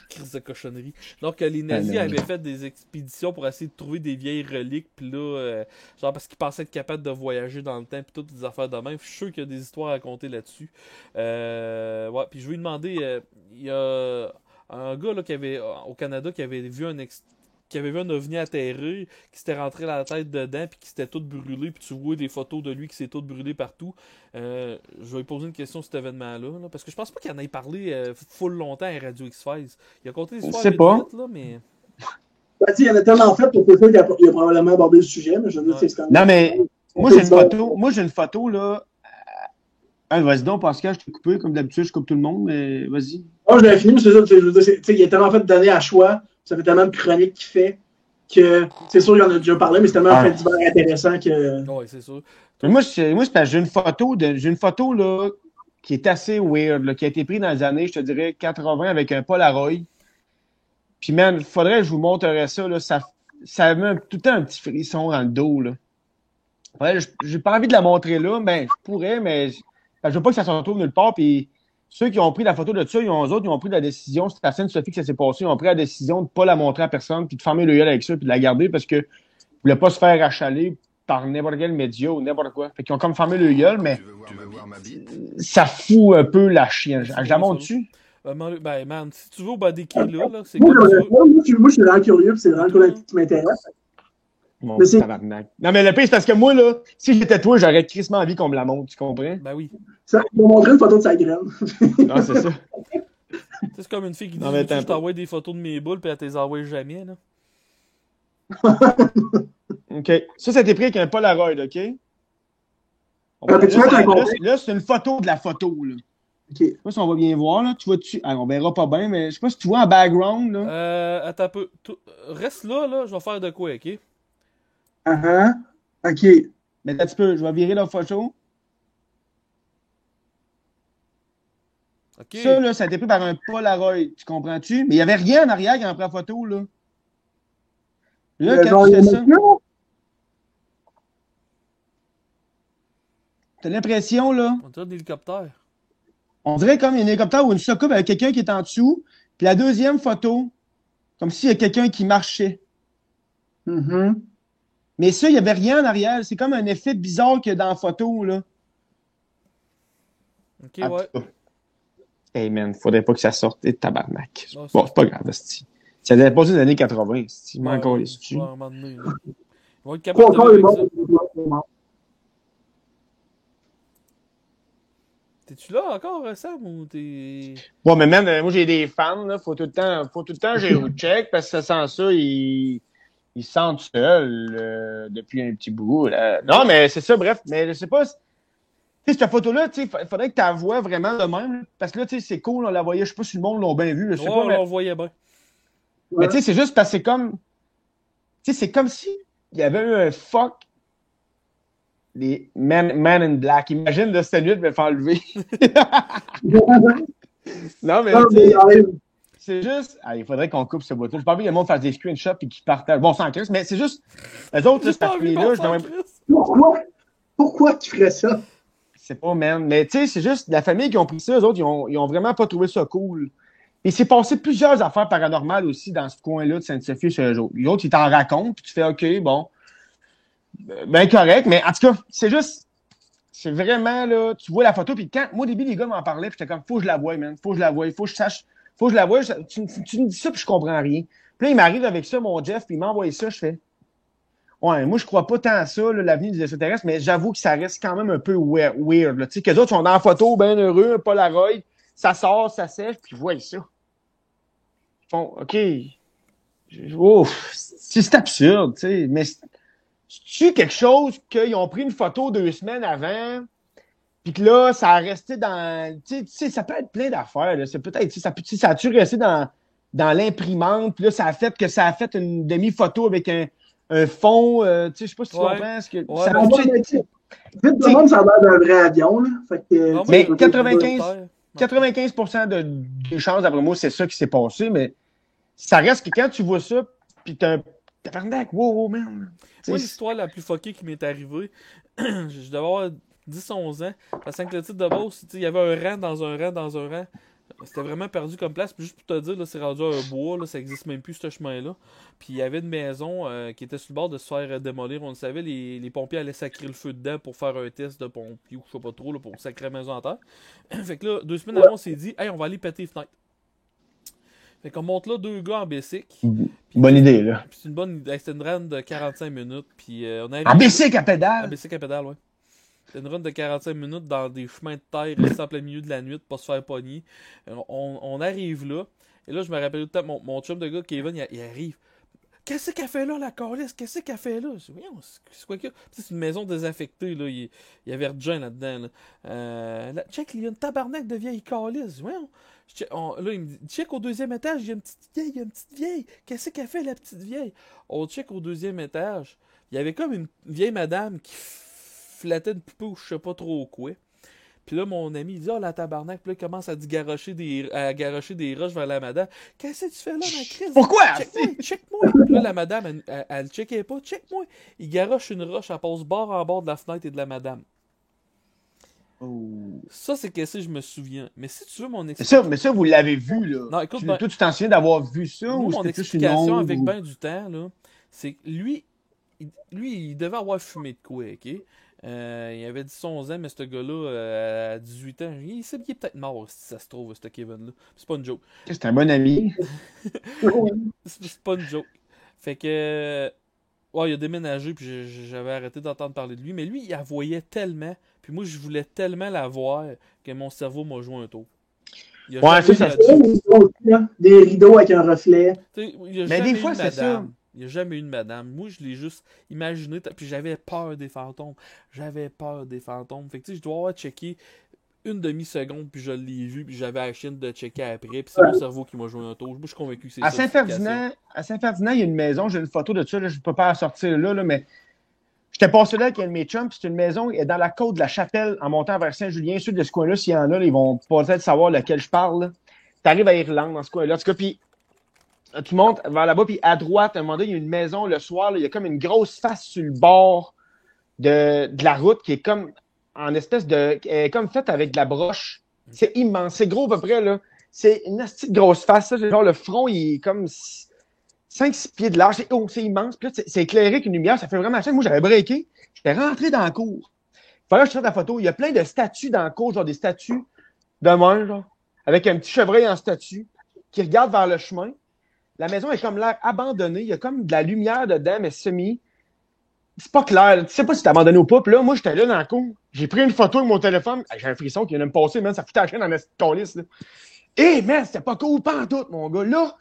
crise de cochonnerie. Donc, les nazis avaient fait des expéditions pour essayer de trouver des vieilles reliques, puis là, genre parce qu'ils pensaient être capables de voyager dans le temps, puis toutes des affaires de même. Je suis sûr qu'il y a des histoires à raconter là-dessus. Ouais, puis je vais lui demander, il y a un gars là, au Canada qui avait vu un ovni atterrir, qui s'était rentré la tête dedans, puis qui s'était tout brûlé, puis tu vois des photos de lui qui s'est tout brûlé partout. Je vais lui poser une question sur cet événement-là, là, parce que je pense pas qu'il en ait parlé full longtemps à Radio X-Files. Il a compté des histoires vite, là, mais... Ben, il y en a tellement fait pour que il a probablement abordé le sujet, mais je veux dire, c'est quand même... Non, mais moi, j'ai une photo, là... vas-y donc, Pascal, je t'ai coupé, comme d'habitude, je coupe tout le monde, mais vas-y. Non, je l'avais fini, mais c'est ça, je veux dire, il y a tellement fait de données à choix, ça fait tellement de chroniques qu'il fait, que c'est sûr, il en a déjà parlé, mais c'est tellement un fait divers intéressant que... Oui, c'est sûr. Mais moi, c'est parce que j'ai une photo, là, qui est assez weird, là, qui a été prise dans les années, je te dirais, 80 avec un Polaroid. Puis, man, faudrait que je vous montrerais ça, là, ça met tout le temps un petit frisson dans le dos, là. Ouais, j'ai pas envie de la montrer là, ben, je pourrais, mais je veux pas que ça se retrouve nulle part, puis ceux qui ont pris la photo de ça, ils ont pris la décision, c'est la scène Sophie que ça s'est passé, ils ont pris la décision de pas la montrer à personne, puis de fermer le gueule avec ça, puis de la garder, parce que ils voulaient pas se faire achaler par n'importe quel média ou n'importe quoi. Fait qu'ils ont comme fermé le gueule, mais ça fout un peu la chienne. Je la montre dessus? Ben, man, si tu veux au Badiki, là, c'est moi, comme ça. moi, je suis vraiment curieux, puis c'est vraiment qui m'intéresse. Mon Mais tabarnak. Non, mais le pire, c'est parce que moi, là, si j'étais toi, j'aurais crissement envie qu'on me la montre, tu comprends? Ben oui. Ça, il m'a montré une photo de sa graine. Non, c'est ça. C'est comme une fille qui dit, je t'envoie des photos de mes boules, puis elle te les envoie jamais, là. OK. Ça a été pris avec un Polaroid, OK? Là, c'est une photo de la photo, là. OK. Je sais pas si on va bien voir, là. Tu vois-tu? Alors, on verra pas bien, mais je sais pas si tu vois en background, là. Attends un peu. Reste là, je vais faire de quoi, OK? OK. Mais un petit peu, je vais virer la photo. Okay. Ça, là, ça a été pris par un Polaroid, tu comprends-tu? Mais il n'y avait rien en arrière qui en prend photo, là. Là, quand tu fais ça, t'as l'impression, là... On dirait un hélicoptère. On dirait comme un hélicoptère ou une soucoupe avec quelqu'un qui est en dessous. Puis la deuxième photo, comme s'il y a quelqu'un qui marchait. Mais ça, il n'y avait rien en arrière. C'est comme un effet bizarre qu'il y a dans la photo, là. OK, ouais. Hey man, faudrait pas que ça sorte de tabarnak. Non, bon, c'est pas grave, c'ti. Ça devait passer dans les années 80, c'ti. Mais encore les dessus. Ils vont être capables de vivre avec ça. T'es-tu là encore, Sam, ou t'es... Ouais, mais même, moi, j'ai des fans, là. Faut tout le temps, j'ai eu check, parce que ça sent ça, ils se sentent seuls, depuis un petit bout, là. Non, mais c'est ça, bref. Mais je sais pas... Tu sais, cette photo-là, tu sais, faudrait que tu la vois vraiment de même, là, parce que là, tu sais, c'est cool, on la voyait, je sais pas si le monde l'a bien vu, je sais pas, mais... on le voyait bien. Mais tu sais, c'est juste parce que c'est comme... Tu sais, c'est comme si il y avait eu un fuck les Men in Black. Imagine de cette nuit de me faire enlever. Non, mais tu sais, c'est juste... Ah, il faudrait qu'on coupe ce bout-là. J'ai pas envie que le monde fasse des screenshots et qu'ils partagent. Bon, sans crise, mais c'est juste... Les autres, là, cette famille-là... Pourquoi tu ferais ça? C'est pas, man. Mais tu sais, c'est juste la famille qui ont pris ça, eux autres, ils ont vraiment pas trouvé ça cool. Il s'est passé plusieurs affaires paranormales aussi dans ce coin-là de Sainte-Sophie sur eux autres. Les autres, ils t'en racontent, puis tu fais OK, bon. Ben correct, mais en tout cas, c'est juste. C'est vraiment là. Tu vois la photo, puis quand. Moi, au début, les gars m'en parlaient, puis j'étais comme, faut que je la voie, man. Faut que je la voie, faut que je sache. Faut que je la voie. Tu me dis ça, puis je comprends rien. Puis là, il m'arrive avec ça, mon Jeff, puis il m'envoie ça, je fais. Ouais, moi, je crois pas tant à ça, l'avenir des extraterrestres, mais j'avoue que ça reste quand même un peu weird. Tu sais, qu'eux autres sont dans la photo, bien heureux, un Polaroid, ça sort, ça sèche, puis voient ça. font, OK, ouf, c'est absurde, tu sais, mais c'est quelque chose qu'ils ont pris une photo 2 semaines avant, puis que là, ça a resté dans, tu sais, ça peut être plein d'affaires, là, c'est peut-être, ça a-tu resté dans l'imprimante, puis là, ça a fait une demi-photo avec un fond, tu sais, je sais pas si tu Ouais. comprends, ce que, Ouais, ça mais peut- Vite de monde, ça a l'air d'un vrai avion, là. Fait que, Non, mais moi, 95% des chances, d'après moi, c'est ça qui s'est passé, mais ça reste que quand tu vois ça, pis t'as un tabarnak, wow, man. Moi, l'histoire la plus fuckée qui m'est arrivée, je devais avoir 10-11 ans. À Saint-Clotilde de Beauce, il y avait un rang dans un rang dans un rang. C'était vraiment perdu comme place. Puis juste pour te dire, là, c'est rendu un bois, là, ça existe même plus, ce chemin-là. Puis il y avait une maison qui était sur le bord de se faire démolir. On le savait, les pompiers allaient sacrer le feu dedans pour faire un test de pompier ou je sais pas trop, là, pour sacrer la maison en terre. Fait que là, 2 semaines avant, on s'est dit, hey, on va aller péter les fenêtres. Fait qu'on monte là, 2 gars en bicycle. Bonne idée, là. Puis c'est une bonne idée. C'était une run de 45 minutes. Puis on arrive. En bicycle à En pédale. bicycle à pédale, ouais. C'est une run de 45 minutes dans des chemins de terre, restés en plein milieu de la nuit pour pas se faire pogner. On arrive là. Et là, je me rappelle tout le temps, mon chum de gars, Kevin, il arrive. Qu'est-ce qu'elle fait là, la calice? Qu'est-ce qu'elle fait là? Je dis, voyons, c'est quoi que. C'est une maison désaffectée, là. Il y avait rien là-dedans, là. Check, il y a une tabarnak de vieille calice. Voyons. Là, il me dit, check au 2e étage, il y a une petite vieille. Qu'est-ce qu'elle fait, la petite vieille? On check au 2e étage. Il y avait comme une vieille madame qui flattait une poupée ou je sais pas trop quoi. Puis là, mon ami, il dit, oh, la tabarnak. Puis là, il commence à garocher des roches vers la madame. Qu'est-ce que tu fais là, ma crise? Pourquoi? Check-moi. Puis là, la madame, elle checkait pas. Check-moi. Il garoche une roche, elle passe bord en bord de la fenêtre et de la madame. Oh. Ça, c'est qu'est-ce que je me souviens. Mais si tu veux mon Mais explication. ça, vous l'avez vu, là. Non, écoute, Toi, tu t'en souviens d'avoir vu ça moi, ou mon c'était plus une explication ombre? avec ou- ben du temps, là, c'est que lui, il devait avoir fumé de quoi, ok? Il avait 10-11 ans, mais ce gars-là, à 18 ans, il est peut-être mort, si ça se trouve, ce Kevin-là. C'est pas une joke. C'est un bon ami. C'est pas une joke. Fait que. Ouais, il a déménagé, puis j'avais arrêté d'entendre parler de lui. Mais lui, il la voyait tellement, puis moi, je voulais tellement la voir que mon cerveau m'a joué un tour. Il a Ouais, jamais ça, eu de- Des rideaux avec un reflet. Tu sais, il a Mais jamais des fois, eu de c'est ça. madame. Il n'y a jamais eu de madame. Moi, je l'ai juste imaginé. Puis j'avais peur des fantômes. J'avais peur des fantômes. Fait que tu sais, je dois avoir checké une demi-seconde, puis je l'ai vu, puis j'avais la chienne de checker après. Puis c'est mon cerveau qui m'a joué un tour. Moi, je suis convaincu que c'est À ça. Saint-Ferdinand, il y a une maison, j'ai une photo de ça, là, je ne peux pas la sortir là, mais j'étais passé là avec un de mes chums, puis c'est une maison elle est dans la côte de la Chapelle, en montant vers Saint-Julien. Ceux de ce coin-là, s'il y en a, là, ils vont peut-être savoir lequel je parle. Tu arrives à Irlande, dans ce coin-là. En tout cas, puis tu montes vers là-bas, puis à droite, à un moment donné, il y a une maison, le soir, là, il y a comme une grosse face sur le bord de la route qui est comme en espèce de... Elle est comme faite avec de la broche. C'est immense, c'est gros à peu près, là. C'est une petite grosse face, ça. Genre, le front, il est comme 5-6 pieds de large. C'est immense. Puis là, c'est éclairé avec une lumière. Ça fait vraiment cher. Moi, j'avais breaké. J'étais rentré dans la cour. Fallait que je sorte la photo. Il y a plein de statues dans la cour, genre des statues de main, genre, avec un petit chevreuil en statue qui regarde vers le chemin. La maison est comme l'air abandonnée. Il y a comme de la lumière dedans, mais semi. C'est pas clair. Tu sais pas si t'es abandonné ou pas. Puis là, moi, j'étais là dans la cour. J'ai pris une photo avec mon téléphone. J'ai un frisson qui vient de me passer, man. Ça foutait la chaîne dans ma calice, là. Eh, man, c'était pas cool, pas en tout, mon gars. Là,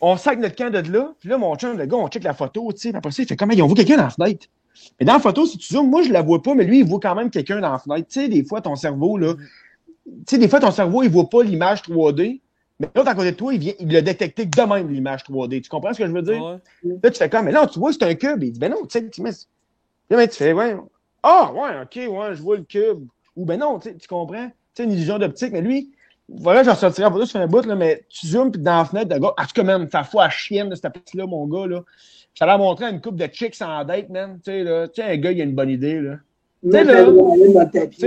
on sac notre camp de là. Puis là, mon chum, le gars, on check la photo, tu sais. Après ça, il fait comment? Ils ont vu quelqu'un dans la fenêtre. Mais dans la photo, si tu zoomes, moi, je la vois pas, mais lui, il voit quand même quelqu'un dans la fenêtre. Tu sais, des fois, ton cerveau, là. Tu sais, des fois, ton cerveau, il voit pas l'image 3D. Mais l'autre à côté de toi, il l'a détecté de même, l'image 3D. Tu comprends ce que je veux dire? Ouais. Là, tu fais comme, mais non, tu vois, c'est un cube. Il dit, ben non, tu sais, tu mets. Là, ben, tu fais, ouais. Ah, ouais, ok, ouais, je vois le cube. Ou ben non, tu comprends? Tu sais, une illusion d'optique, mais lui, voilà, j'en sortirai la photo, tu fais un bout, là, mais tu zoomes, puis dans la fenêtre, de gars, en tout cas, même, ta foi à chienne de cette petite-là, mon gars, là. J'allais montrer à une couple de chicks sans date, man. Tu sais, là, tu sais, un gars, il a une bonne idée, là. Tu sais,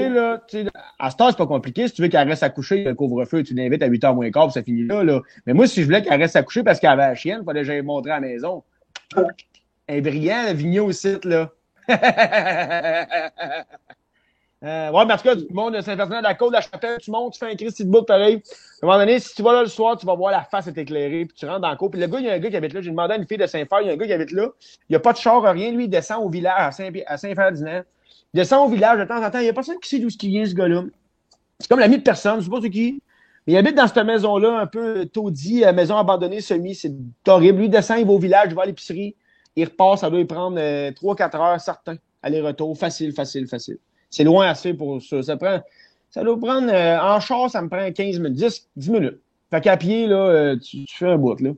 là, à ce temps, c'est pas compliqué. Si tu veux qu'elle reste à coucher, il y a un couvre-feu, tu l'invites à 8h moins quart, puis ça finit là, là. Mais moi, si je voulais qu'elle reste à coucher parce qu'elle avait la chienne, il fallait que j'aille montrer à la maison. Un brillant, le vigneau au site, là. Ouais, mais en tout cas, tu montes de Saint-Ferdinand de la Côte, de la Chapelle, tu montes, tu fais un Christy de bout pareil. À un moment donné, si tu vas là le soir, tu vas voir la face être éclairée, puis tu rentres dans la cour. Puis le gars, il y a un gars qui habite là. J'ai demandé à une fille de Saint-Fer, il y a un gars qui habite là. Il n'y a pas de char, rien. Lui, il descend au village, à Saint-Ferdinand. Il descend au village de temps en temps. Il n'y a personne qui sait d'où il vient, ce gars-là. C'est comme l'ami de personne, je sais pas c'est qui. Mais il habite dans cette maison-là, un peu taudis, maison abandonnée, semi. C'est horrible. Lui, il descend, il va au village, il va à l'épicerie. Il repart, ça doit lui prendre 3-4 heures, certain. Aller-retour, facile. C'est loin assez pour ça. Ça doit prendre, en char, ça me prend 15 minutes, 10 minutes. Fait qu'à pied, là, tu fais un bout, là.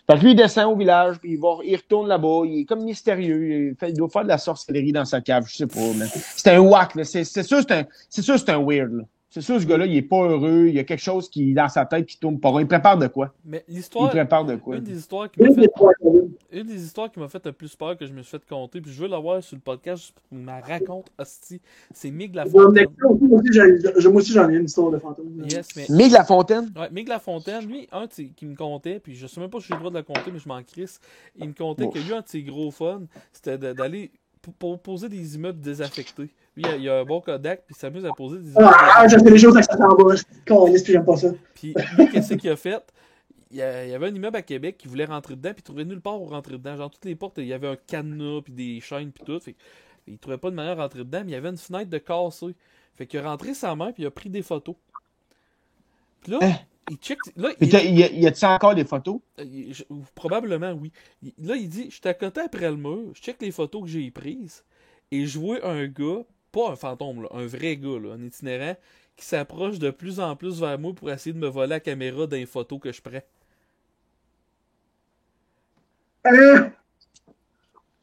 Fait que lui, il descend au village, puis il retourne là-bas. Il est comme mystérieux. Il doit faire de la sorcellerie dans sa cave, je sais pas, mais c'est un whack, là. C'est sûr, c'est un weird, là. C'est sûr, ce gars-là, il est pas heureux. Il y a quelque chose qui est dans sa tête qui tourne pas rond. Il prépare de quoi? Mais Il l'histoire. prépare de quoi? Une des histoires qui m'a fait le plus peur que je me suis fait compter, puis je veux l'avoir sur le podcast juste pour qu'il me la raconte, hostie. C'est Mig Lafontaine. Moi aussi, j'en ai une histoire de fantôme. Yes, mais. Mig Lafontaine? Ouais, Mig Lafontaine, lui, qui me comptait, puis je sais même pas si j'ai le droit de la compter, mais je m'en crisse. Il me comptait que lui, un de ses gros fun, c'était d'aller pour poser des immeubles désaffectés. Lui, il a un bon Kodak, puis il s'amuse à poser des immeubles. J'ai fait des choses avec ça s'en va. Puis j'aime pas ça. Puis lui, qu'est-ce qu'il a fait? Il y avait un immeuble à Québec qui voulait rentrer dedans, puis il trouvait nulle part où rentrer dedans. Genre, toutes les portes, il y avait un cadenas, puis des chaînes, puis tout. Fait il trouvait pas de manière de rentrer dedans, mais il y avait une fenêtre de cassée. Fait qu'il a rentré sa main, puis il a pris des photos. Puis là, il check. Là, y a-t-il encore des photos? Probablement, oui. Là, il dit, j'étais à côté après le mur, je check les photos que j'ai prises, et je vois un gars, pas un fantôme, là, un vrai gars, là, un itinérant, qui s'approche de plus en plus vers moi pour essayer de me voler la caméra dans les photos que je prends.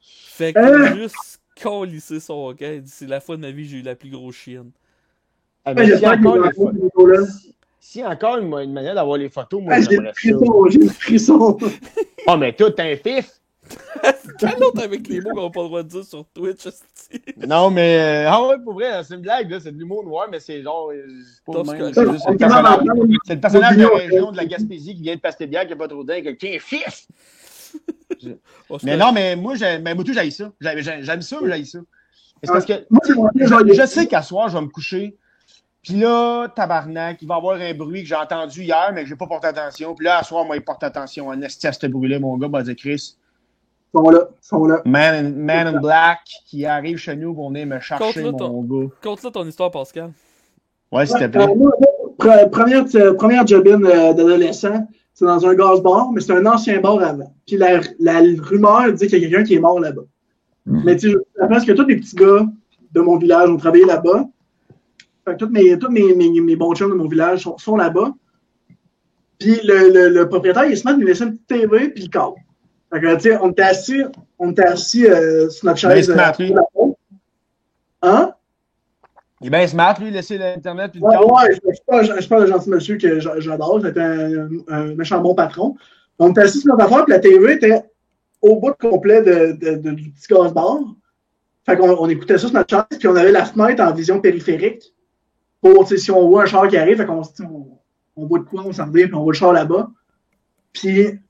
Fait que juste câlisser son gars, il dit, c'est la fois de ma vie que j'ai eu la plus grosse chienne. Ah, mais s'il y a encore une manière d'avoir les photos, moi, j'aimerais ça. J'ai le frisson. Oh, mais toi, t'es un fif! Quel autre avec les mots qu'on n'a pas le droit de dire sur Twitch, hostie? Non, mais. Ah ouais, pour vrai, c'est une blague, là. C'est de l'humour noir, mais c'est genre. C'est pas le même. C'est C'est le personnage de la région de la Gaspésie qui vient de Pastébière, qui n'a pas trop d'air, qui est un fif! Mais non, mais moi, j'aime ça. J'aime ça, mais j'aime ça. C'est parce que je sais qu'à soir, je vais me coucher. Puis là, tabarnak, il va y avoir un bruit que j'ai entendu hier, mais que j'ai pas porté attention. Puis là, à soir, moi, il porte attention. En esti à ce bruit-là, mon gars, va dire Chris. Ils sont là. Man in Black qui arrive chez nous pour venir me chercher, mon gars. Conte-là ton histoire, Pascal. Ouais, s'il te plaît. Première job-in d'adolescent, c'est dans un gaz-bar, mais c'est un ancien bar avant. Puis la rumeur dit qu'il y a quelqu'un qui est mort là-bas. Mais tu sais, je pense que tous les petits gars de mon village ont travaillé là-bas. Fait que tous mes bons chums de mon village sont là-bas. Puis le propriétaire, il se met à nous laisser une petite TV puis le câble. Fait que, tu sais, on était assis sur notre chaise. Smart, lui. Hein? Il est bien smart, lui, laisser l'Internet puis le câble. Ouais, je parle de gentil monsieur que j'adore. C'était un méchant bon patron. On était assis sur notre affaire, puis la TV était au bout complet du petit gaz-bar. Fait qu'on écoutait ça sur notre chaise, puis on avait la fenêtre en vision périphérique. Pour, tu sais, si on voit un char qui arrive, fait qu'on se dit, on voit de quoi, on s'en revient, puis on voit le char là-bas. Puis,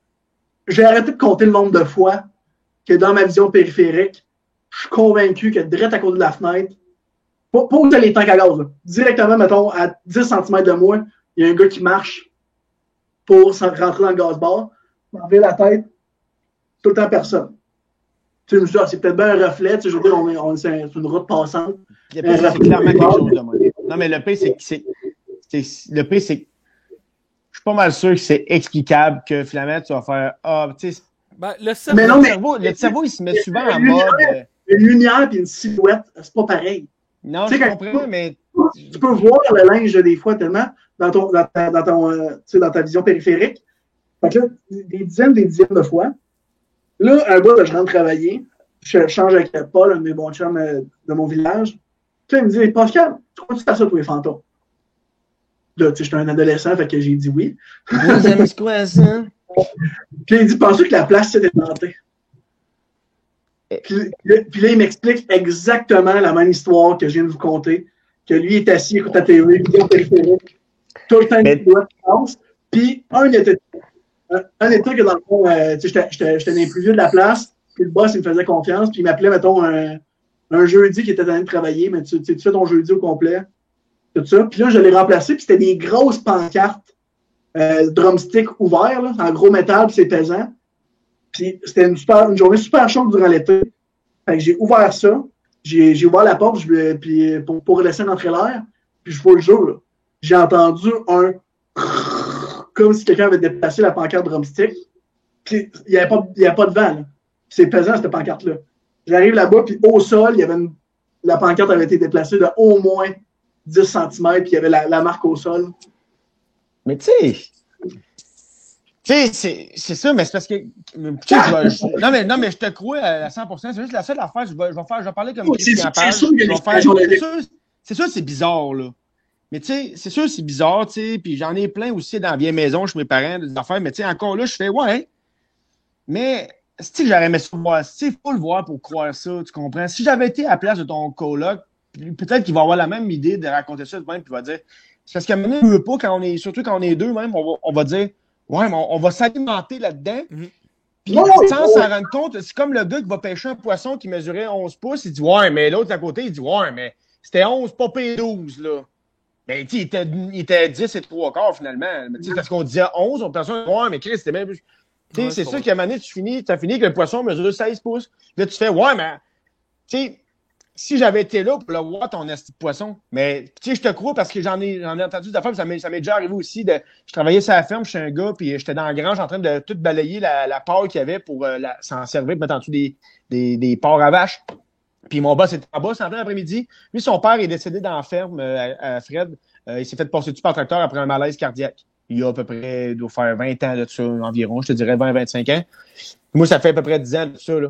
j'ai arrêté de compter le nombre de fois que dans ma vision périphérique, je suis convaincu que direct à côté de la fenêtre, pas où t'as les tanks à gaz, là, directement, mettons, à 10 cm de moi, il y a un gars qui marche pour rentrer dans le gaz-bar, m'enlever la tête, tout le temps personne. Tu sais, je me suis dit, c'est peut-être bien un reflet, tu sais, je veux dire, c'est une route passante. C'est clairement quelque chose de moi. Non, mais le pire, c'est que je suis pas mal sûr que c'est explicable que finalement, tu vas faire, tu sais. Ben, le cerveau, il se met souvent en mode. Une lumière et une silhouette, c'est pas pareil. Non, je comprends, mais. Tu peux voir le linge des fois tellement dans ta vision périphérique. Fait que là, des dizaines de fois. Là, un bout, je rentre travailler. Je change avec Paul, un de mes bons chums de mon village. Puis là, il me dit, Pascal, tu crois que tu fais ça pour les fantômes? Là, tu sais, j'étais un adolescent, fait que j'ai dit oui. C'est quoi ça? Puis là, il dit, pensez que la place, c'était hantée. Puis là, il m'explique exactement la même histoire que je viens de vous conter. Que lui est assis, écoute la télé, vidéo périphérique, tout le temps une boîte qui passe. Puis un était que dans le fond, tu sais, j'étais les plus vieux de la place, puis le boss, il me faisait confiance, puis il m'appelait, mettons, un jeudi qui était en train de travailler, mais tu fais ton jeudi au complet, tout ça. Puis là, je l'ai remplacé, puis c'était des grosses pancartes, drumstick ouverts, là, en gros métal, puis c'est pesant. Puis c'était une journée super chaude durant l'été. Fait que j'ai ouvert ça, j'ai ouvert la porte puis pour laisser rentrer l'air, puis je vous le jure, là, j'ai entendu un comme si quelqu'un avait déplacé la pancarte drumstick. Puis il n'y avait pas de vent. Là. C'est pesant, cette pancarte-là. J'arrive là-bas, puis au sol, la pancarte avait été déplacée de au moins 10 cm, puis il y avait la marque au sol. Mais tu sais, c'est ça, mais c'est parce que. Non, mais je te crois à 100%. C'est juste la seule affaire. Je vais parler comme Christian Page. C'est sûr, c'est bizarre, là. Mais tu sais, c'est sûr, c'est bizarre, tu sais. Puis j'en ai plein aussi dans la vieille maison chez mes parents, des affaires. Mais tu sais, encore là, je fais, ouais. Mais, c'est que j'aurais aimé ça voir. Il faut le voir pour croire ça, tu comprends? Si j'avais été à la place de ton coloc, peut-être qu'il va avoir la même idée de raconter ça de même, puis il va dire. C'est parce qu'à un moment donné, on veut pas, surtout quand on est deux, même, on va dire, ouais, mais on va s'alimenter là-dedans. Puis, sans s'en rendre compte, c'est comme le gars qui va pêcher un poisson qui mesurait 11 pouces, il dit, ouais, mais l'autre à côté, il dit, ouais, mais c'était 11, pas P12, là. Ben, tu sais, il était 10 et 3/4 finalement. Tu sais, parce qu'on disait 11, on pensait, ouais, mais Chris, c'était même plus. Tu sais, c'est sûr qu'à un moment donné, t'as fini que le poisson mesure 16 pouces. Là, tu fais, ouais, mais, tu sais, si j'avais été là pour le voir, ton esti de poisson. Mais, tu sais, je te crois parce que j'en ai entendu des affaires, ça m'est déjà arrivé aussi. Je travaillais sur la ferme chez un gars, puis j'étais dans la grange en train de tout balayer la paille qu'il y avait pour s'en servir, pour mettre en dessous des porcs à vaches. Puis mon boss était en bas, c'est en plein après-midi. Lui, son père est décédé dans la ferme à Fred. Il s'est fait passer dessus par tracteur après un malaise cardiaque. Il y a à peu près, il doit faire 20 ans de ça environ, je te dirais 20-25 ans. Moi, ça fait à peu près 10 ans de ça, là.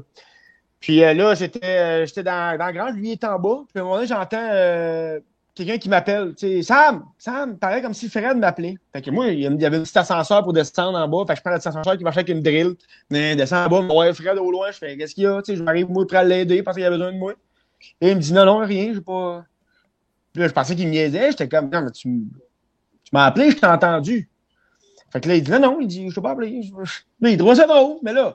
Puis là, j'étais dans la grange, lui il est en bas. Puis à un moment donné, j'entends quelqu'un qui m'appelle. Tu sais, Sam, pareil comme si Fred m'appelait. Fait que moi, il y avait un petit ascenseur pour descendre en bas. Fait que je prends le petit ascenseur qui marchait avec une drill. Mais descends en bas, ouais, Fred au loin, je fais, qu'est-ce qu'il y a? Tu sais, je m'arrive, moi, pour aller l'aider parce qu'il a besoin de moi. Et il me dit, non, rien, j'ai pas. Puis là, je pensais qu'il me niaisait. J'étais comme, non, mais tu m'as appelé, je t'ai entendu. Fait que là, il dit, non, il dit, je t'ai pas appelé. Là, il trouve ça drôle, mais là.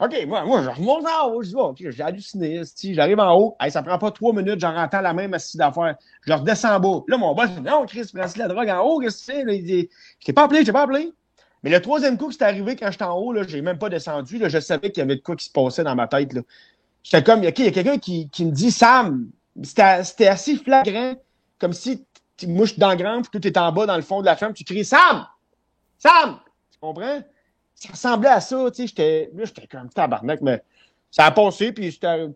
OK, moi, je remonte en haut. Je dis, bon, OK, j'ai halluciné. J'arrive en haut. Hey, ça prend pas 3 minutes, j'en entends la même assise d'affaires. Je redescends en bas. Là, mon boss dit, non, Chris, prends la drogue en haut. Qu'est-ce que tu fais? Là, il dit, je t'ai pas appelé. Mais le troisième coup que c'est arrivé quand j'étais en haut, là, j'ai même pas descendu. Là, je savais qu'il y avait de quoi qui se passait dans ma tête. Là. J'étais comme, OK, il y a quelqu'un qui me dit, Sam. C'était assez flagrant. Comme si, moi, je suis dans la grange, puis tout est en bas, dans le fond de la ferme. Tu cries, Sam! Tu comprends? Ça ressemblait à ça, tu sais, j'étais comme tabarnak, mais ça a passé, puis j'étais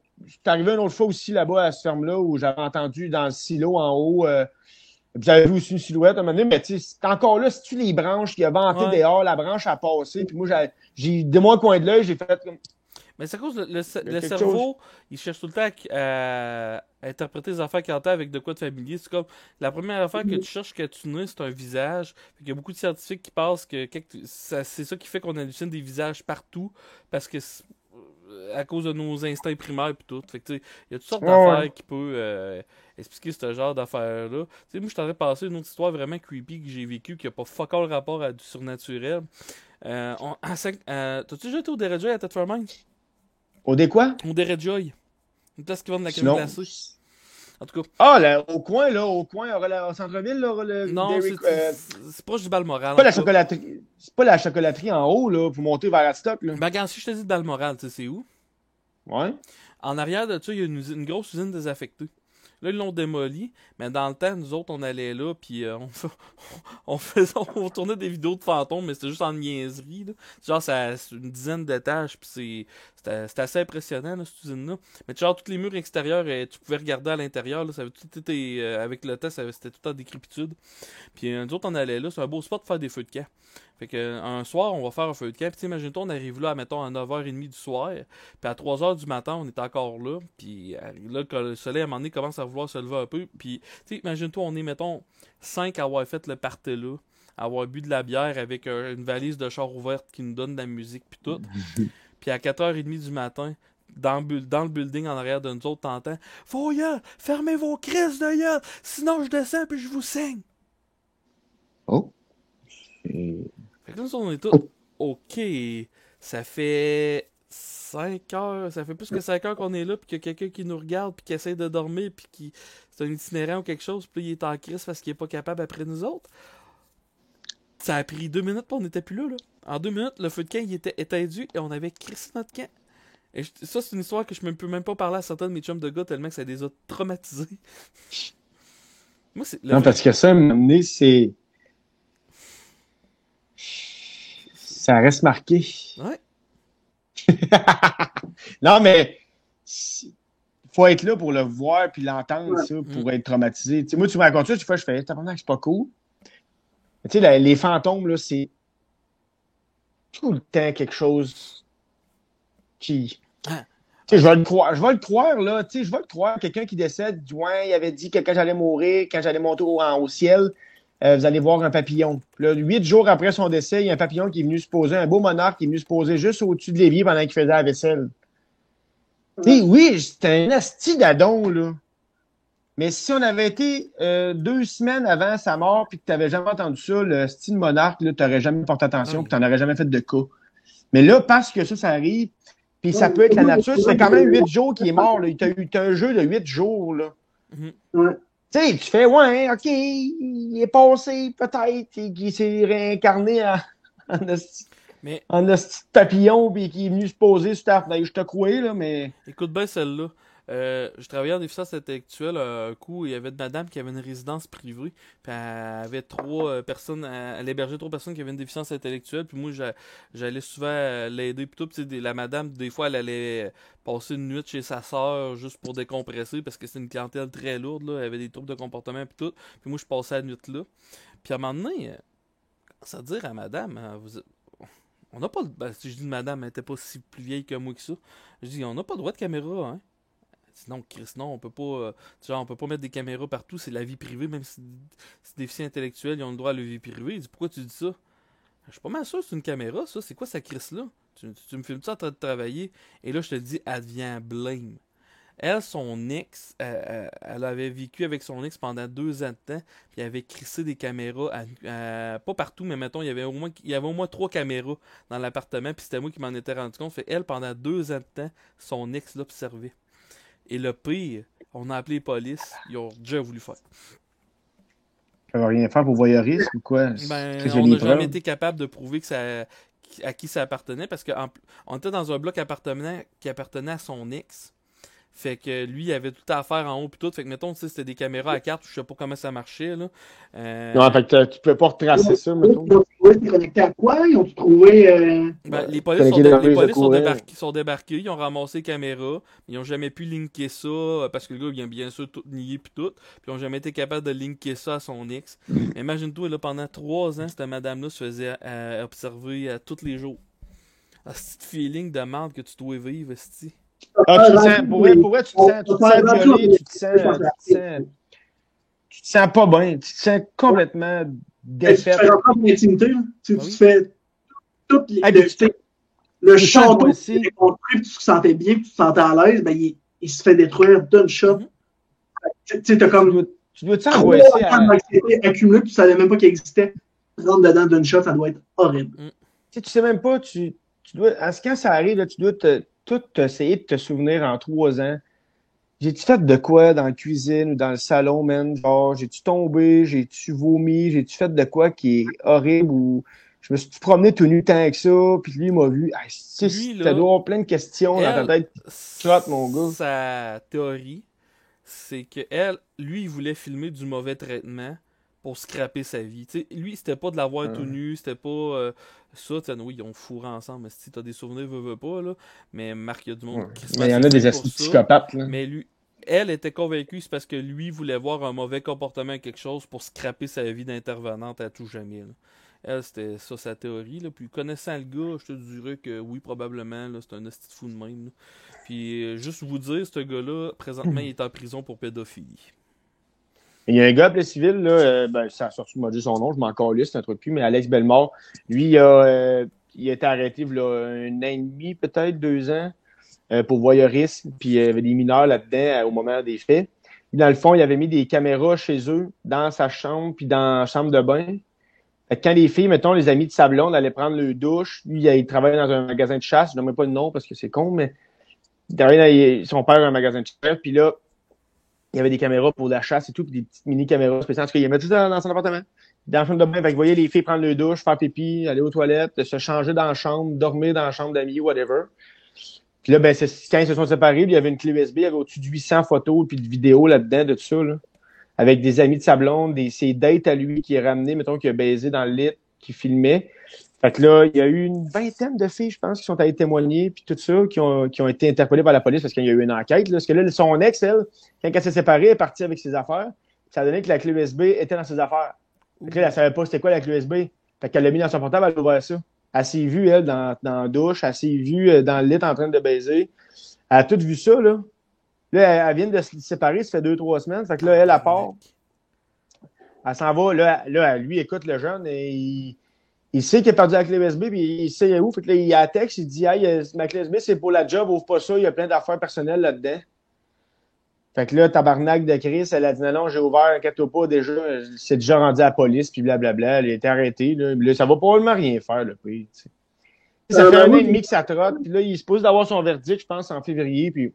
arrivé une autre fois aussi là-bas à cette ferme-là où j'avais entendu dans le silo en haut, puis j'avais vu aussi une silhouette à un moment donné, mais tu sais, c'est encore là, si tu les branches, il a venté dehors, la branche a passé, puis moi, j'ai de mon coin de l'œil, j'ai fait comme... Mais c'est à cause le cerveau, il cherche tout le temps à interpréter les affaires qu'il entend avec de quoi de familier. C'est comme la première affaire que tu cherches que tu nais, c'est un visage. Il y a beaucoup de scientifiques qui pensent que c'est ça qui fait qu'on hallucine des visages partout parce que à cause de nos instincts primaires et tout. Fait que il y a toutes sortes d'affaires qui peuvent expliquer ce genre d'affaires-là. T'sais, moi, je t'aurais passé une autre histoire vraiment creepy que j'ai vécue qui n'a pas fuck all rapport à du surnaturel. T'as-tu déjà été au Derejoy à Thetford Mines? Au dé quoi? Au Derejoy. Une place qui vend de la crème glacée. En tout cas. Ah, là, au coin, au centre-ville, là, non, c'est proche du Balmoral. C'est pas la chocolaterie en haut, là, pour monter vers Adstock, là. Ben, regarde, si je te dis Balmoral, tu sais, c'est où? Ouais. En arrière de ça, il y a une grosse usine désaffectée. Là, ils l'ont démoli, mais dans le temps, nous autres, on allait là, puis on tournait des vidéos de fantômes, mais c'était juste en niaiserie, là. Genre, c'est une dizaine d'étages, puis c'était assez impressionnant, là, cette usine-là. Mais genre, tous les murs extérieurs, tu pouvais regarder à l'intérieur, là, ça avait tout été, avec le temps, c'était tout en décrépitude. Puis nous autres, on allait là, c'est un beau spot pour faire des feux de camp. Fait que un soir, on va faire un feu de camp. Puis imagine-toi, on arrive là, mettons, à 9h30 du soir. Puis à 3h du matin, on est encore là. Puis là, quand le soleil, à un moment donné, commence à vouloir se lever un peu. Puis, tu sais, imagine-toi, on est, mettons, 5 à avoir fait le party là. À avoir bu de la bière avec une valise de char ouverte qui nous donne de la musique, puis tout. Puis à 4h30 du matin, dans le building en arrière de nous autres, t'entends « Faut gueule, fermez vos crises de gueule, sinon je descends puis je vous saigne. » Oh. Fait que là, on est tous OK, ça fait 5 heures, ça fait plus que 5 heures qu'on est là, puis qu'il y a quelqu'un qui nous regarde, puis qui essaie de dormir, puis qui c'est un itinérant ou quelque chose, puis là, il est en crise parce qu'il est pas capable après nous autres. Ça a pris 2 minutes, puis on n'était plus là. En 2 minutes, le feu de camp, il était étendu, et on avait crissé notre camp. Et ça, c'est une histoire que je ne peux même pas parler à certains de mes chums de gars, tellement que ça les a traumatisés. Moi, Non, parce que ça, m'amener, c'est... Ça reste marqué. Ouais. Non, mais faut être là pour le voir puis l'entendre, ça, pour être traumatisé. T'sais, moi, tu me racontes ça, des fois, je fais, tabarnak, c'est pas cool. Tu sais, les fantômes, là, c'est tout le temps quelque chose qui... Tu sais, je vais le croire, là. Tu sais, je vais le croire. Quelqu'un qui décède, ouais, il avait dit que quand j'allais mourir, quand j'allais monter au ciel, vous allez voir un papillon. Puis là, 8 jours après son décès, il y a un papillon qui est venu se poser, un beau monarque qui est venu se poser juste au-dessus de l'évier pendant qu'il faisait la vaisselle. Tu sais, oui, c'était un asti d'adon, là. Mais si on avait été 2 semaines avant sa mort puis que tu n'avais jamais entendu ça, le style monarque, tu n'aurais jamais porté attention puis tu n'en aurais jamais fait de cas. Mais là, parce que ça arrive, puis ça peut être la nature, ça fait quand même 8 jours qu'il est mort. Là. T'as un jeu de 8 jours. Là. Ouais. Tu sais, tu fais, ouais, OK, il est passé peut-être, qu'il s'est réincarné en esti de papillon puis qu'il est venu se poser sur ta fenêtre. Je te crois, là, mais... Écoute bien celle-là. Je travaillais en déficience intellectuelle. Un coup, il y avait une madame qui avait une résidence privée. Puis elle avait 3 personnes. Elle hébergeait 3 personnes qui avaient une déficience intellectuelle. Puis moi, j'allais souvent l'aider. Puis tout. Puis la madame, des fois, elle allait passer une nuit chez sa sœur juste pour décompresser parce que c'est une clientèle très lourde. Là. Elle avait des troubles de comportement. Puis tout. Puis moi, je passais la nuit là. Puis à un moment donné, ça veut dire à madame, on n'a pas. Si je dis madame, elle n'était pas si plus vieille que moi que ça. Je dis, on n'a pas le droit de caméra, hein. Sinon, Chris, non, on peut pas. On peut pas mettre des caméras partout, c'est la vie privée, même si c'est déficient intellectuel, ils ont le droit à la vie privée. Il dit, pourquoi tu dis ça? Je suis pas mal sûr que c'est une caméra, ça. C'est quoi ça, Chris, là? Tu me filmes ça en train de travailler? Et là, je te dis, elle devient blême. Elle, son ex, elle avait vécu avec son ex pendant 2 ans de temps, puis elle avait crissé des caméras, pas partout, mais mettons, il y avait au moins 3 caméras dans l'appartement, puis c'était moi qui m'en étais rendu compte. Fait elle, pendant 2 ans de temps, son ex l'observait. Et le pire, on a appelé les polices, ils ont déjà voulu faire. Ça va rien faire pour voyeurisme ou quoi? On n'a jamais été capable de prouver à qui ça appartenait, parce qu'on était dans un bloc appartement qui appartenait à son ex. Fait que lui, il avait tout à faire en haut pis tout. Fait que mettons, c'était des caméras à carte, je sais pas comment ça marchait, là. Non, fait que tu pouvais pas retracer ça, mettons. Ils ont trouvé connecté à quoi? Ils ont trouvé... les polices sont débarqués, ils ont ramassé les caméras, ils ont jamais pu linker ça, parce que le gars, il a bien sûr tout nié pis tout. Puis ils ont jamais été capables de linker ça à son ex. Imagine-toi, là, pendant 3 ans, cette madame-là se faisait observer tous les jours. Ah, c'est feeling de merde que tu dois vivre, c'ti. Ah, tu te sens, pour vrai, tu te sens violé, tu te sens pas bien, tu te sens complètement défait. Tu fais encore de l'intimité, tu fais tout le château que tu as construit, tu te sentais bien, tu te sentais à l'aise, ben, il se fait détruire d'une shot. Tu sais, t'as comme... Tu dois te sentir accumulé, puis tu savais même pas qu'il existait. Rentre dedans d'une shot, ça doit être horrible. Tu sais même pas, tu dois... Quand ça arrive, là, tu dois tout essayer de te souvenir en 3 ans. J'ai-tu fait de quoi dans la cuisine ou dans le salon, man? Genre, j'ai-tu tombé, j'ai-tu vomi, j'ai-tu fait de quoi qui est horrible ou je me suis promené tout nu tant que ça, puis lui, il m'a vu. Ah, tu dois avoir plein de questions dans ta tête. Trotte, mon gars. Sa théorie, c'est que lui, il voulait filmer du mauvais traitement pour scraper sa vie. T'sais, lui, c'était pas de l'avoir tout nu, c'était pas ça. Oui, ils ont fourré ensemble, mais si t'as des souvenirs, veux pas, là. Mais Marc, il y a du monde qui se mais il y en a des psychopathes, là. Mais lui, elle était convaincue, c'est parce que lui voulait voir un mauvais comportement à quelque chose pour scraper sa vie d'intervenante à tout jamais, là. Elle, c'était ça sa théorie, là. Puis connaissant le gars, je te dirais que oui, probablement, là, c'est un esti de fou de même, là. Puis juste vous dire, ce gars-là, présentement, il est en prison pour pédophilie. Il y a un gars appelé civil, là, ça a sorti, m'a dit son nom, je m'en calisse, c'est un truc plus, mais Alex Bellemare, lui, il a été arrêté il y a 1 an et demi, peut-être 2 ans, pour voyeurisme, puis il y avait des mineurs là-dedans au moment des faits. Puis dans le fond, il avait mis des caméras chez eux, dans sa chambre, puis dans la chambre de bain. Fait que quand les filles, mettons, les amis de sa blonde allaient prendre le douche, lui, il travaillait dans un magasin de chasse, je ne nomme pas le nom parce que c'est con, mais il travaillait dans son père dans un magasin de chasse, puis là, il y avait des caméras pour la chasse et tout, puis des petites mini-caméras spéciales. En tout cas, il mettait tout dans son appartement. Dans la chambre de bain, fait que vous voyez les filles prendre le douche, faire pipi, aller aux toilettes, se changer dans la chambre, dormir dans la chambre d'amis, whatever. Puis là, ben, quand ils se sont séparés, il y avait une clé USB, il y avait au-dessus de 800 photos puis de vidéos là-dedans de tout ça, là. Avec des amis de sa blonde, ses dates à lui qui est ramené, mettons, qu'il a baisé dans le lit, qui filmait. Fait que là, il y a eu une vingtaine de filles, je pense, qui sont allées témoigner, puis tout ça, qui ont été interpellées par la police parce qu'il y a eu une enquête. Là. Parce que là, son ex, elle, quand elle s'est séparée, elle est partie avec ses affaires. Ça a donné que la clé USB était dans ses affaires. Fait que là, elle savait pas c'était quoi la clé USB. Fait qu'elle l'a mis dans son portable, elle a ouvert ça. Elle s'est vue, elle, dans la douche, elle s'est vue dans le lit en train de baiser. Elle a tout vu ça, là. Là, elle vient de se séparer, ça fait 2-3 semaines. Fait que là, elle part. Elle s'en va, là, lui, écoute le jeune, et il sait qu'il a perdu la clé USB, puis il sait où. Fait que là, il a un texte, il dit, hey, ma clé USB, c'est pour la job, ouvre pas ça, il y a plein d'affaires personnelles là-dedans. Fait que là, tabarnak de Chris, elle a dit, non, j'ai ouvert, inquiète-toi pas, déjà, c'est déjà rendu à la police, puis blablabla, elle a été arrêtée, là, ça va probablement rien faire, là, puis, tu sais. Ça fait 1 an et demi que ça trotte, puis là, il se pose d'avoir son verdict, je pense, en février, puis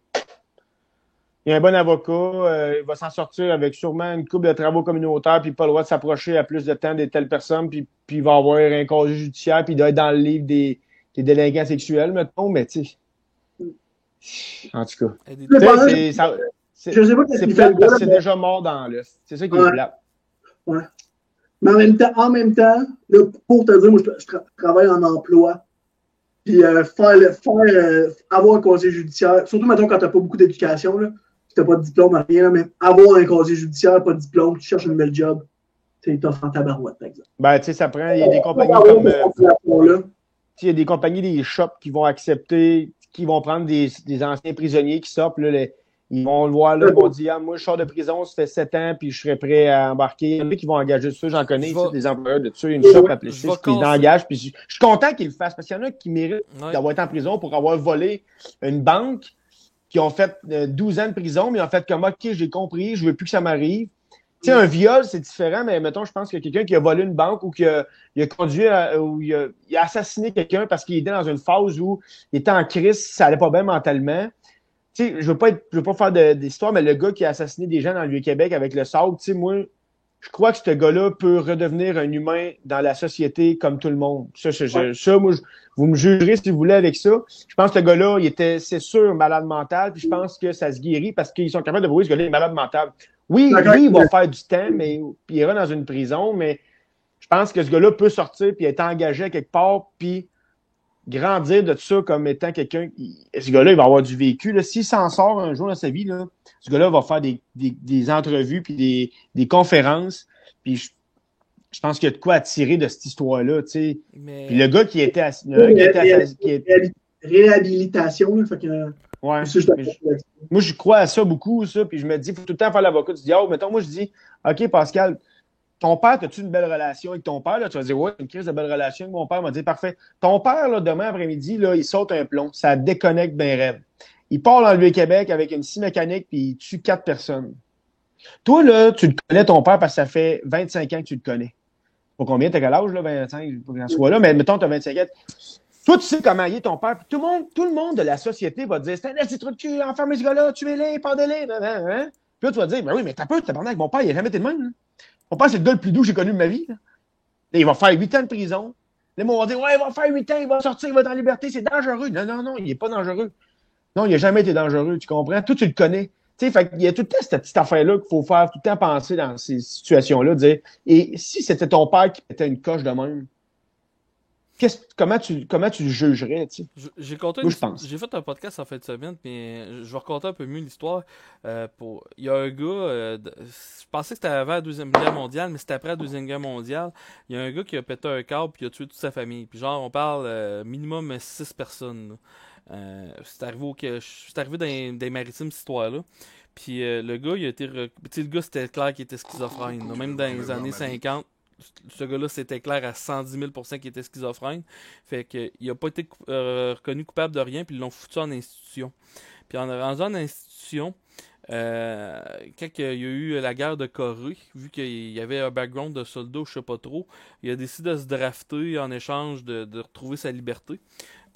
il a un bon avocat, il va s'en sortir avec sûrement une couple de travaux communautaires, puis pas le droit de s'approcher à plus de temps de telle personne, puis il va avoir un casier judiciaire, puis il doit être dans le livre des délinquants sexuels, mettons, mais tu sais. En tout cas. Je sais pas qu'est-ce qu'il fait. Parce que c'est déjà mort dans l'œuf. C'est ça qui est plate. Ouais. Mais en même temps, là, pour te dire, moi, je travaille en emploi. Puis avoir un casier judiciaire, surtout maintenant quand t'as pas beaucoup d'éducation, là, puis t'as pas de diplôme, rien, là, mais avoir un casier judiciaire, pas de diplôme, tu cherches une nouvelle job, c'est tough en tabarouette, par exemple. Ben, tu sais, ça prend, il y a des compagnies comme. Il y a des compagnies, des shops qui vont accepter, qui vont prendre des anciens prisonniers qui sortent, là, ils vont le voir là, ils vont dire, moi, je sors de prison, ça fait 7 ans, puis je serais prêt à embarquer. Il y en a qui vont engager ça, j'en connais ici, des employeurs de ça, une shop à Plessis, puis ils l'engagent, puis je suis content qu'ils le fassent, parce qu'il y en a qui méritent d'avoir été en prison pour avoir volé une banque, qui ont fait 12 ans de prison, mais ils ont fait comme, OK, j'ai compris, je veux plus que ça m'arrive. Tu sais, un viol, c'est différent, mais mettons, je pense que quelqu'un qui a volé une banque ou qui a conduit, ou il a assassiné quelqu'un parce qu'il était dans une phase où il était en crise, ça allait pas bien mentalement. Tu sais, je veux pas faire d'histoire, mais le gars qui a assassiné des gens dans le Vieux-Québec avec le sable, tu sais, moi, je crois que ce gars-là peut redevenir un humain dans la société comme tout le monde. Moi, vous me jugerez si vous voulez avec ça. Je pense que ce gars-là, c'est sûr, malade mental, puis je pense que ça se guérit parce qu'ils sont capables de voir ce gars-là est malade mental. Oui, il va faire du temps, puis il ira dans une prison, mais je pense que ce gars-là peut sortir puis être engagé à quelque part, puis grandir de ça comme étant quelqu'un. Ce gars-là, il va avoir du vécu. Là. S'il s'en sort un jour dans sa vie, là, ce gars-là va faire des entrevues puis des conférences. Puis je pense qu'il y a de quoi attirer de cette histoire-là. Tu sais. Mais... Puis le gars qui était réhabilitation, là, fait que. Ouais. Moi, je crois à ça beaucoup, ça. Puis je me dis, il faut tout le temps faire l'avocat du diable. Mettons, moi, je dis, OK, Pascal, ton père, as-tu une belle relation avec ton père? Là? Tu vas dire, ouais, une crise de belle relation avec mon père. Il m'a dit, parfait. Ton père, là, demain après-midi, là, il saute un plomb. Ça déconnecte bien rêve. Il part dans le Vieux-Québec avec une scie mécanique puis il tue 4 personnes. Toi, là, tu le connais, ton père, parce que ça fait 25 ans que tu le connais. Pas combien? T'as quel âge, là? 25, je sais pas qu'on soit là, mais mettons, t'as 25 ans. Toi, tu sais comment il est ton père. Puis tout le monde de la société va te dire, c'est un petit truc de cul, enfermez ce gars-là, tuez-les, pendez-les, hein? Puis là, tu vas te dire, ben oui, mais t'as peur, tabarnak, mon père, il a jamais été de même, là. Mon père, c'est le gars le plus doux que j'ai connu de ma vie. Là, il va faire 8 ans de prison. Là, on va dire, ouais, il va faire 8 ans, il va sortir, il va être en liberté, c'est dangereux. Non, il n'est pas dangereux. Non, il n'a jamais été dangereux, tu comprends? Toi, tu le connais. Tu sais, fait qu'il y a tout le temps cette petite affaire-là qu'il faut faire tout le temps penser dans ces situations-là, dire, et si c'était ton père qui était une coche de même, comment tu le jugerais, tu sais? J'ai fait un podcast en fin de semaine, mais je vais raconter un peu mieux l'histoire. Il y a un gars, je pensais que c'était avant la Deuxième Guerre mondiale, mais c'était après la Deuxième Guerre mondiale. Il y a un gars qui a pété un câble puis il a tué toute sa famille. Puis genre, on parle minimum 6 personnes. C'est arrivé dans des maritimes, cette histoire-là. Puis le gars, il a été... Tu sais, le gars, c'était clair qu'il était schizophrène. Là. Même dans les années 50, ce gars-là, c'était clair à 110 000 % qu'il était schizophrène. Fait qu'il n'a pas été reconnu coupable de rien, puis ils l'ont foutu en institution. Puis en institution, quand il y a eu la guerre de Corée, vu qu'il y avait un background de soldat, je sais pas trop, il a décidé de se drafter en échange de retrouver sa liberté.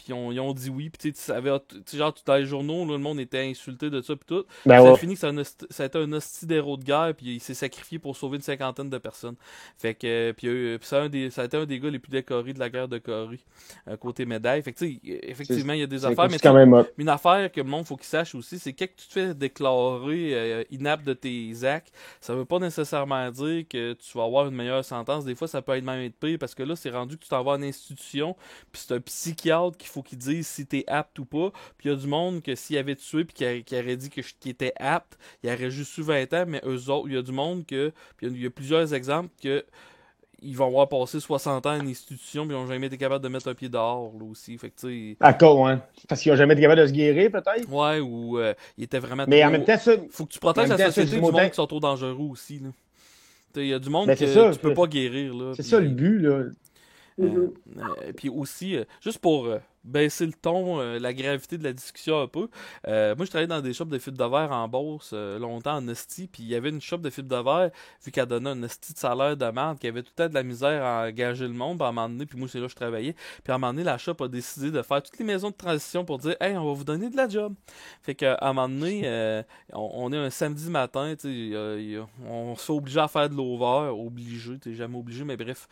puis ils ont dit oui, puis tu savais, genre, dans les journaux, là, le monde était insulté de ça, puis tout. Ben Ça a ouais. fini que ça a été un hostie d'héros de guerre, puis il s'est sacrifié pour sauver une cinquantaine de personnes. Fait que, puis ça a été un des gars les plus décorés de la guerre de Corée, côté médaille. Fait que, tu sais, effectivement, il y a des affaires, mais C'est quand même hot. une affaire que le monde faut qu'il sache aussi, c'est que tu te fais déclarer inapte de tes actes, ça veut pas nécessairement dire que tu vas avoir une meilleure sentence. Des fois, ça peut être même être pire, parce que là, c'est rendu que tu t'en vas en institution, puis c'est un psychiatre qu'il faut qu'il dise si t'es apte ou pas. Puis il y a du monde que s'il avait tué puis qu'il aurait dit qu'il était apte, il aurait juste eu 20 ans, mais eux autres, il y a du monde que, puis il y a plusieurs exemples que ils vont avoir passé 60 ans en institution puis ils n'ont jamais été capables de mettre un pied dehors, là aussi. Fait que, tu sais, À cause, hein. Parce qu'ils n'ont jamais été capables de se guérir, peut-être. ouais, ou il était vraiment Mais trop... en même temps, ça. Faut que tu protèges en la même temps, société c'est du du monde montant- qui sont trop dangereux aussi, là. Il y a du monde Ben, que c'est ça, tu peux pas guérir, là. C'est puis- ça le but, là. Puis aussi, juste pour baisser le ton, la gravité de la discussion un peu, moi je travaillais dans des shops de fibres de verre en Beauce longtemps en esti, puis il y avait une shop de fibres de verre, vu qu'elle donnait un esti de salaire de merde, qui avait tout le temps de la misère à engager le monde, puis à un moment donné, puis moi c'est là que je travaillais, puis à un moment donné, la shop a décidé de faire toutes les maisons de transition pour dire « Hey, on va vous donner de la job! » Fait qu'à un moment donné, on est un samedi matin, tu sais, on s'est obligé à faire de l'over, obligé, tu sais, jamais obligé, mais bref.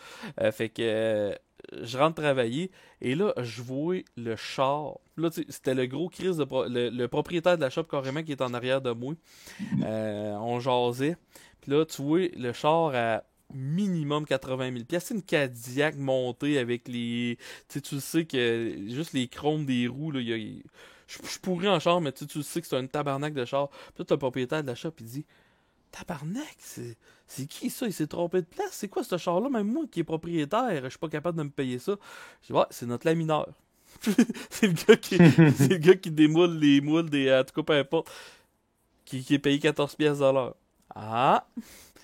Fait que je rentre travailler et là je vois le char. Là, tu sais, c'était le gros crise de le propriétaire de la shop carrément qui est en arrière de moi. On jasait. Puis là tu vois le char à minimum 80 000 pièces. C'est une Cadillac montée avec les, tu le sais que juste les chromes des roues là, je pourrais en char, mais tu sais que c'est un tabarnak de char. Puis là, t'as le propriétaire de la shop, il dit tabarnak, c'est qui ça? Il s'est trompé de place? C'est quoi ce char-là? Même moi qui est propriétaire, je suis pas capable de me payer ça. Je dis, ouais, c'est notre lamineur. c'est le gars qui démoule les moules des. En tout cas, peu importe. Qui est payé 14 pièces de l'heure. Ah!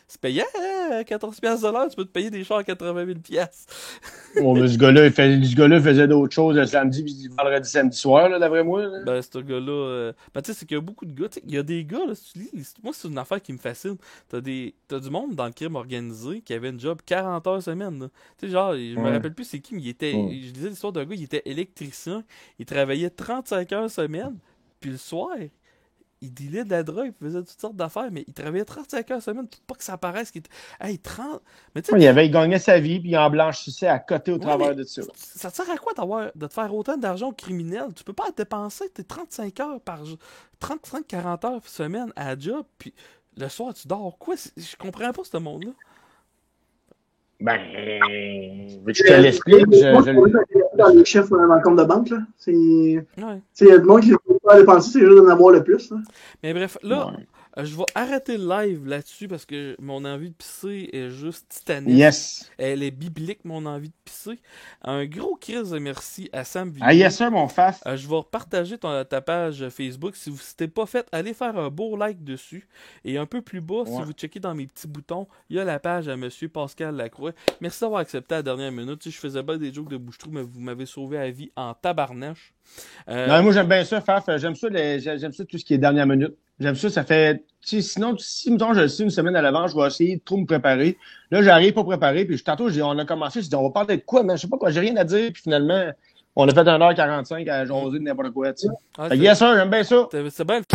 C'est payant, hein? 14 pièces de l'heure, tu peux te payer des chars à 80 000 pièces. Bon, mais ce gars-là faisait d'autres choses le samedi puis le vendredi samedi soir, là, d'après moi. Là. Ben, ce gars-là. Ben, tu sais, c'est qu'il y a beaucoup de gars. Il y a des gars, là, si tu lis. Moi, c'est une affaire qui me fascine. T'as du monde dans le crime organisé qui avait une job 40 heures semaine. Là. Tu sais, genre, je me rappelle plus c'est qui, mais il était. Je disais l'histoire d'un gars, il était électricien. Il travaillait 35 heures semaine. Puis le soir, il dealait de la drogue, il faisait toutes sortes d'affaires, mais il travaillait 35 heures semaine pour pas que ça paraisse qu'il était. Hey, 30. Mais tu sais, Il gagnait sa vie puis il en blanchissait à côté au travers mais de ça. ça te sert à quoi de te faire autant d'argent au criminel? Tu peux pas dépenser tes 35 heures par jour, 35-40 heures semaine à la job, puis le soir tu dors. Quoi? Je comprends pas ce monde-là. Ben, veux-tu que je te l'explique? Dans les chefs dans le compte de banque, là. Ouais. Il y a du monde qui ne peut pas dépenser, c'est juste d'en avoir le plus. Là. Mais bref, là, Ouais. je vais arrêter le live là-dessus parce que mon envie de pisser est juste titanesque. Yes. Elle est biblique, mon envie de pisser. Un gros crise de merci à Sam Vidéo. Ah, yes, sir, mon faf. Je vais repartager ta page Facebook. Si vous n'êtes pas fait, allez faire un beau like dessus. Et un peu plus bas, si vous checkez dans mes petits boutons, il y a la page à Monsieur Pascal Lacroix. Merci d'avoir accepté à la dernière minute. Tu sais, je faisais pas des jokes de bouche-trou, mais vous m'avez sauvé la vie en tabarnache. Non, moi, j'aime bien ça, faf. J'aime ça tout ce qui est dernière minute. J'aime ça, ça fait... Tu sais, sinon, si, mettons, je le sais une semaine à l'avance, je vais essayer de trop me préparer. Là, j'arrive pas préparé, puis tantôt, on a commencé, je dis, on va parler de quoi, mais je sais pas quoi, j'ai rien à dire, puis finalement, on a fait 1h45 à jaser de n'importe quoi, tu sais. Ah, Fait que, yes, sir, j'aime bien ça. c'est bien le